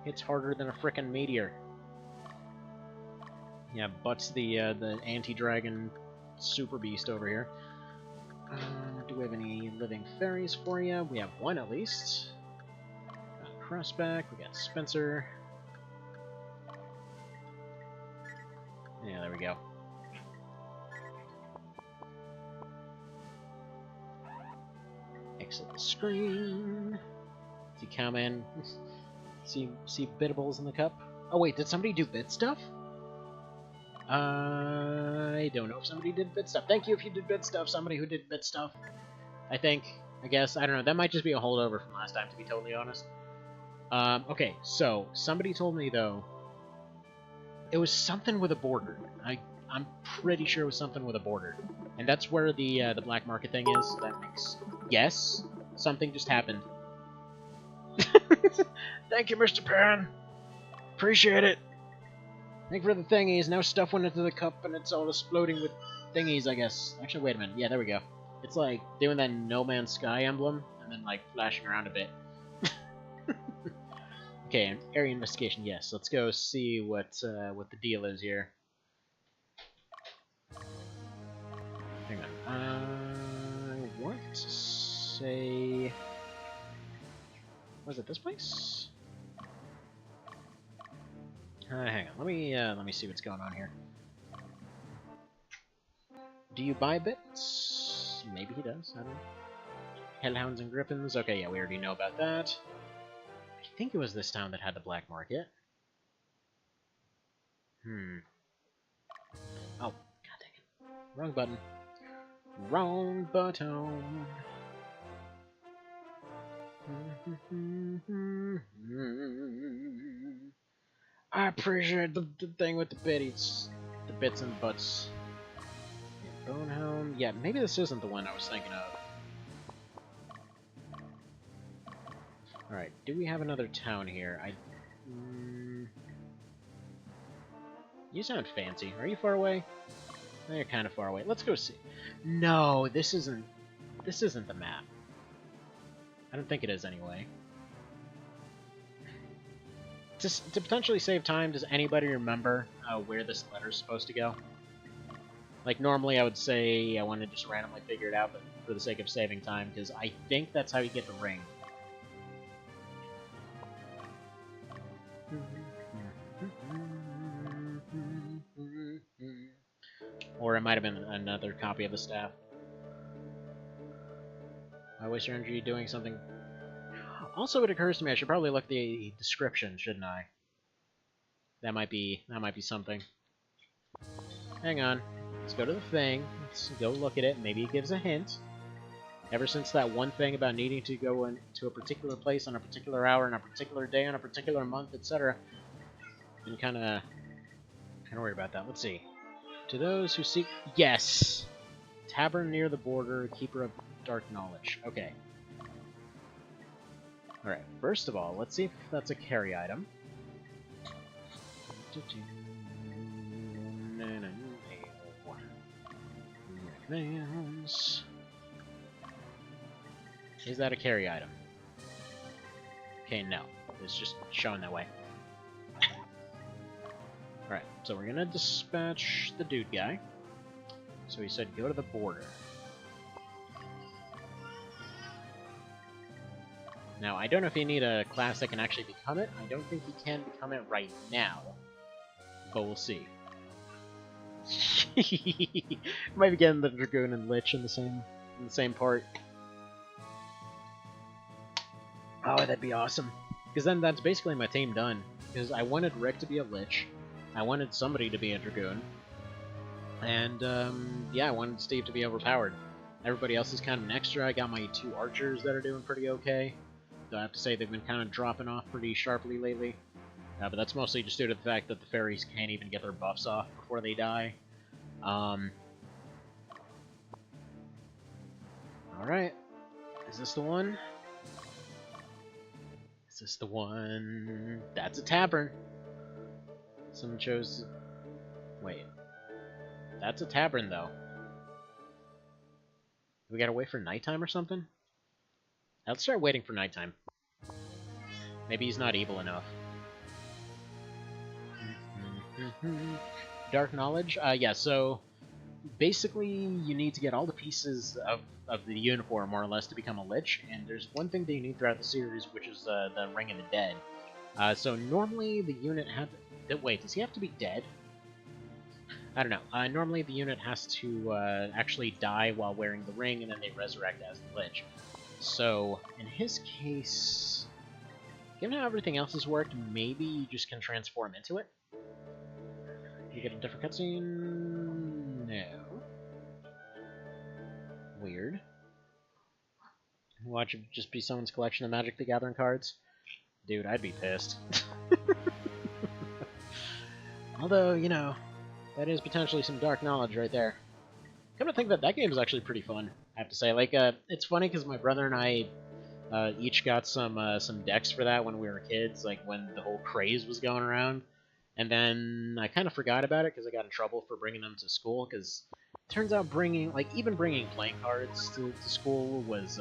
Hits harder than a frickin' meteor. Yeah, butts the anti-dragon super beast over here. Do we have any living fairies for you? We have one at least. Got Crossback, we got Spencer. Yeah, there we go. Exit the screen. See comment. see bittables in the cup. Oh wait, did somebody do bit stuff? I don't know if somebody did bit stuff. Thank you if you did bit stuff. Somebody who did bit stuff. I guess. I don't know. That might just be a holdover from last time, to be totally honest. Okay, so somebody told me though. It was something with a border. I'm pretty sure it was something with a border, and that's where the black market thing is. So that makes yes. Something just happened. Thank you, Mr. Pan. Appreciate it. Thank you for the thingies. Now stuff went into the cup and it's all exploding with thingies, I guess. Actually, wait a minute. Yeah, there we go. It's like doing that No Man's Sky emblem and then like flashing around a bit. Okay, area investigation. Yes, let's go see what the deal is here. Hang on. I want to say, was it this place? Hang on. Let me see what's going on here. Do you buy bits? Maybe he does. I don't know. Hellhounds and Griffins. Okay, yeah, we already know about that. I think it was this town that had the black market. Oh, god dang it. Wrong button. Wrong button. I appreciate the thing with the biddies. The bits and butts. Yeah, Bonehelm. Yeah, maybe this isn't the one I was thinking of. Alright, do we have another town here? You sound fancy. Are you far away? Oh, you're kind of far away. Let's go see. No, this isn't the map. I don't think it is anyway. Just to potentially save time, does anybody remember where this letter's supposed to go? Like, normally I would say I want to just randomly figure it out, but for the sake of saving time, because I think that's how you get the ring. Or it might have been another copy of the staff. I waste your energy doing something. Also, it occurs to me I should probably look at the description, shouldn't I? That might be something. Hang on. Let's go to the thing. Let's go look at it. Maybe it gives a hint. Ever since that one thing about needing to go into a particular place on a particular hour, on a particular day, on a particular month, etc., been kind of worried about that. Let's see. To those who seek... Yes! Tavern near the border, keeper of dark knowledge. Okay. Alright, first of all, let's see if that's a carry item. Is that a carry item? Okay, no. It's just showing that way. Alright, so we're gonna dispatch the dude guy. So he said go to the border. Now, I don't know if you need a class that can actually become it. I don't think you can become it right now. But we'll see. Might be getting the Dragoon and Lich in the same part. Oh, that'd be awesome. Because then that's basically my team done. Because I wanted Rick to be a Lich. I wanted somebody to be a Dragoon. And, yeah, I wanted Steve to be overpowered. Everybody else is kind of an extra. I got my 2 archers that are doing pretty okay. Though I have to say they've been kind of dropping off pretty sharply lately. But that's mostly just due to the fact that the fairies can't even get their buffs off before they die. Alright. Is this the one? Is this the one? That's a tavern. Someone chose... Wait. That's a tavern, though. We gotta wait for nighttime or something? Let's start waiting for nighttime. Maybe he's not evil enough. Dark knowledge? Yeah, so... Basically, you need to get all the pieces of the uniform, more or less, to become a Lich, and there's one thing that you need throughout the series, which is the Ring of the Dead. So normally the unit had... Wait, does he have to be dead? I don't know. Normally the unit has to actually die while wearing the ring, and then they resurrect as the Lich. So, in his case, given how everything else has worked, maybe you just can transform into it? You get a different cutscene? No. Weird. Watch it just be someone's collection of Magic the Gathering cards? Dude, I'd be pissed. Although, you know, that is potentially some dark knowledge right there. Come to think that that game is actually pretty fun, I have to say. Like, it's funny because my brother and I each got some decks for that when we were kids, like when the whole craze was going around. And then I kind of forgot about it because I got in trouble for bringing them to school, because it turns out even bringing playing cards to school was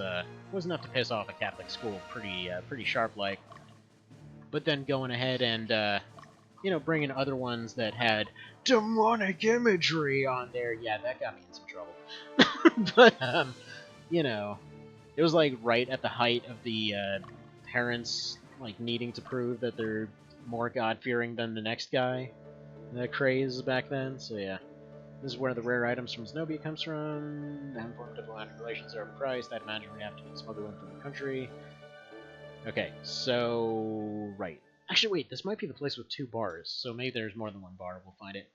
enough to piss off a Catholic school pretty sharp-like. But then going ahead and, you know, bringing other ones that had demonic imagery on there, yeah, that got me in some trouble. But, you know, it was, like, right at the height of the parents, like, needing to prove that they're more God-fearing than the next guy, the craze back then, so yeah. This is where the rare items from Zenobia comes from. The informed diplomatic relations are overpriced. I'd imagine we have to get smuggled in from the country. Okay, so... right. Actually, wait, this might be the place with 2 bars, so maybe there's more than 1 bar. We'll find it.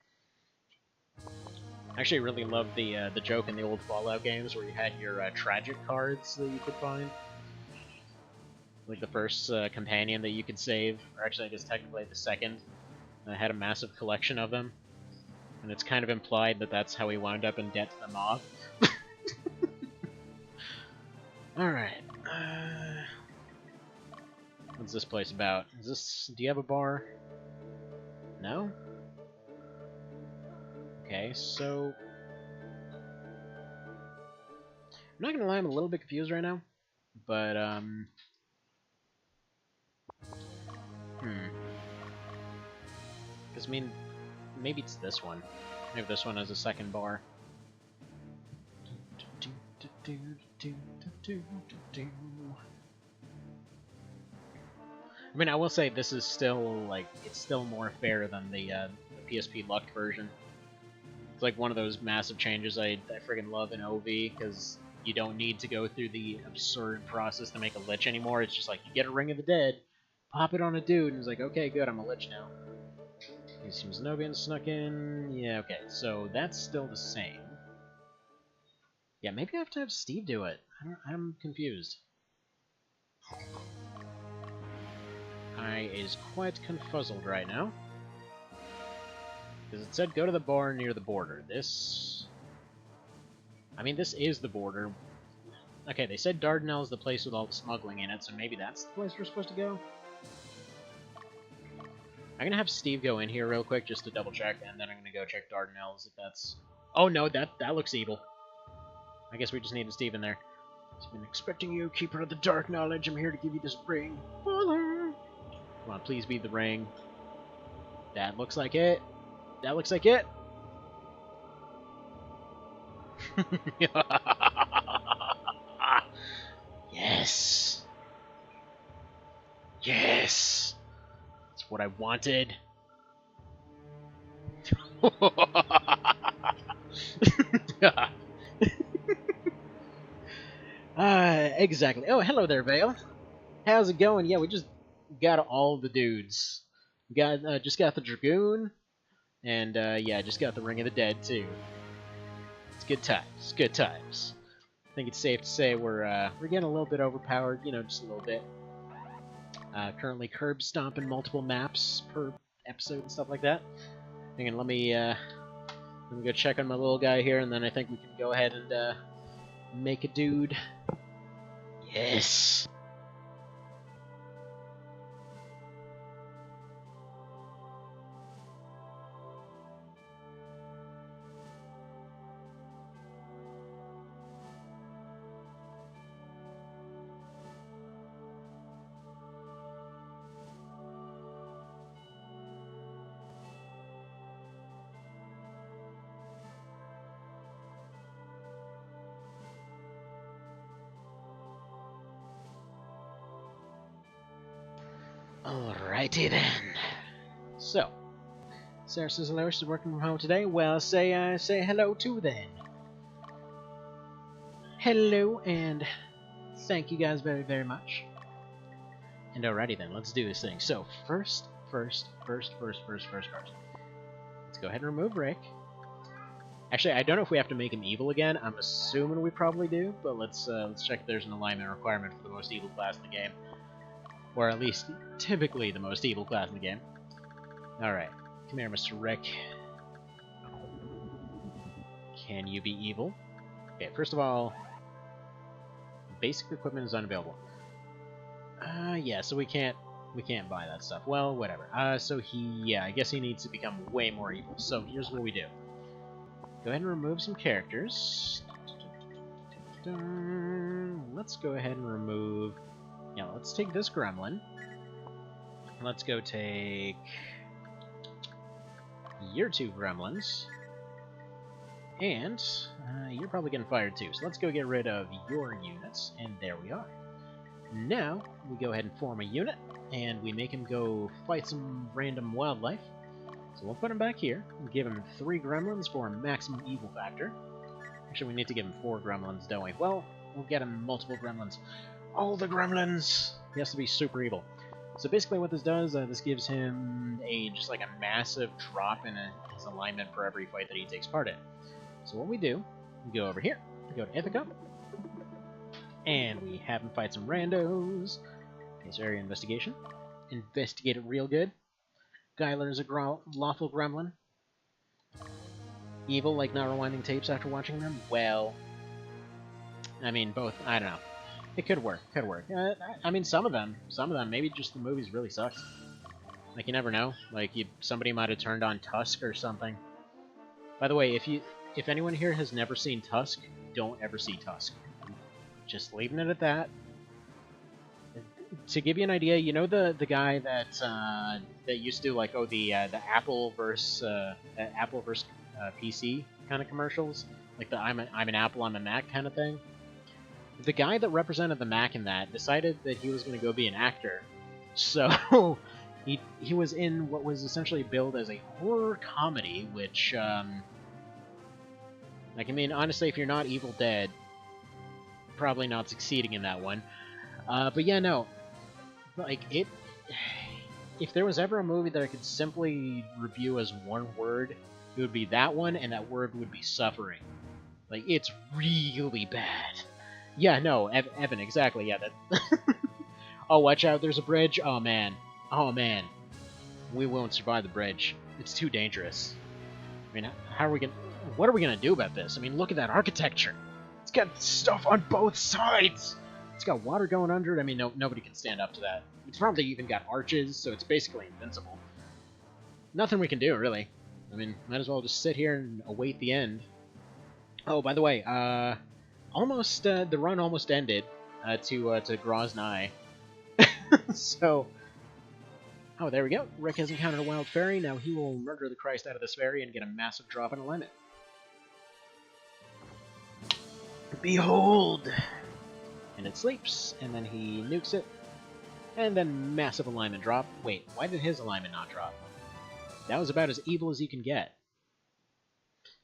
I actually really loved the joke in the old Fallout games where you had your tragic cards that you could find. Like the first companion that you could save, or actually I guess technically the second, had a massive collection of them. And it's kind of implied that that's how he wound up in debt to the mob. Alright. What's this place about? Do you have a bar? No? Okay, so... I'm not gonna lie, I'm a little bit confused right now. But, Because, I mean, maybe it's this one. Maybe this one has a second bar. I mean, I will say this is still, like, it's still more fair than the PSP Luck version. It's like one of those massive changes I friggin' love in OV, because you don't need to go through the absurd process to make a Lich anymore. It's just like, you get a Ring of the Dead, pop it on a dude, and it's like, okay, good, I'm a Lich now. Some Zenobians snuck in. Yeah, okay, so that's still the same. Yeah, maybe I have to have Steve do it. I'm confused. I is quite confuzzled right now. Because it said go to the bar near the border. This... I mean, this is the border. Okay, they said Dardanelle is the place with all the smuggling in it, so maybe that's the place we're supposed to go? I'm gonna have Steve go in here real quick just to double check, and then I'm gonna go check Dardanelle's if that's... Oh no, that looks evil. I guess we just needed Steve in there. I've been expecting you, Keeper of the Dark Knowledge. I'm here to give you this ring. Come on, please be the ring. That looks like it. That looks like it. Yes. Yes. That's what I wanted. Exactly. Oh, hello there, Vale. How's it going? Yeah, we just got all the dudes. Just got the Dragoon, and yeah, just got the Ring of the Dead too. It's good times. Good times. I think it's safe to say we're getting a little bit overpowered. You know, just a little bit. Currently curb stomping multiple maps per episode and stuff like that. Hang on, let me go check on my little guy here, and then I think we can go ahead and make a dude. Yes. Alrighty then. So, Sarah says hello, she's working from home today. Well, say hello too then. Hello, and thank you guys very, very much. And alrighty then, let's do this thing. So, first. Let's go ahead and remove Rick. Actually, I don't know if we have to make him evil again. I'm assuming we probably do, but let's check if there's an alignment requirement for the most evil class in the game. Or at least, typically, the most evil class in the game. Alright. Come here, Mr. Rick. Can you be evil? Okay, first of all, basic equipment is unavailable. Yeah, so we can't buy that stuff. Well, whatever. So I guess he needs to become way more evil. So here's what we do. Go ahead and remove some characters. Let's go ahead and remove... Yeah, let's take this gremlin. Let's go take your two gremlins. And you're probably getting fired too, so let's go get rid of your units, and there we are. Now, we go ahead and form a unit, and we make him go fight some random wildlife. So we'll put him back here, and give him 3 gremlins for a maximum evil factor. Actually, we need to give him 4 gremlins, don't we? Well, we'll get him multiple gremlins. All the gremlins! He has to be super evil. So basically what this does, this gives him just like a massive drop in his alignment for every fight that he takes part in. So what we do, we go over here, we go to Ithaca, and we have him fight some randos. Case area investigation. Investigate it real good. Guyler's a lawful gremlin. Evil, like not rewinding tapes after watching them? Well, I mean, both, I don't know. It could work, I mean, some of them, maybe just the movies really sucked. Like, you never know. Like, somebody might have turned on Tusk or something. By the way, if anyone here has never seen Tusk, don't ever see Tusk. Just leaving it at that. To give you an idea, you know the guy that used to do like the Apple versus PC kind of commercials, like the I'm an Apple, I'm a Mac kind of thing. The guy that represented the Mac in that decided that he was going to go be an actor, so he was in what was essentially billed as a horror comedy, which like, I mean, honestly, if you're not Evil Dead, probably not succeeding in that one. But yeah, no. Like, if there was ever a movie that I could simply review as one word, it would be that one, and that word would be suffering. Like, it's really bad. Yeah, no, Evan, exactly, yeah, that... Oh, watch out, there's a bridge. Oh, man. Oh, man. We won't survive the bridge. It's too dangerous. I mean, how are we gonna... What are we gonna do about this? I mean, look at that architecture. It's got stuff on both sides. It's got water going under it. I mean, nobody can stand up to that. It's probably even got arches, so it's basically invincible. Nothing we can do, really. I mean, might as well just sit here and await the end. Oh, by the way, the run almost ended to Groznai. So, oh, there we go. Rick has encountered a wild fairy. Now he will murder the Christ out of this fairy and get a massive drop in alignment. Behold! And it sleeps, and then he nukes it, and then massive alignment drop. Wait, why did his alignment not drop? That was about as evil as you can get.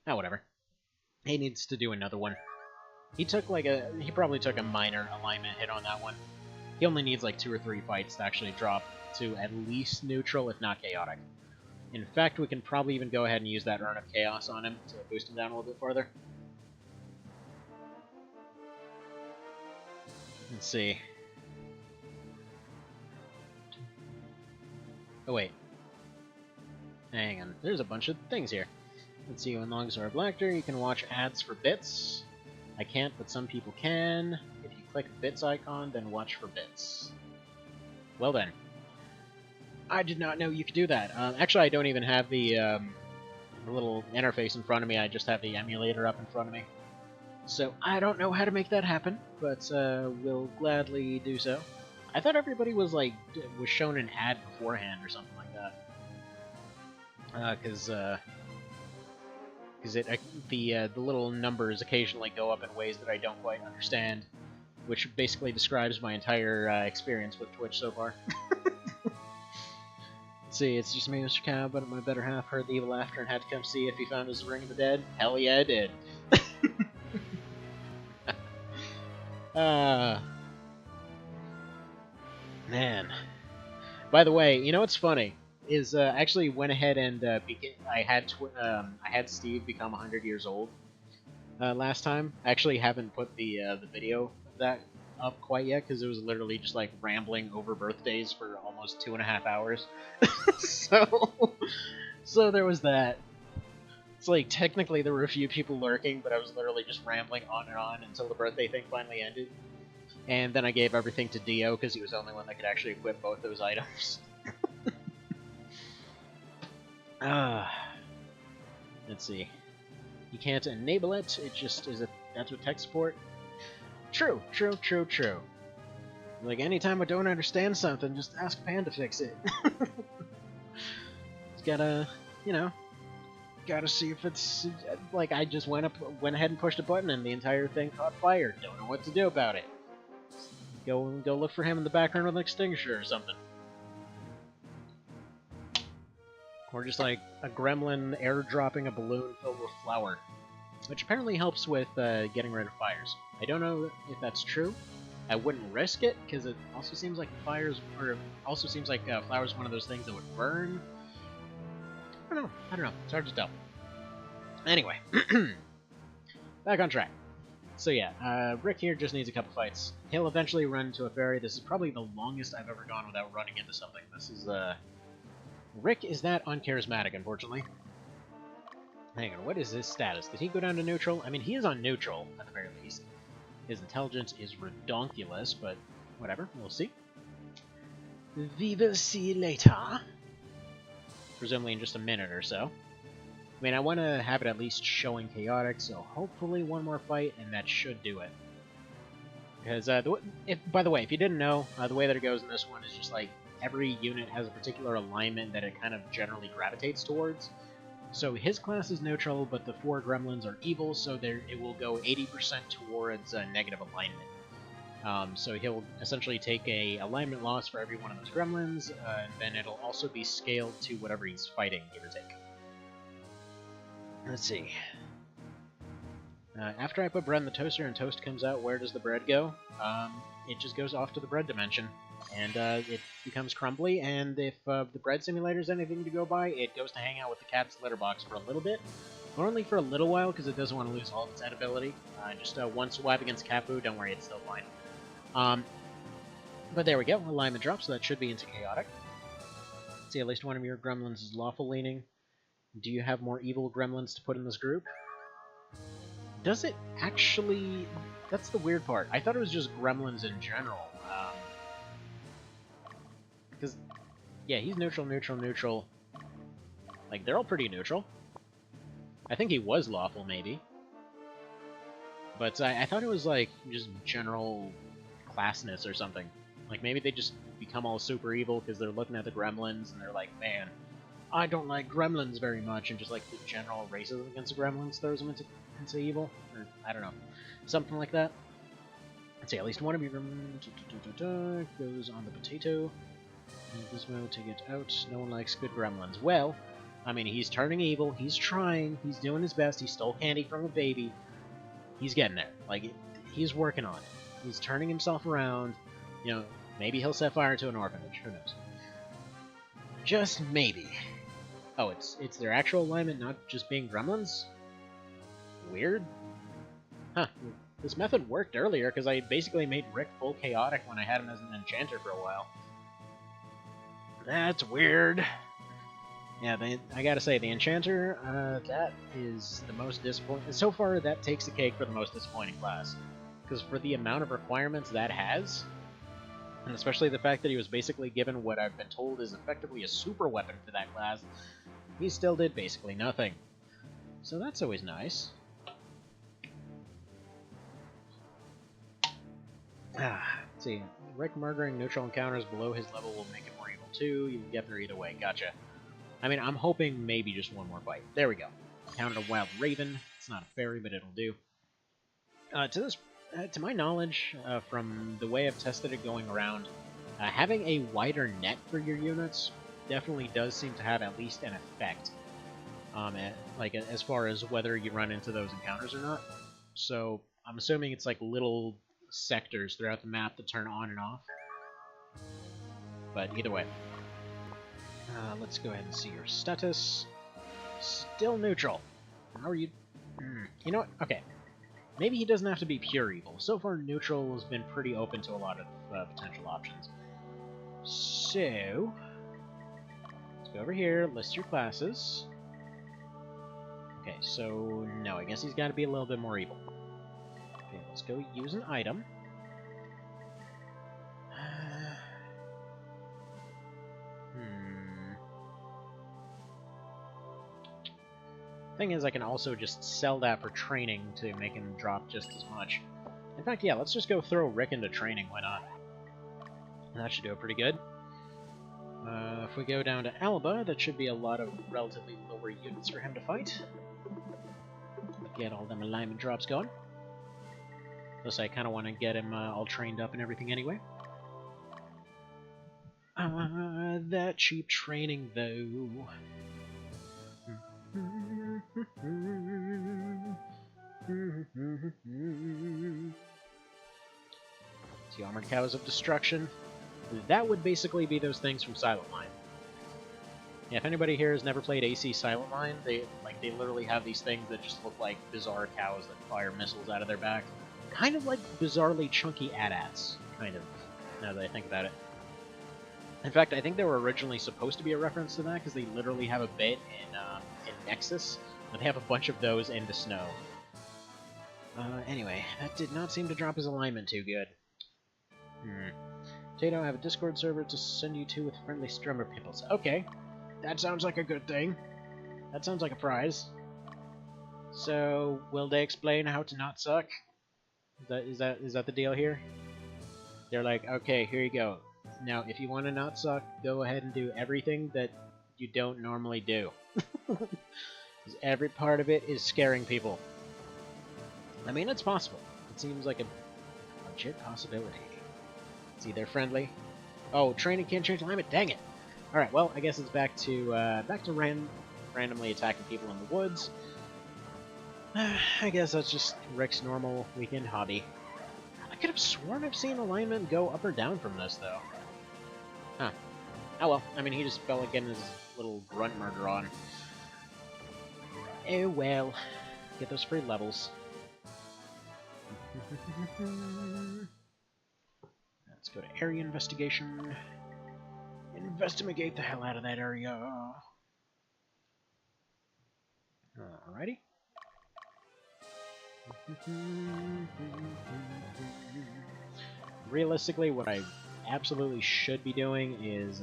Ah, whatever. He needs to do another one. He probably took a minor alignment hit on that one. He only needs like 2 or 3 fights to actually drop to at least neutral, if not chaotic. In fact, we can probably even go ahead and use that Urn of Chaos on him to boost him down a little bit farther. Let's see. Oh, wait. Hang on. There's a bunch of things here. Let's see, when Longs are a Blackter, you can watch ads for bits. I can't, but some people can. If you click the bits icon, then watch for bits. Well then. I did not know you could do that. Actually, I don't even have the little interface in front of me. I just have the emulator up in front of me. So I don't know how to make that happen, but we'll gladly do so. I thought everybody was shown an ad beforehand or something like that. Because the little numbers occasionally go up in ways that I don't quite understand, which basically describes my entire experience with Twitch so far. Let's see, it's just me, Mr. Cow, but my better half heard the evil laughter and had to come see if he found his Ring of the Dead. Hell yeah, I did. Man. By the way, you know what's funny? Is actually went ahead and I had Steve become 100 years old last time. I actually haven't put the video of that up quite yet because it was literally just like rambling over birthdays for almost 2.5 hours. so there was that. It's like technically there were a few people lurking, but I was literally just rambling on and on until the birthday thing finally ended. And then I gave everything to Dio because he was the only one that could actually equip both those items. Let's see. You can't enable it. It just is that's what tech support. True. Like anytime I don't understand something, just ask Pan to fix it. It's gotta, gotta see if it's like I just went ahead and pushed a button and the entire thing caught fire. Don't know what to do about it. Go look for him in the background with an extinguisher or something. Or just like a gremlin airdropping a balloon filled with flour, which apparently helps with getting rid of fires. I don't know if that's true. I wouldn't risk it because it also seems like flour's one of those things that would burn. I don't know. It's hard to tell. Anyway, back on track. So yeah, Rick here just needs a couple fights. He'll eventually run into a fairy. This is probably the longest I've ever gone without running into something. This is Rick is that uncharismatic, unfortunately. Hang on, what is his status? Did he go down to neutral? I mean, he is on neutral, at the very least. His intelligence is redonkulous, but whatever, we'll see. We will see later. Presumably in just a minute or so. I mean, I want to have it at least showing chaotic, so hopefully one more fight, and that should do it. Because, by the way, if you didn't know, the way that it goes in this one is just like, every unit has a particular alignment that it kind of generally gravitates towards. So his class is neutral, but the 4 gremlins are evil, so it will go 80% towards negative alignment. So he'll essentially take a alignment loss for every one of those gremlins, and then it'll also be scaled to whatever he's fighting, give or take. Let's see. After I put bread in the toaster and toast comes out, where does the bread go? It just goes off to the bread dimension. And it becomes crumbly, and if the bread simulator is anything to go by, it goes to hang out with the cat's litter box for a little bit. But only for a little while, because it doesn't want to lose all of its edibility. Just one swipe against cat food, don't worry, it's still fine. But there we go, alignment drop, so that should be into chaotic. Let's see, at least one of your gremlins is lawful leaning. Do you have more evil gremlins to put in this group? Does it actually... That's the weird part. I thought it was just gremlins in general. Because, yeah, he's neutral, neutral, neutral. Like, they're all pretty neutral. I think he was lawful, maybe. But I thought it was, like, just general classness or something. Like, maybe they just become all super evil because they're looking at the gremlins and they're like, man, I don't like gremlins very much, and just, like, the general racism against the gremlins throws them into evil. Or, I don't know. Something like that. Let's see, at least one of your gremlins goes on the potato. Gizmo to get out. No one likes good gremlins. Well, I mean, he's turning evil. He's trying. He's doing his best. He stole candy from a baby. He's getting there. Like, he's working on it. He's turning himself around. You know, maybe he'll set fire to an orphanage. Who knows? Just maybe. Oh, it's their actual alignment, not just being gremlins? Weird. Huh. This method worked earlier, because I basically made Rick full chaotic when I had him as an enchanter for a while. That's weird. Yeah, I gotta say, the enchanter, that is the most disappointing. So far, that takes the cake for the most disappointing class. Because for the amount of requirements that has, and especially the fact that he was basically given what I've been told is effectively a super weapon for that class, he still did basically nothing. So that's always nice. Let's see. Rick murdering neutral encounters below his level will make it more evil too. You can get there either way. Gotcha. I mean, I'm hoping maybe just one more bite. There we go. Counted a wild raven. It's not a fairy, but it'll do. To my knowledge, from the way I've tested it going around, having a wider net for your units definitely does seem to have at least an effect. Like as far as whether you run into those encounters or not. So I'm assuming it's like little sectors throughout the map that turn on and off. But either way. Let's go ahead and see your status. Still neutral. How are you? You know what? Okay. Maybe he doesn't have to be pure evil. So far, neutral has been pretty open to a lot of potential options. So, let's go over here, list your classes. Okay, so no, I guess he's got to be a little bit more evil. Okay, let's go use an item. Thing is, I can also just sell that for training to make him drop just as much. In fact, yeah, let's just go throw Rick into training, why not? That should do it pretty good. If we go down to Alba, that should be a lot of relatively lower units for him to fight. Get all them alignment drops going. Plus, I kind of want to get him all trained up and everything anyway. That cheap training, though. The Armored Cows of Destruction. That would basically be those things from Silent Line. Yeah, if anybody here has never played AC Silent Line, they literally have these things that just look like bizarre cows that fire missiles out of their back. Kind of like bizarrely chunky AT-ATs, kind of, now that I think about it. In fact, I think they were originally supposed to be a reference to that, because they literally have a bit in Nexus, but they have a bunch of those in the snow. Anyway, that did not seem to drop his alignment too good. Tato, I have a Discord server to send you to with friendly strummer pimples. Okay, that sounds like a good thing. That sounds like a prize. So, will they explain how to not suck? Is that the deal here? They're like, okay, here you go. Now, if you want to not suck, go ahead and do everything that you don't normally do. Because every part of it is scaring people. I mean, it's possible. It seems like a legit possibility. See, they're friendly. Oh, training can't change alignment. Dang it! All right, well, I guess it's back to randomly attacking people in the woods. I guess that's just Rick's normal weekend hobby. I could have sworn I've seen alignment go up or down from this, though. Huh. Oh well, I mean, he just felt like getting his little grunt murder on. Oh well. Get those free levels. Let's go to area investigation. Investigate the hell out of that area. Alrighty. Realistically, what I absolutely should be doing is,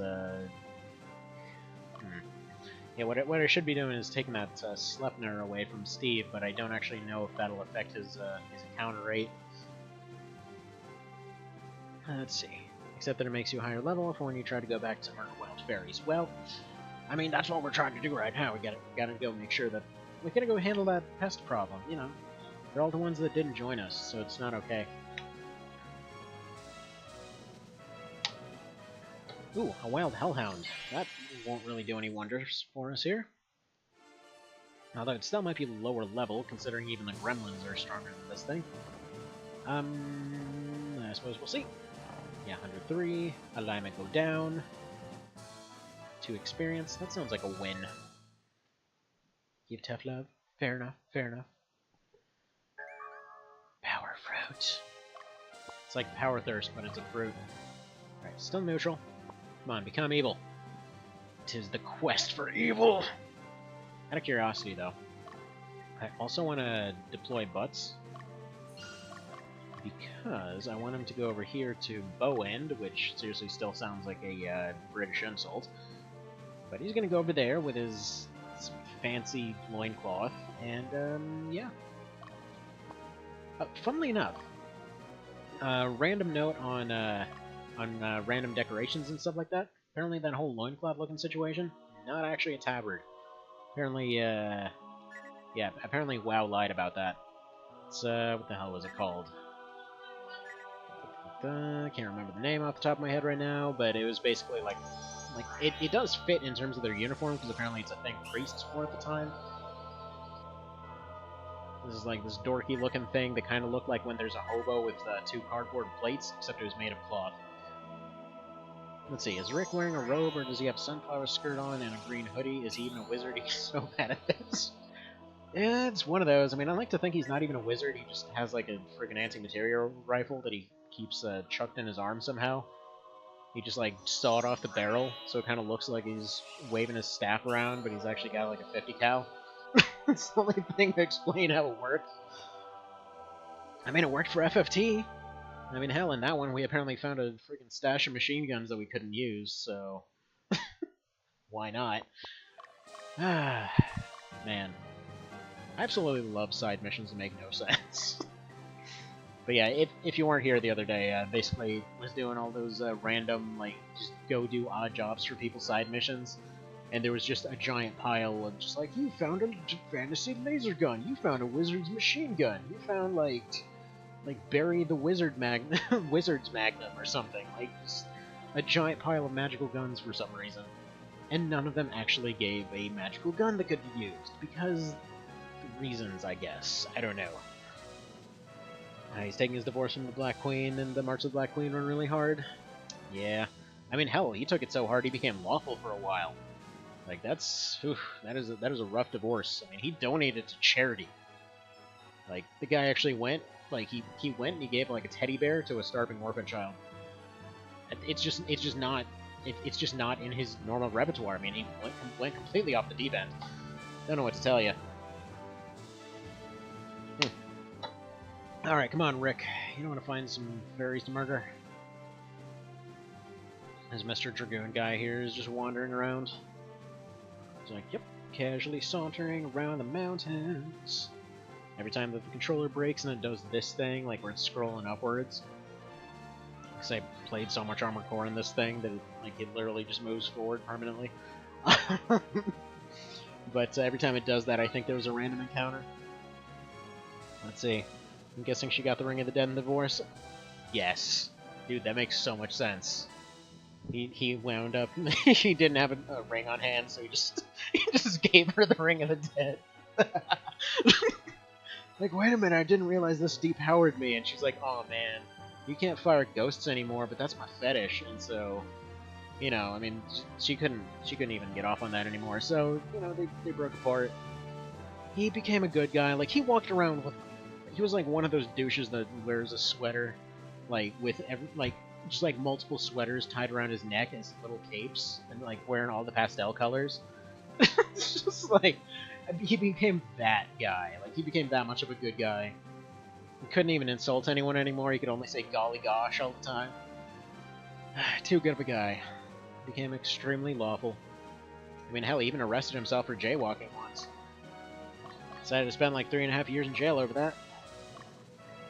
yeah, what I should be doing is taking that Sleipnir away from Steve, but I don't actually know if that'll affect his encounter rate. Let's see. Except that it makes you a higher level for when you try to go back to murder wild fairies. Well, I mean, that's what we're trying to do right now. We gotta go make sure that we gotta go handle that pest problem. You know, they're all the ones that didn't join us, so it's not okay. Ooh, a wild hellhound. That won't really do any wonders for us here. Although it still might be lower level, considering even the gremlins are stronger than this thing. I suppose we'll see. Yeah, 103. Alignment go down. 2 experience. That sounds like a win. Give tough love. Fair enough. Fair enough. Power fruit. It's like power thirst, but it's a fruit. Alright, still neutral. Come on, become evil. 'Tis the quest for evil. Out of curiosity, though, I also want to deploy Butts, because I want him to go over here to Bow End, which seriously still sounds like a British insult. But he's going to go over there with his fancy loincloth, and yeah. Funnily enough, random note on random decorations and stuff like that. Apparently that whole loincloth looking situation, not actually a tabard. Apparently, yeah, apparently WoW lied about that. It's, what the hell was it called? Can't remember the name off the top of my head right now, but it was basically like it does fit in terms of their uniform, because apparently it's a thing priests wore at the time. This is like this dorky looking thing that kind of looked like when there's a hobo with 2 cardboard plates, except it was made of cloth. Let's see, is Rick wearing a robe, or does he have a sunflower skirt on and a green hoodie? Is he even a wizard? He's so bad at this. Yeah, it's one of those. I mean, I like to think he's not even a wizard, he just has like a friggin' anti-materia rifle that he keeps chucked in his arm somehow. He just like sawed off the barrel, so it kind of looks like he's waving his staff around, but he's actually got like a 50 cal. It's the only thing to explain how it works. I mean, it worked for FFT. I mean, hell, in that one we apparently found a freaking stash of machine guns that we couldn't use, so why not? Ah, man. I absolutely love side missions that make no sense. But yeah, if you weren't here the other day, basically was doing all those random, like, just go do odd jobs for people side missions, and there was just a giant pile of just like, you found a fantasy laser gun, you found a wizard's machine gun, you found like bury the wizard's magnum or something, like just a giant pile of magical guns for some reason, and none of them actually gave a magical gun that could be used because reasons, I guess. I don't know. He's taking his divorce from the Black Queen, and the March of the Black Queen run really hard. Yeah, I mean, hell, he took it so hard he became lawful for a while. Like that is a rough divorce. I mean, he donated to charity. Like the guy actually went. Like he went and he gave like a teddy bear to a starving orphan child. It's just not in his normal repertoire. I mean, he went completely off the deep end. Don't know what to tell you. All right, come on, Rick. You don't want to find some fairies to murder? As Mr. Dragoon guy here is just wandering around. He's like, yep, casually sauntering around the mountains. Every time that the controller breaks and it does this thing, like where it's scrolling upwards. Because I played so much Armored Core in this thing that it literally just moves forward permanently. But every time it does that, I think there was a random encounter. Let's see. I'm guessing she got the Ring of the Dead in the divorce? Yes. Dude, that makes so much sense. He wound up... he didn't have a ring on hand, so he just gave her the Ring of the Dead. Like, wait a minute, I didn't realize this depowered me. And she's like, oh man, you can't fire ghosts anymore, but that's my fetish. And so You know, I mean, she couldn't even get off on that anymore. So, you know, they broke apart. He became a good guy. Like, he walked around with, he was like one of those douches that wears a sweater, like with just like multiple sweaters tied around his neck as little capes, and like wearing all the pastel colors. It's just like he became that guy. Like, he became that much of a good guy. He couldn't even insult anyone anymore. He could only say golly gosh all the time. Too good of a guy. Became extremely lawful. I mean, hell, he even arrested himself for jaywalking once. Decided to spend like 3.5 years in jail over that.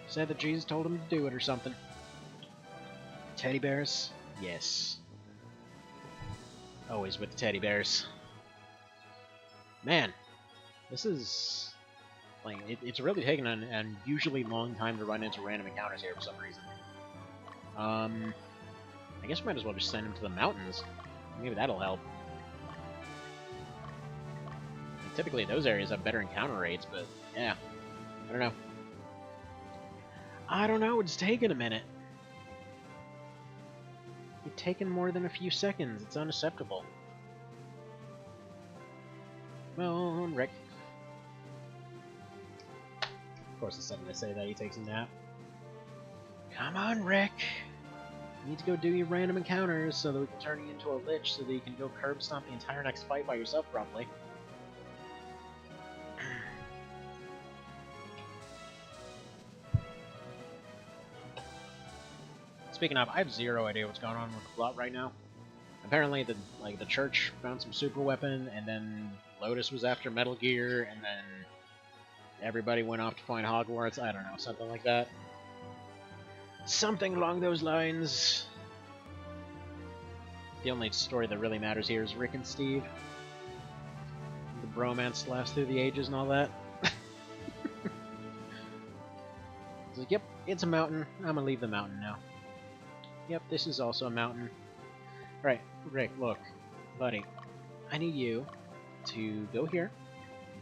Said that Jesus told him to do it or something. Teddy bears? Yes. Always with the teddy bears. Man, this is... like, it's really taken an unusually long time to run into random encounters here for some reason. I guess we might as well just send him to the mountains. Maybe that'll help. And typically those areas have better encounter rates, but yeah. I don't know. I don't know, it's taken a minute. It's taken more than a few seconds. It's unacceptable. Come on, Rick. Of course, the second I say that, he takes a nap. Come on, Rick! You need to go do your random encounters so that we can turn you into a Lich so that you can go curb stomp the entire next fight by yourself promptly. Speaking of, I have zero idea what's going on with the plot right now. Apparently, the church found some super weapon, and then Lotus was after Metal Gear, and then everybody went off to find Hogwarts. I don't know, something like that. Something along those lines. The only story that really matters here is Rick and Steve. The bromance lasts through the ages and all that. It's like, yep, it's a mountain. I'm gonna leave the mountain now. Yep, this is also a mountain. Right, Rick, look. Buddy, I need you to go here,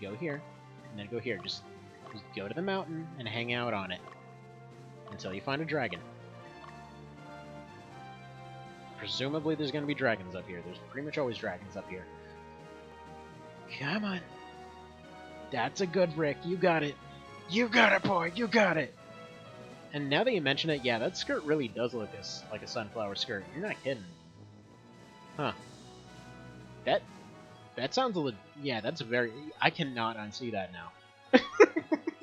and then go here. Just go to the mountain and hang out on it until you find a dragon. Presumably there's going to be dragons up here. There's pretty much always dragons up here. Come on. That's a good Rick. You got it. You got it, boy. You got it. And now that you mention it, yeah, that skirt really does look like a sunflower skirt. You're not kidding. Huh. That sounds a little... yeah, that's a very... I cannot unsee that now.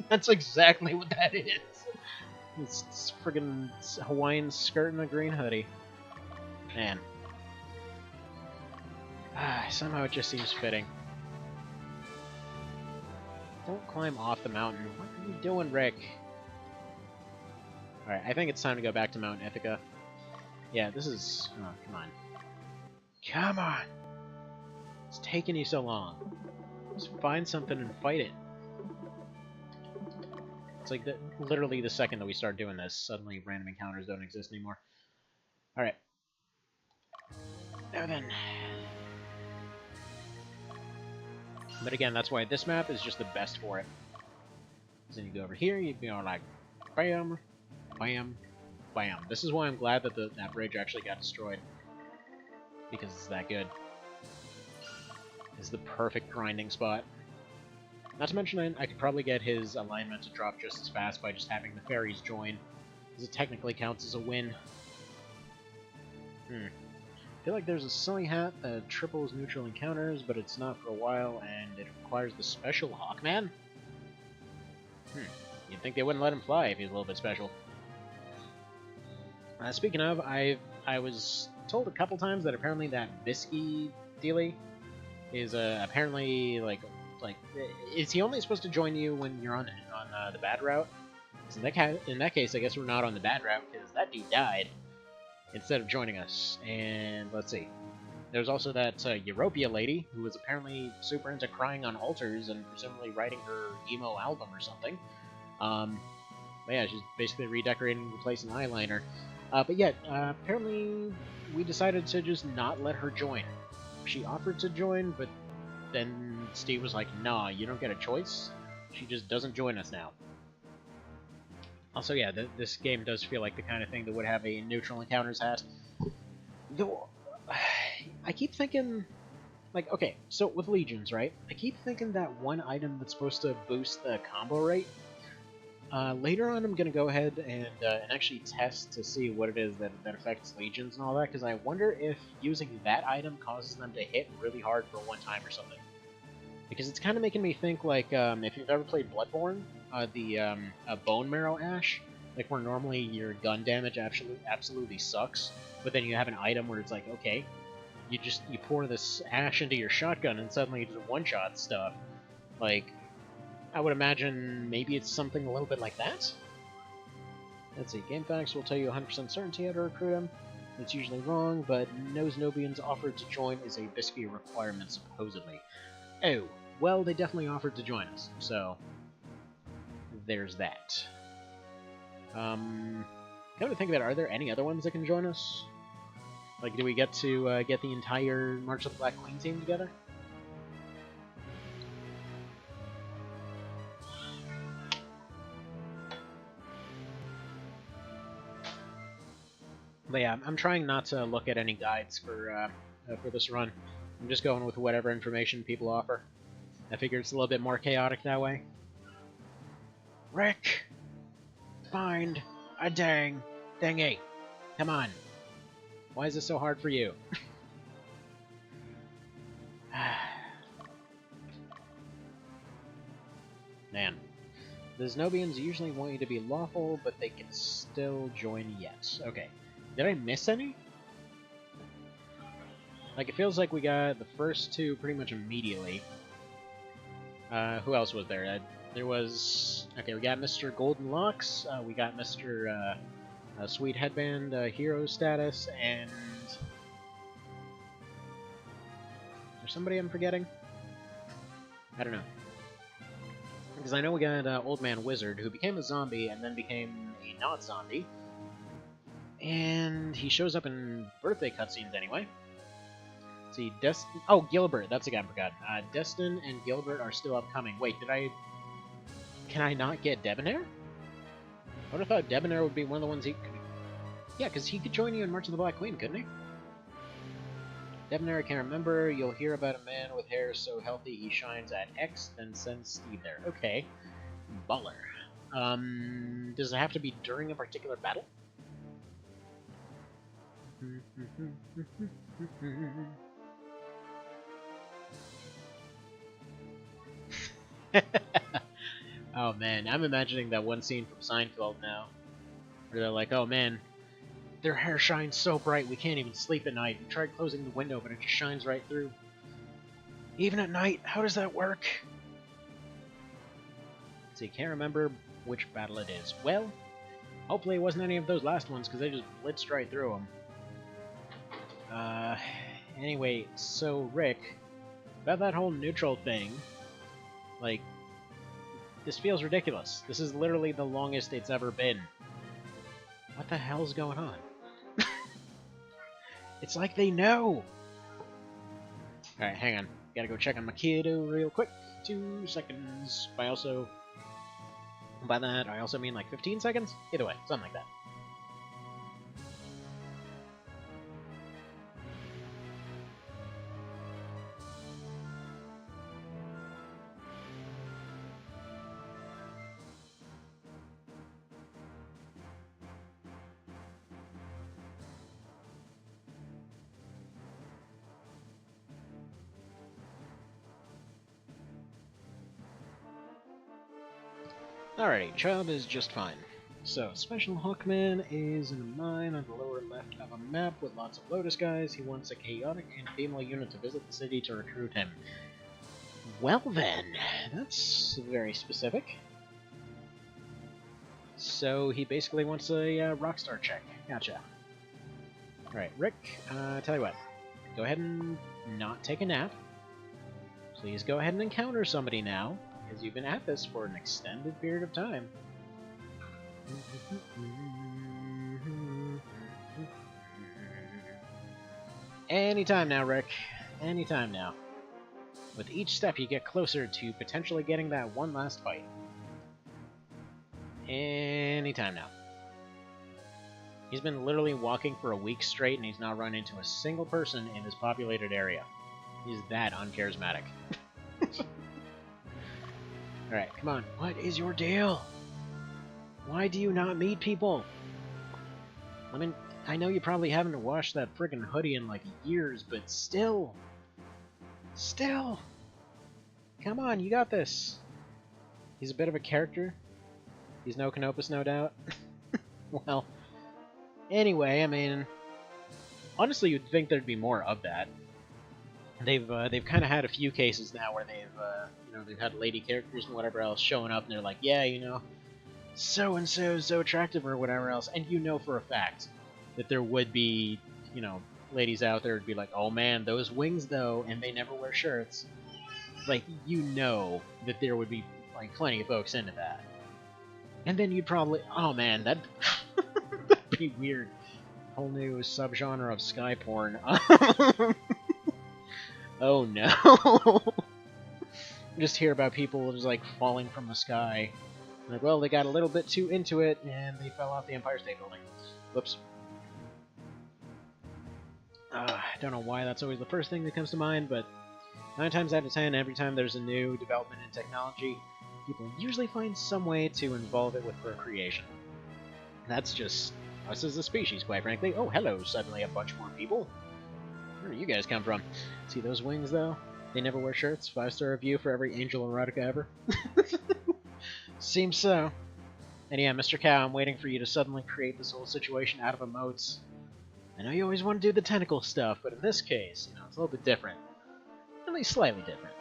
That's exactly what that is. It's friggin' Hawaiian skirt and a green hoodie. Man. Somehow it just seems fitting. Don't climb off the mountain. What are you doing, Rick? Alright, I think it's time to go back to Mount Ithaca. Yeah, this is... oh, come on. Come on! It's taking you so long. Just find something and fight it. It's like literally the second that we start doing this, suddenly random encounters don't exist anymore. Alright. Now then. But again, that's why this map is just the best for it. Then you go over here, you go like, bam, bam, bam. This is why I'm glad that that bridge actually got destroyed. Because it's that good. It's the perfect grinding spot. Not to mention, I could probably get his alignment to drop just as fast by just having the fairies join, because it technically counts as a win. I feel like there's a silly hat that triples neutral encounters, but it's not for a while, and it requires the special Hawkman? You'd think they wouldn't let him fly if he's a little bit special. Speaking of, I was told a couple times that apparently that Visky dealie is apparently like is he only supposed to join you when you're on the bad route? In that case, I guess we're not on the bad route because that dude died instead of joining us. And let's see, there's also that Europia lady who was apparently super into crying on altars and presumably writing her emo album or something. But yeah, she's basically redecorating and replacing eyeliner. But yeah, apparently we decided to just not let her join. She offered to join, but then Steve was like, nah, you don't get a choice. She just doesn't join us now. Also, yeah, this game does feel like the kind of thing that would have a neutral encounters hat. Though, I keep thinking, like, okay, so with legions, right? I keep thinking that one item that's supposed to boost the combo rate. Later on, I'm gonna go ahead and actually test to see what it is that affects legions and all that, because I wonder if using that item causes them to hit really hard for one time or something. Because it's kind of making me think, like, if you've ever played Bloodborne, the Bone Marrow Ash, like where normally your gun damage absolutely sucks, but then you have an item where it's like, okay, you pour this ash into your shotgun and suddenly you just one-shot stuff. Like, I would imagine maybe it's something a little bit like that? Let's see, GameFAQs will tell you 100% certainty how to recruit him. It's usually wrong, but no Zenobians offered to join is a Biscuit requirement, supposedly. Oh, well, they definitely offered to join us, so there's that. Come to think of it, are there any other ones that can join us? Like, do we get to get the entire March of the Black Queen team together? But yeah, I'm trying not to look at any guides for this run. I'm just going with whatever information people offer. I figure it's a little bit more chaotic that way. Rick! Find a dang thingy! Come on! Why is this so hard for you? Man. The Zenobians usually want you to be lawful, but they can still join yet. Okay. Did I miss any? Like, it feels like we got the first two pretty much immediately. Who else was there? There was... Okay, we got Mr. Golden Locks, we got Mr. Sweet Headband, Hero Status, and... There's somebody I'm forgetting? I don't know. Because I know we got Old Man Wizard, who became a zombie and then became a not-zombie. And he shows up in birthday cutscenes anyway. Let's see, oh, Gilbert, that's the guy I forgot. Destin and Gilbert are still upcoming. Wait, can I not get Debonair? I would have thought Debonair would be one of the ones he could... Yeah, because he could join you in March of the Black Queen, couldn't he? Debonair, I can't remember. You'll hear about a man with hair so healthy he shines at X, then send Steve there. Okay. Baller. Does it have to be during a particular battle? Oh man, I'm imagining that one scene from Seinfeld now, where they're like, oh man, their hair shines so bright we can't even sleep at night. We tried closing the window, but it just shines right through. Even at night, how does that work? So you can't remember which battle it is. Well, hopefully it wasn't any of those last ones, because they just blitzed right through them. Anyway, so Rick, about that whole neutral thing, like, this feels ridiculous. This is literally the longest it's ever been. What the hell's going on? It's like they know! Alright, hang on. Gotta go check on Mosquito real quick. 2 seconds. By that, I also mean like 15 seconds? Either way, something like that. Alrighty, job is just fine. So, Special Hawkman is in a mine on the lower left of a map with lots of Lotus guys. He wants a chaotic and female unit to visit the city to recruit him. Well then, that's very specific. So he basically wants a Rockstar check. Gotcha. Alright, Rick, tell you what. Go ahead and not take a nap. Please go ahead and encounter somebody now, because you've been at this for an extended period of time. Anytime now, Rick. Anytime now. With each step you get closer to potentially getting that one last fight. Anytime now. He's been literally walking for a week straight, and he's not run into a single person in this populated area. He's that uncharismatic. Alright, come on. What is your deal? Why do you not meet people? I mean, I know you probably haven't washed that friggin' hoodie in, like, years, but still. Still. Come on, you got this. He's a bit of a character. He's no Canopus, no doubt. Well, anyway, I mean, honestly, you'd think there'd be more of that. They've kind of had a few cases now where they've had lady characters and whatever else showing up, and they're like, yeah, so and so attractive or whatever else, and you know for a fact that there would be, ladies out there would be like, oh man, those wings though, and they never wear shirts. Like, that there would be like plenty of folks into that. And then you'd probably, oh man, that'd be weird. Whole new subgenre of sky porn. Oh no. Just hear about people just like falling from the sky. Like, well, they got a little bit too into it and they fell off the Empire State Building. Whoops. I don't know why that's always the first thing that comes to mind, but 9 times out of 10, every time there's a new development in technology, people usually find some way to involve it with procreation. That's just us as a species, quite frankly. Oh, hello, suddenly a bunch more people. Where do you guys come from? See those wings, though? They never wear shirts. 5-star review for every angel erotica ever. Seems so. And yeah, Mr. Cow, I'm waiting for you to suddenly create this whole situation out of emotes. I know you always want to do the tentacle stuff, but in this case, it's a little bit different. At least slightly different.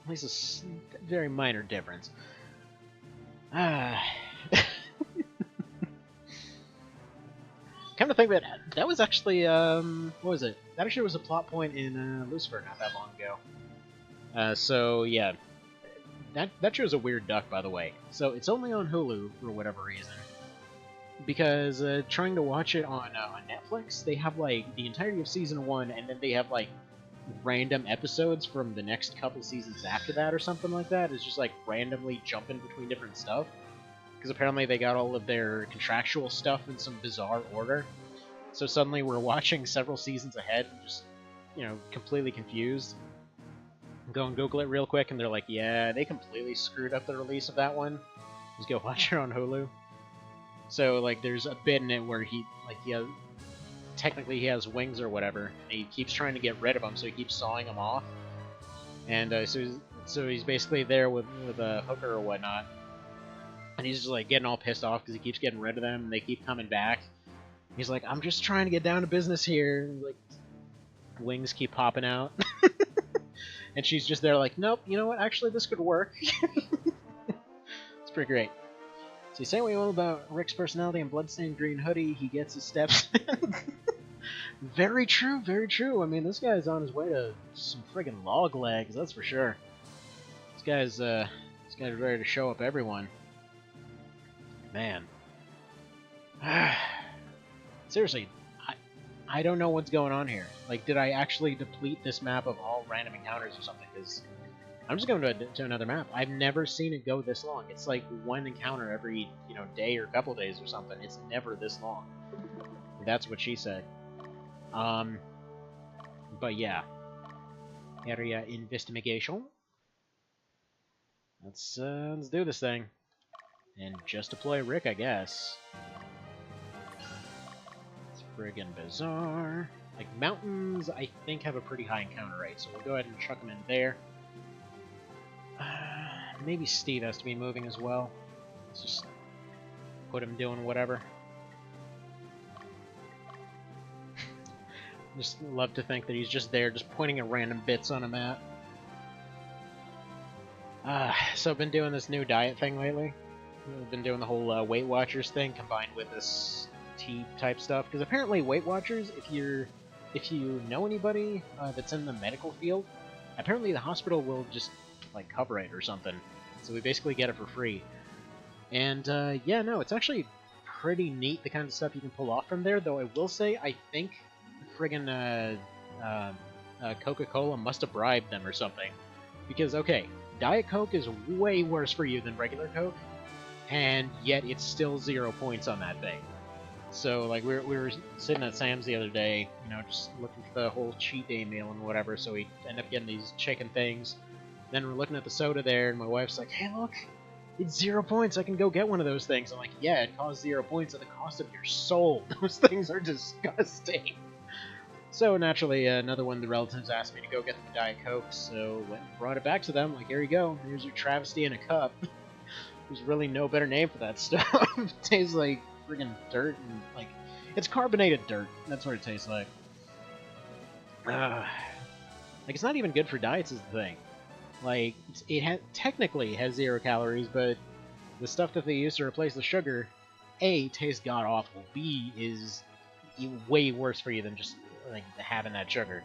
At least a very minor difference. Come to think of it, that was actually, what was it? That actually was a plot point in Lucifer not that long ago. So, yeah. That show's a weird duck, by the way. So, it's only on Hulu, for whatever reason. Because, trying to watch it on Netflix, they have, like, the entirety of Season 1, and then they have, like, random episodes from the next couple seasons after that, or something like that. It's just, like, randomly jumping between different stuff. Because apparently they got all of their contractual stuff in some bizarre order. So suddenly we're watching several seasons ahead and just, completely confused. Go and Google it real quick and they're like, yeah, they completely screwed up the release of that one. Just go watch it on Hulu. So, like, there's a bit in it where technically he has wings or whatever, and he keeps trying to get rid of them, so he keeps sawing them off. And so he's basically there with a hooker or whatnot. And he's just, like, getting all pissed off because he keeps getting rid of them, and they keep coming back. He's like, I'm just trying to get down to business here. And, like, wings keep popping out. And she's just there like, nope, you know what, actually this could work. It's pretty great. So you say what you will about Rick's personality and bloodstained green hoodie, he gets his steps. Very true, very true. I mean, this guy's on his way to some friggin' log legs, that's for sure. This guy's ready to show up everyone. Man. Seriously, I don't know what's going on here. Like, did I actually deplete this map of all random encounters or something? Because I'm just going to another map. I've never seen it go this long. It's like one encounter every, day or couple days or something. It's never this long. That's what she said. But yeah. Area investigation. Let's do this thing. And just deploy Rick, I guess. It's friggin' bizarre. Like, mountains, I think, have a pretty high encounter rate, so we'll go ahead and chuck them in there. Maybe Steve has to be moving as well. Let's just put him doing whatever. Just love to think that he's just there, just pointing at random bits on a map. So I've been doing this new diet thing lately. I've been doing the whole Weight Watchers thing combined with this tea type stuff. Because apparently Weight Watchers, if you know anybody that's in the medical field, apparently the hospital will just like cover it or something. So we basically get it for free. And yeah, no, it's actually pretty neat the kind of stuff you can pull off from there. Though I will say, I think friggin' Coca-Cola must have bribed them or something. Because okay, Diet Coke is way worse for you than regular Coke. And yet it's still 0 points on that thing. So, like, we were sitting at Sam's the other day, you know, just looking for the whole cheat day meal and whatever, so we end up getting these chicken things. Then we're looking at the soda there, and my wife's like, hey, look, it's 0 points, I can go get one of those things. I'm like, yeah, it costs 0 points at the cost of your soul. Those things are disgusting. So, naturally, another one of the relatives asked me to go get them a Diet Coke, so went and brought it back to them, like, here you go, here's your travesty in a cup. There's really no better name for that stuff. It tastes like friggin' dirt, and, like, it's carbonated dirt. That's what it tastes like. Like, it's not even good for diets is the thing. Like, it technically has 0 calories, but the stuff that they use to replace the sugar, A, tastes god-awful, B, is way worse for you than just, like, having that sugar.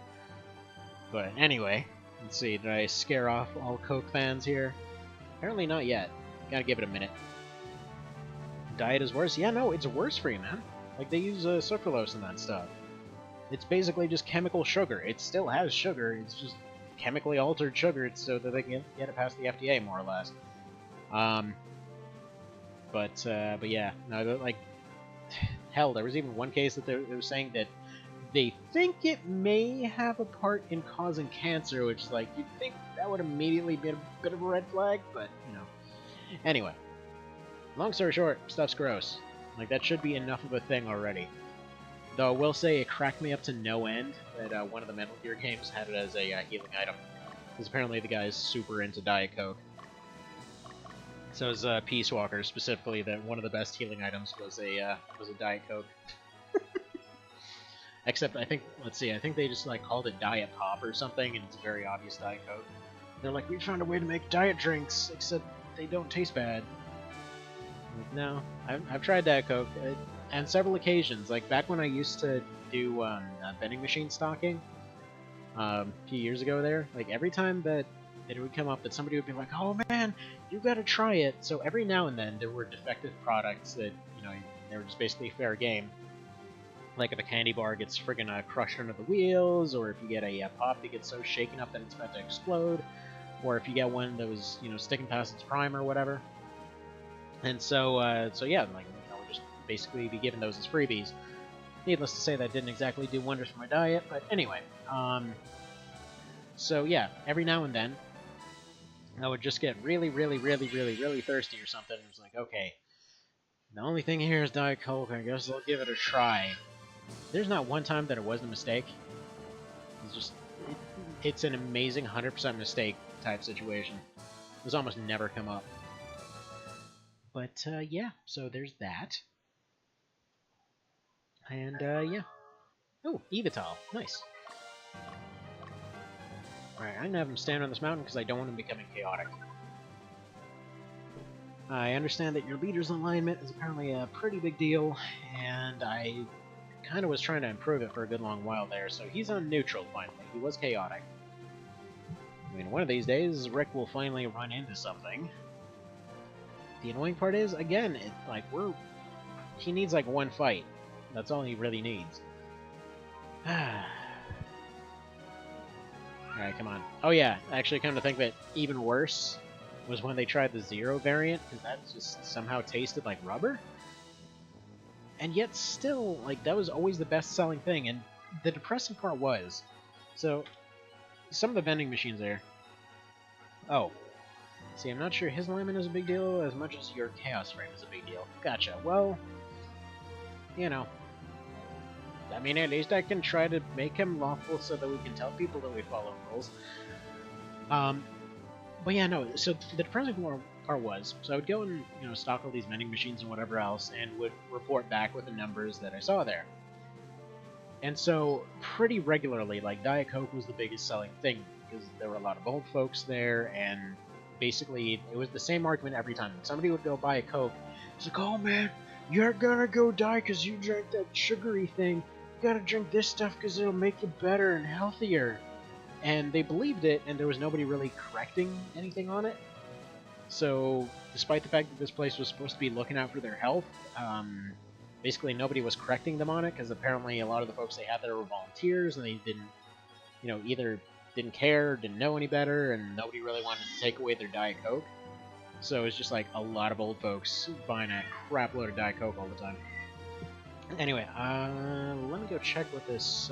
But anyway, let's see, did I scare off all Coke fans here? Apparently not yet. Gotta give it a minute. Diet is worse? Yeah, no, it's worse for you, man. Like, they use sucralose in that stuff. It's basically just chemical sugar. It still has sugar, it's just chemically altered sugar so that they can get it past the FDA, more or less. But yeah, no, like, hell, there was even one case that they were saying that they think it may have a part in causing cancer, which is like, you'd think that would immediately be a bit of a red flag, but, you know. Anyway, long story short, stuff's gross. Like, that should be enough of a thing already. Though I will say it cracked me up to no end that one of the Metal Gear games had it as a healing item. Because apparently the guy is super into Diet Coke. So is Peace Walker, specifically, that one of the best healing items was a Diet Coke. Except, I think, let's see, I think they just, like, called it Diet Pop or something, and it's a very obvious Diet Coke. They're like, we found a way to make diet drinks, except they don't taste bad. Like, no, I've tried Diet Coke on several occasions. Like, back when I used to do vending machine stocking a few years ago there, like, every time that it would come up that somebody would be like, oh man, you gotta try it. So every now and then there were defective products that, you know, they were just basically fair game. Like if a candy bar gets friggin' crushed under the wheels, or if you get a pop that gets so shaken up that it's about to explode, or if you get one that was, you know, sticking past its prime or whatever. And so yeah, like, you know, we'll just basically be giving those as freebies. Needless to say, that didn't exactly do wonders for my diet, but anyway. So yeah, every now and then, I would just get really, really, really, really, really thirsty or something. It was like, okay, the only thing here is Diet Coke, I guess I'll give it a try. There's not one time that it wasn't a mistake. It's just, it's an amazing 100% mistake type situation. It's almost never come up. But, yeah, so there's that. And, yeah. Oh, Evital. Nice. Alright, I'm gonna have him stand on this mountain because I don't want him becoming chaotic. I understand that your leader's alignment is apparently a pretty big deal, and I kind of was trying to improve it for a good long while there, so he's on neutral finally. He was chaotic. I mean, one of these days, Rick will finally run into something. The annoying part is, again, he needs like one fight. That's all he really needs. Alright, come on. Oh yeah, actually come to think that even worse was when they tried the Zero variant, because that just somehow tasted like rubber. And yet still, like, that was always the best-selling thing, and the depressing part was, so, some of the vending machines there, oh, see, I'm not sure his alignment is a big deal as much as your Chaos Frame is a big deal. Gotcha, well, you know, I mean, at least I can try to make him lawful so that we can tell people that we follow rules. But yeah, no, so the depressing part was, so I would go and, you know, stock all these vending machines and whatever else, and would report back with the numbers that I saw there. And so, pretty regularly, like, Diet Coke was the biggest selling thing, because there were a lot of old folks there, and basically, it was the same argument every time. When somebody would go buy a Coke, it's like, oh man, you're gonna go die because you drank that sugary thing. You gotta drink this stuff because it'll make you better and healthier. And they believed it, and there was nobody really correcting anything on it. So, despite the fact that this place was supposed to be looking out for their health, basically nobody was correcting them on it, because apparently a lot of the folks they had there were volunteers, and they didn't, you know, either didn't care, didn't know any better, and nobody really wanted to take away their Diet Coke. So it's just like a lot of old folks buying a crap load of Diet Coke all the time. Anyway, let me go check what this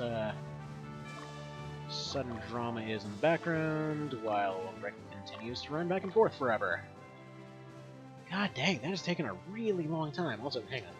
sudden drama is in the background while Rick continues to run back and forth forever. God dang, that has taken a really long time. Also, hang on.